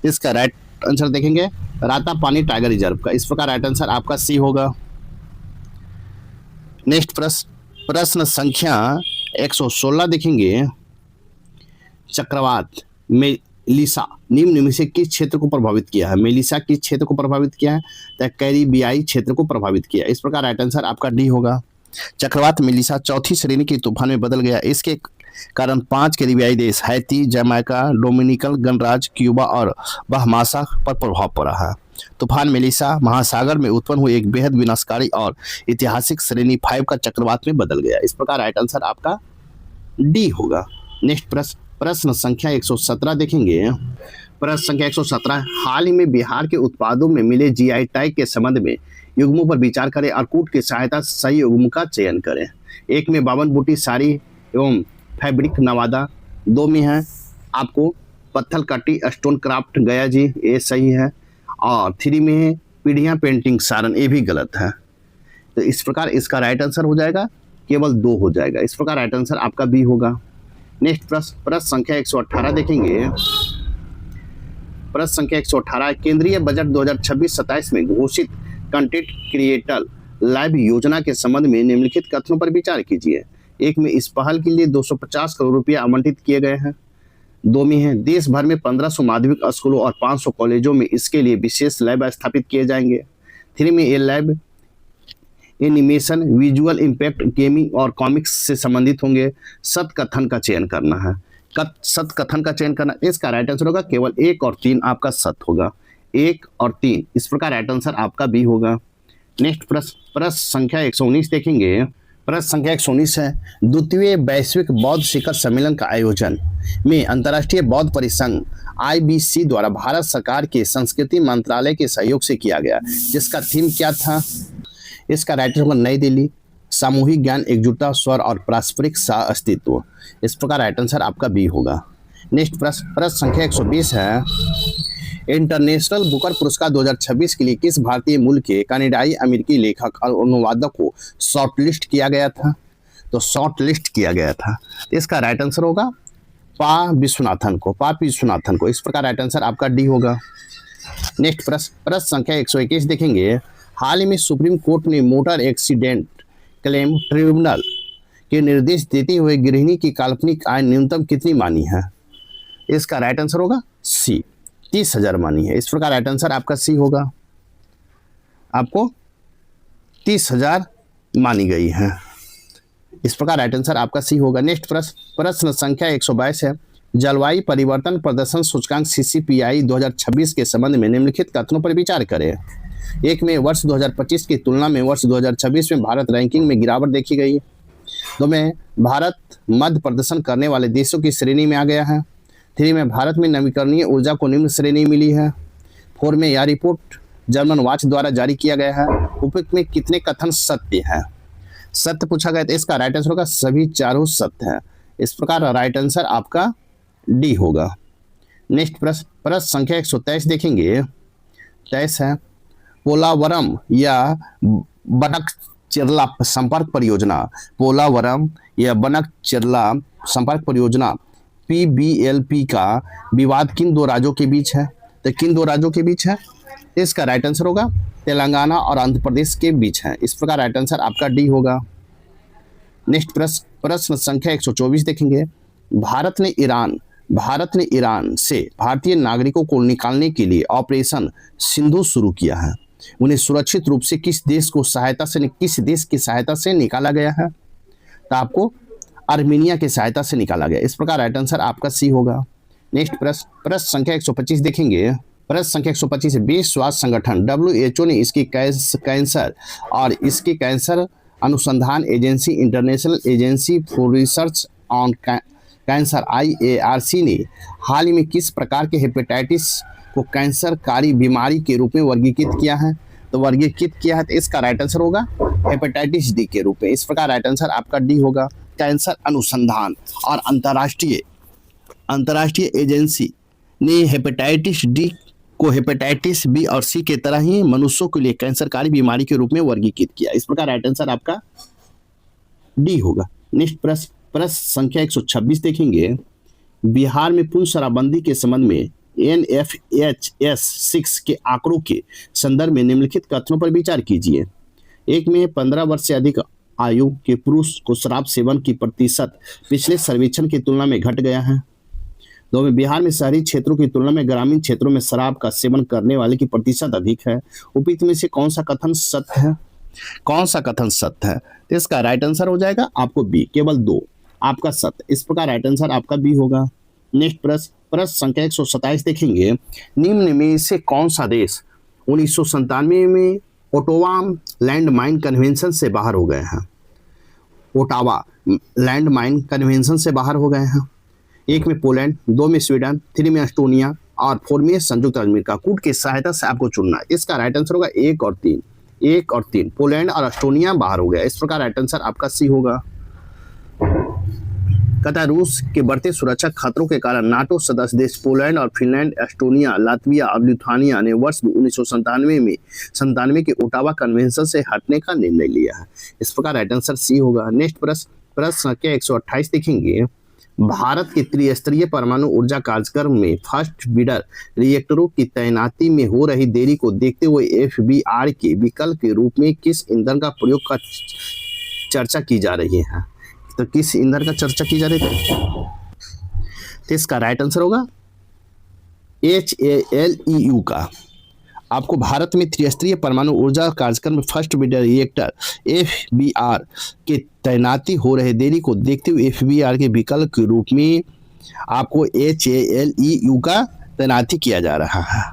इसका राइट आंसर देखेंगे रातापानी टाइगर रिजर्व का। इस प्रकार राइट आंसर आपका सी होगा। नेक्स्ट प्रश्न संख्या 116 देखेंगे। चक्रवात मेलिसा निम्न में से किस क्षेत्र को प्रभावित किया है? मेलिसा किस क्षेत्र को प्रभावित किया है? तो कैरिबियाई क्षेत्र को प्रभावित किया। इस प्रकार राइट आंसर आपका डी होगा। चक्रवात मेलिसा चौथी श्रेणी के तूफान में बदल गया। इसके कारण 5 कैरिबियाई देश हैती, जमैका, डोमिनिकन गणराज्य, क्यूबा और बहामासा पर प्रभाव पड़ा है। तूफान मेलिसा महासागर में उत्पन्न हुए एक बेहद विनाशकारी और ऐतिहासिक श्रेणी 5 का चक्रवात में बदल गया। इस प्रकार राइट आंसर आपका डी होगा। नेक्स्ट प्रश्न संख्या 117 देखेंगे। प्रश्न संख्या 117, हाल ही में बिहार के उत्पादों में मिले जीआई टैग के संबंध में युग्मों पर विचार करें और कूट की सहायता से सही युग्म का चयन करें। 1 में 52 बूटी साड़ी एवं फैब्रिक नवादा, 2 में है आपको पत्थल काटी स्टोन क्राफ्ट गया जी, ये सही है, और 3 में है पीढ़ियाँ पेंटिंग सारन, ये भी गलत है। तो इस प्रकार इसका राइट आंसर हो जाएगा केवल 2 हो जाएगा। इस प्रकार राइट आंसर आपका बी होगा। नेक्स्ट प्रश्न संख्या 118 देखेंगे। प्रश्न संख्या 118, केंद्रीय बजट 2026-27 में घोषित कंटेंट क्रिएटर लाइव योजना के संबंध में निम्नलिखित कथनों पर विचार कीजिए। 1 में इस पहल के लिए 250 करोड़ रुपया आवंटित किए गए हैं। 2 में है देश भर में 1500 माध्यमिक स्कूलों और 500 कॉलेजों में इसके लिए विशेष लैब स्थापित किए जाएंगे। 3 में ये lab animation, visual impact, gaming और कॉमिक्स से संबंधित होंगे। सत कथन का चयन करना है। सत कथन का चयन करना, इसका राइट आंसर होगा केवल 1 और 3 आपका सत होगा। 1 और 3, इस प्रकार राइट आंसर आपका बी होगा। नेक्स्ट प्रश्न संख्या 119 देखेंगे। प्रश्न संख्या 119 है, द्वितीय वैश्विक बौद्ध शिखर सम्मेलन का आयोजन में अंतर्राष्ट्रीय बौद्ध परिसंघ IBC द्वारा भारत सरकार के संस्कृति मंत्रालय के सहयोग से किया गया, जिसका थीम क्या था? इसका राइट आंसर होगा नई दिल्ली, सामूहिक ज्ञान, एकजुटता, स्वर और पारस्परिक सह अस्तित्व। इस प्रकार राइट आंसर आपका बी होगा। नेक्स्ट प्रश्न संख्या 120 है, इंटरनेशनल बुकर पुरस्कार 2026 के लिए किस भारतीय मूल के कनाडाई अमेरिकी लेखक और अनुवादक को शॉर्टलिस्ट किया गया था? तो शॉर्टलिस्ट किया गया था। इसका राइट आंसर होगा पा विश्वनाथन को। इस प्रकार राइट आंसर आपका डी होगा। नेक्स्ट प्रश्न संख्या 121 देखेंगे। हाल ही में सुप्रीम कोर्ट ने मोटर एक्सीडेंट क्लेम ट्रिब्यूनल के निर्देश देते हुए गृहिणी की काल्पनिक आय न्यूनतम कितनी मानी है? इसका राइट आंसर होगा सी, 30,000 मानी है। इस प्रकार राइट आंसर आपका सी होगा। आपको 30,000 मानी गई है। इस प्रकार राइट आंसर आपका सी होगा। नेक्स्ट प्रश्न संख्या 122 है, जलवायु परिवर्तन प्रदर्शन सूचकांक CCPI 2026 के संबंध में निम्नलिखित कथनों पर विचार करें। 1 में वर्ष 2025 की तुलना में वर्ष 2026 में भारत रैंकिंग में गिरावट देखी गई। 2 में भारत मध्य प्रदर्शन करने वाले देशों की श्रेणी में आ गया है। 3 में भारत में नवीकरणीय ऊर्जा को निम्न श्रेणी मिली है। 4 में यह रिपोर्ट जर्मन वॉच द्वारा जारी किया गया है। उपयुक्त में कितने कथन सत्य हैं? सत्य पूछा गया तो इसका राइट आंसर होगा सभी चारों सत्य हैं। इस प्रकार राइट आंसर आपका डी होगा। नेक्स्ट प्रश्न संख्या 123 देखेंगे। 23 है, पोलावरम या बनकचेरला संपर्क परियोजना, पोलावरम या बनकचेरला संपर्क परियोजना PBLP का विवाद किन 2 राज्यों के बीच है? तो किन 2 राज्यों के बीच है? इसका राइट आंसर होगा तेलंगाना और आंध्र प्रदेश के बीच है। इस प्रकार राइट आंसर आपका डी होगा। नेक्स्ट प्रश्न संख्या 124 देखेंगे। भारत ने ईरान से भारतीय नागरिकों को निकालने के लिए ऑपरेशन सिंधु शुरू किया है। उन्हें सुरक्षित रूप से किस देश की सहायता से निकाला गया है? तो आपको आर्मेनिया की सहायता से निकाला गया। इस प्रकार राइट आंसर आपका सी होगा। नेक्स्ट प्रश्न संख्या 125 देखेंगे। प्रश्न संख्या 125, विश्व स्वास्थ्य संगठन WHO ने इसकी कैंसर और इसकी कैंसर अनुसंधान agency international agency for research on cancer IARC ने हाल ही में किस प्रकार के हेपेटाइटिस को कैंसरकारी बीमारी के रूप में वर्गीकृत किया है? तो वर्गीकृत किया है तो इसका राइट आंसर होगा हेपेटाइटिस डी के रूप में। इस प्रकार राइट आंसर आपका डी होगा। कैंसर अनुसंधान और अंतर्राष्ट्रीय एजेंसी ने हेपेटाइटिस डी को हेपेटाइटिस बी और सी के तरह ही मनुष्यों के लिए कैंसरकारी बीमारी के रूप में वर्गीकृत किया। इस प्रकार राइट आंसर आपका डी होगा। नेक्स्ट प्रश्न संख्या 126 देखेंगे। बिहार में पूर्ण शराबबंदी के संबंध में NFHS 6 के आंकड़ों के संदर्भ में निम्नलिखित कथनों पर विचार कीजिए। 1 में 15 वर्ष से अधिक आयु के पुरुष को शराब सेवन की प्रतिशत पिछले सर्वेक्षण की तुलना में घट गया है। दो में बिहार में शहरी क्षेत्रों की तुलना में ग्रामीण क्षेत्रों में शराब का सेवन करने वाले की प्रतिशत अधिक है। उपयुक्त में से कौन सा कथन सत्य है? कौन सा कथन सत्य है? तो इसका राइट आंसर हो जाएगा आपको बी, केवल 2 आपका सत्य। इस प्रकार राइट आंसर आपका बी होगा। नेक्स्ट प्रश्न संख्या 127 देखेंगे। निम्न में से कौन सा देश 1997 में ओटावा लैंड माइन कन्वेंशन से बाहर हो गए हैं? ओटावा लैंड माइन कन्वेंशन से बाहर हो गए हैं। 1 में पोलैंड, 2 में स्वीडन, 3 में एस्टोनिया और 4 में संयुक्त राज्य अमेरिका। कूट की सहायता से आपको चुनना है। इसका राइट आंसर होगा 1 और 3। 1 और 3 पोलैंड और एस्टोनिया बाहर हो गया। इस प्रकार राइट आंसर आपका सी होगा। कहता है रूस के बढ़ते सुरक्षा खतरों के कारण नाटो सदस्य देश पोलैंड और फिनलैंड, एस्टोनिया, लातविया और लिथुआनिया ने वर्ष 1997 के ओटावा कन्वेंशन से हटने का निर्णय लिया है। इस प्रकार राइट आंसर सी होगा। नेक्स्ट प्रश्न संख्या 128 देखेंगे। भारत के त्रिस्तरीय परमाणु ऊर्जा कार्यक्रम में फर्स्ट बीडर रिएक्टरों की तैनाती में हो रही देरी को देखते हुए FBR के विकल्प के रूप में किस ईंधन का प्रयोग का चर्चा की जा रही है? तो किस ईंधन का चर्चा की जा रही है? तो इसका राइट आंसर होगा HALEU का। आपको भारत में त्रिस्तरीय परमाणु ऊर्जा कार्यक्रम में फर्स्ट बीडर रिएक्टर FBR के तैनाती हो रहे देरी को देखते हुए FBR के विकल्प के रूप में आपको HALEU का तैनाती किया जा रहा है।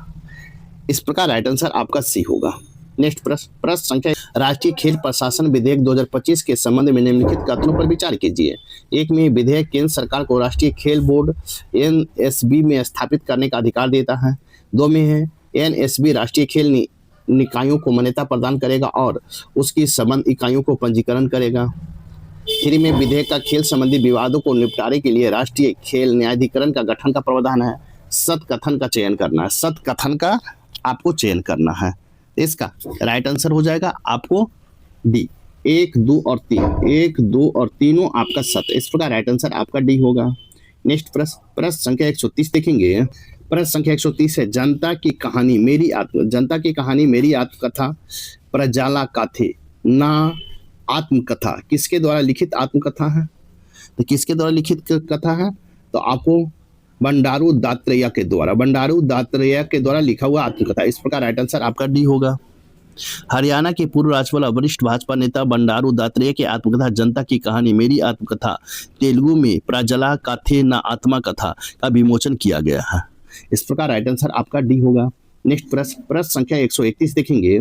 इस प्रकार राइट आंसर आपका सी होगा। नेक्स्ट प्रश्न संख्या राष्ट्रीय खेल प्रशासन विधेयक 2025 के संबंध में निम्नलिखित कथनों पर विचार कीजिए। 1 में विधेयक केंद्र सरकार को राष्ट्रीय खेल बोर्ड NSB में स्थापित करने का अधिकार देता है। 2 में है NSB राष्ट्रीय खेल निकायों को मान्यता प्रदान करेगा और उसकी संबंध इकाइयों को पंजीकरण करेगा। 3 में विधेयक का खेल संबंधी विवादों को निपटारे के लिए राष्ट्रीय खेल न्यायाधिकरण का गठन का प्रावधान है। सत कथन का चयन करना है। सत कथन का आपको चयन करना है। इसका राइट आंसर हो जाएगा आपको डी। 1, 2 और 3। 1, 2 और तीनों आपका सत्य। इस प्रकार राइट आंसर आपका डी होगा। नेक्स्ट प्रश्न संख्या 130 देखेंगे। प्रश्न संख्या 130 है। जनता की कहानी मेरी आत्मकथा प्रजाला काथे ना आत्मकथा किसके द्वारा लिखित आत्मकथा है? तो किसके द्वारा लिखित कथा है? तो आपको बंडारू दत्तात्रेय के द्वारा लिखा हुआ आत्मकथा। इस प्रकार राइट आंसर आपका डी होगा। हरियाणा के पूर्व राज्यपाल और वरिष्ठ भाजपा नेता बंडारू दत्तात्रेय की आत्मकथा जनता की कहानी मेरी आत्मकथा तेलुगु में प्रजला काथे ना आत्मा कथा का विमोचन किया गया है। इस प्रकार राइट आंसर आपका डी होगा। नेक्स्ट प्रश्न संख्या 131 देखेंगे।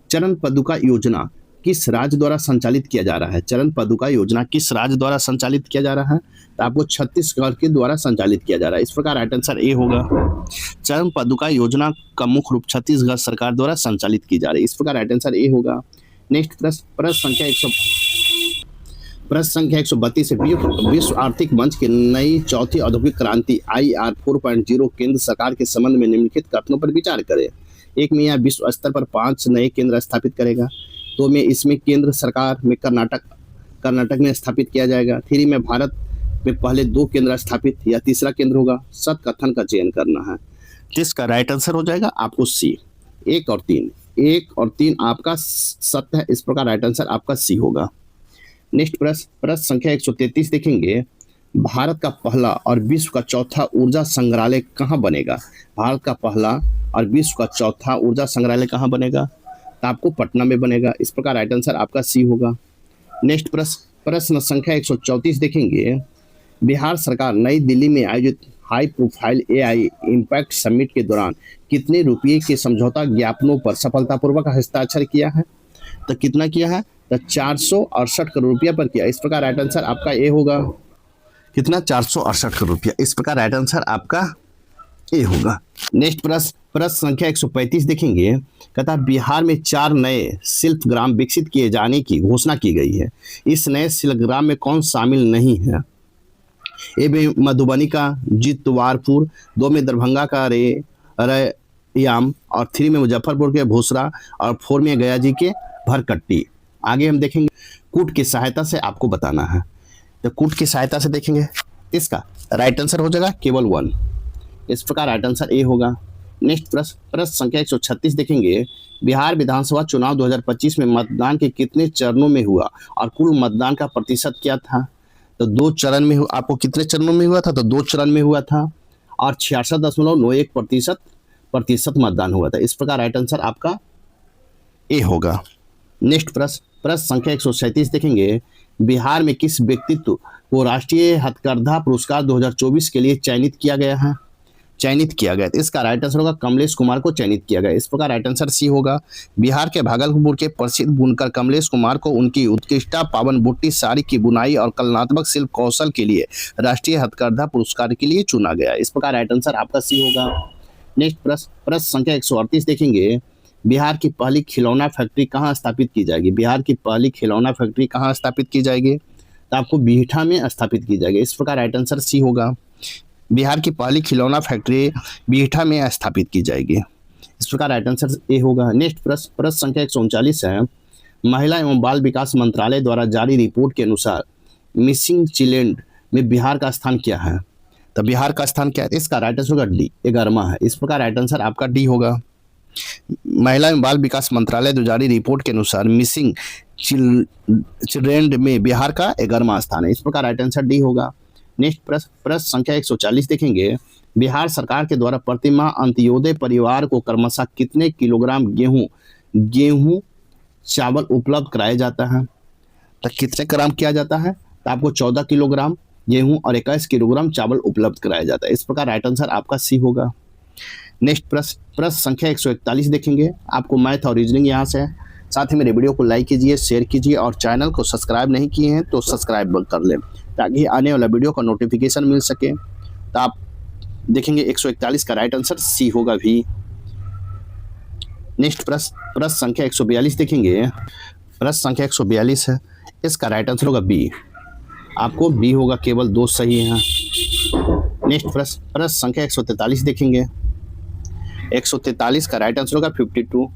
चरण पदुका योजना किस राज्य द्वारा संचालित किया जा रहा है? चरण पदुका योजना किस राज्य द्वारा संचालित किया जा रहा है? तो आपको छत्तीसगढ़ के द्वारा संचालित किया जा रहा है। इस प्रकार राइट आंसर ए होगा। चरण पदुका योजना का मुख्य रूप छत्तीसगढ़ सरकार द्वारा संचालित की जा रही है। इस प्रकार राइट आंसर ए होगा। नेक्स्ट प्रश्न संख्या 132 है। विश्व आर्थिक मंच की नई चौथी औद्योगिक क्रांति IR 4.0 केंद्र सरकार के संबंध में निम्नलिखित कथनों पर विचार करें। 1 में यह विश्व स्तर पर 5 नए केंद्र स्थापित करेगा। 2 में इसमें केंद्र सरकार में कर्नाटक में स्थापित किया जाएगा। 3 में भारत में पहले 2 केंद्र स्थापित या तीसरा केंद्र होगा। सत कथन का चयन करना है। जिसका राइट आंसर हो जाएगा आपको सी। 1 और 3। 1 और 3 आपका सत्य है। इस प्रकार राइट आंसर आपका सी होगा। नेक्स्ट प्रश्न संख्या 133 देखेंगे। भारत का पहला और विश्व का चौथा ऊर्जा संग्रहालय कहाँ बनेगा? भारत का पहला और विश्व का चौथा ऊर्जा संग्रहालय कहाँ बनेगा? तो आपको पटना में बनेगा। इस प्रकार राइट आंसर आपका सी होगा। नेक्स्ट प्रश्न संख्या 134 देखेंगे। बिहार सरकार नई दिल्ली में आयोजित high profile AI impact summit के दौरान कितने रुपये के समझौता ज्ञापनों पर सफलतापूर्वक हस्ताक्षर किया है? तो कितना किया है? तो 468 करोड़ रुपया पर किया। इस प्रकार राइट आंसर आपका ए होगा। कितना? 468 करोड़ रुपया। इस प्रकार राइट आंसर आपका ए होगा। नेक्स्ट प्रश्न संख्या 135 देखेंगे। कहता है बिहार में 4 नए शिल्प ग्राम विकसित किए जाने की घोषणा की गई है। इस नए शिल्प ग्राम में कौन शामिल नहीं है? ए में मधुबनी का जितवारपुर, 2 में दरभंगा का रैयाम और 3 में मुजफ्फरपुर के भोसरा और 4 में गया जी के भरकट्टी। आगे हम देखेंगे कूट की सहायता से आपको बताना है। तो कूट की सहायता से देखेंगे। इसका राइट आंसर हो जाएगा केवल 1। इस प्रकार राइट आंसर ए होगा। नेक्स्ट प्रश्न संख्या 136 देखेंगे। बिहार विधानसभा चुनाव 2025 में मतदान के कितने चरणों में हुआ और कुल मतदान का प्रतिशत क्या था? तो 2 चरण में आपको कितने चरणों में हुआ था? तो 2 चरण में हुआ था। और 66.91% मतदान हुआ था। इस प्रकार राइट आंसर आपका ए होगा। नेक्स्ट प्रश्न संख्या 137 देखेंगे, बिहार में किस व्यक्तित्व को राष्ट्रीय हथकरघा पुरस्कार 2024 के लिए चयनित किया गया। इसका राइट आंसर होगा कमलेश कुमार को चयनित किया गया। इस प्रकार राइट आंसर सी होगा। बिहार के भागलपुर के प्रसिद्ध बुनकर कमलेश कुमार को उनकी उत्कृष्टता पावन बुट्टी साड़ी की बुनाई और कलात्मक शिल्प कौशल के लिए राष्ट्रीय हथकरघा पुरस्कार के लिए चुना गया। इस प्रकार राइट आंसर आपका सी होगा। नेक्स्ट प्रश्न संख्या 138 देखेंगे, बिहार की पहली खिलौना फैक्ट्री कहाँ स्थापित की जाएगी। तो आपको बिहटा में स्थापित की जाएगी। इस प्रकार राइट आंसर सी होगा। बिहार की पहली खिलौना फैक्ट्री बिहटा में स्थापित की जाएगी। इस प्रकार राइट आंसर ए होगा। नेक्स्ट प्रश्न संख्या 139 है, महिला एवं बाल विकास मंत्रालय द्वारा जारी रिपोर्ट के अनुसार मिसिंग चिल्ड्रेन में बिहार का स्थान क्या है। तो बिहार का स्थान क्या है? इसका राइट आंसर होगा डी, 11वां है। इस प्रकार राइट आंसर आपका डी होगा। महिला एवं बाल विकास मंत्रालय द्वारा जारी रिपोर्ट के अनुसार मिसिंग चिल्ड्रेन में बिहार का 11वां स्थान है। इस प्रकार राइट आंसर डी होगा। नेक्स्ट प्रश्न संख्या 140 देखेंगे, बिहार सरकार के द्वारा प्रतिमाह अंत्योदय परिवार को क्रमशः कितने किलोग्राम गेहूं चावल उपलब्ध कराया जाता है। तो कितने ग्राम किया जाता है? तो आपको 14 किलोग्राम गेहूं और 21 किलोग्राम चावल उपलब्ध कराया जाता है। इस प्रकार राइट आंसर आपका सी होगा। नेक्स्ट प्रश्न संख्या 141 देखेंगे, आपको मैथ और रीजनिंग यहाँ से है। साथ ही मेरे वीडियो को लाइक कीजिए, शेयर कीजिए और चैनल को सब्सक्राइब नहीं किए हैं तो सब्सक्राइब कर लें ताकि आने वाला वीडियो का नोटिफिकेशन मिल सके। तो आप देखेंगे 141 का राइट आंसर सी होगा भी। नेक्स्ट प्रश्न संख्या 142 देखेंगे, प्रश्न संख्या 142 है, इसका राइट आंसर होगा बी। आपको बी होगा, केवल 2 सही हैं। नेक्स्ट प्रश्न संख्या 143 देखेंगे, 143 का राइट आंसर होगा 52।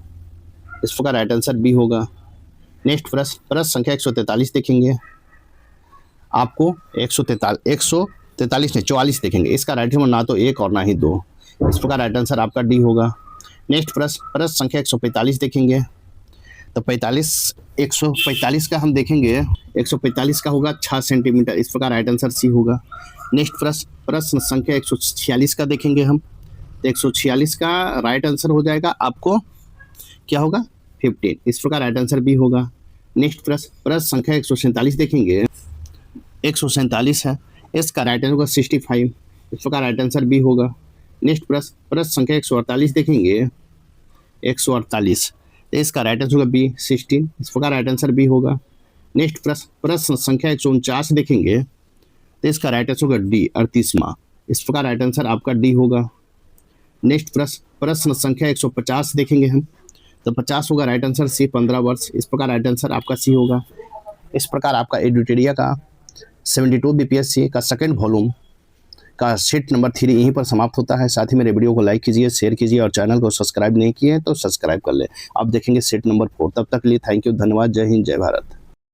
इस प्रकार राइट आंसर बी होगा। नेक्स्ट प्रश्न संख्या 143 देखेंगे, आपको 143 नहीं 44 देखेंगे। इसका राइट आंसर ना तो 1 और ना ही 2। इस प्रकार राइट आंसर आपका डी होगा। नेक्स्ट प्रश्न संख्या 145 देखेंगे, तो 145 का हम देखेंगे, 145 का होगा 6 सेंटीमीटर। इस प्रकार राइट आंसर सी होगा। नेक्स्ट प्रश्न संख्या 146 का देखेंगे हम, तो 146 का राइट आंसर हो जाएगा आपको क्या होगा 15। इस प्रकार राइट आंसर बी होगा। नेक्स्ट प्रश्न संख्या 147 देखेंगे, 147 है, इसका राइट आंसर होगा 65। इस प्रकार राइट आंसर बी होगा। नेक्स्ट प्रश्न संख्या 148 देखेंगे, 148, इसका राइट आंसर होगा बी 16। इस प्रकार राइट आंसर बी होगा। नेक्स्ट प्रश्न संख्या 149 देखेंगे, तो इसका राइट आंसर होगा डी 38वां। इस प्रकार राइट आंसर आपका डी होगा। नेक्स्ट प्रश्न संख्या 150 देखेंगे हम, तो 50 होगा राइट आंसर सी 15 वर्ष। इस प्रकार राइट आंसर आपका सी होगा। इस प्रकार आपका एडुटेरिया का 72 बीपीएससी का सेकंड वॉल्यूम का सेट नंबर 3 यहीं पर समाप्त होता है। साथ ही मेरे वीडियो को लाइक कीजिए, शेयर कीजिए और चैनल को सब्सक्राइब नहीं किए तो सब्सक्राइब कर ले। अब देखेंगे सेट नंबर 4। तब तक के लिए थैंक यू, धन्यवाद, जय हिंद, जय भारत।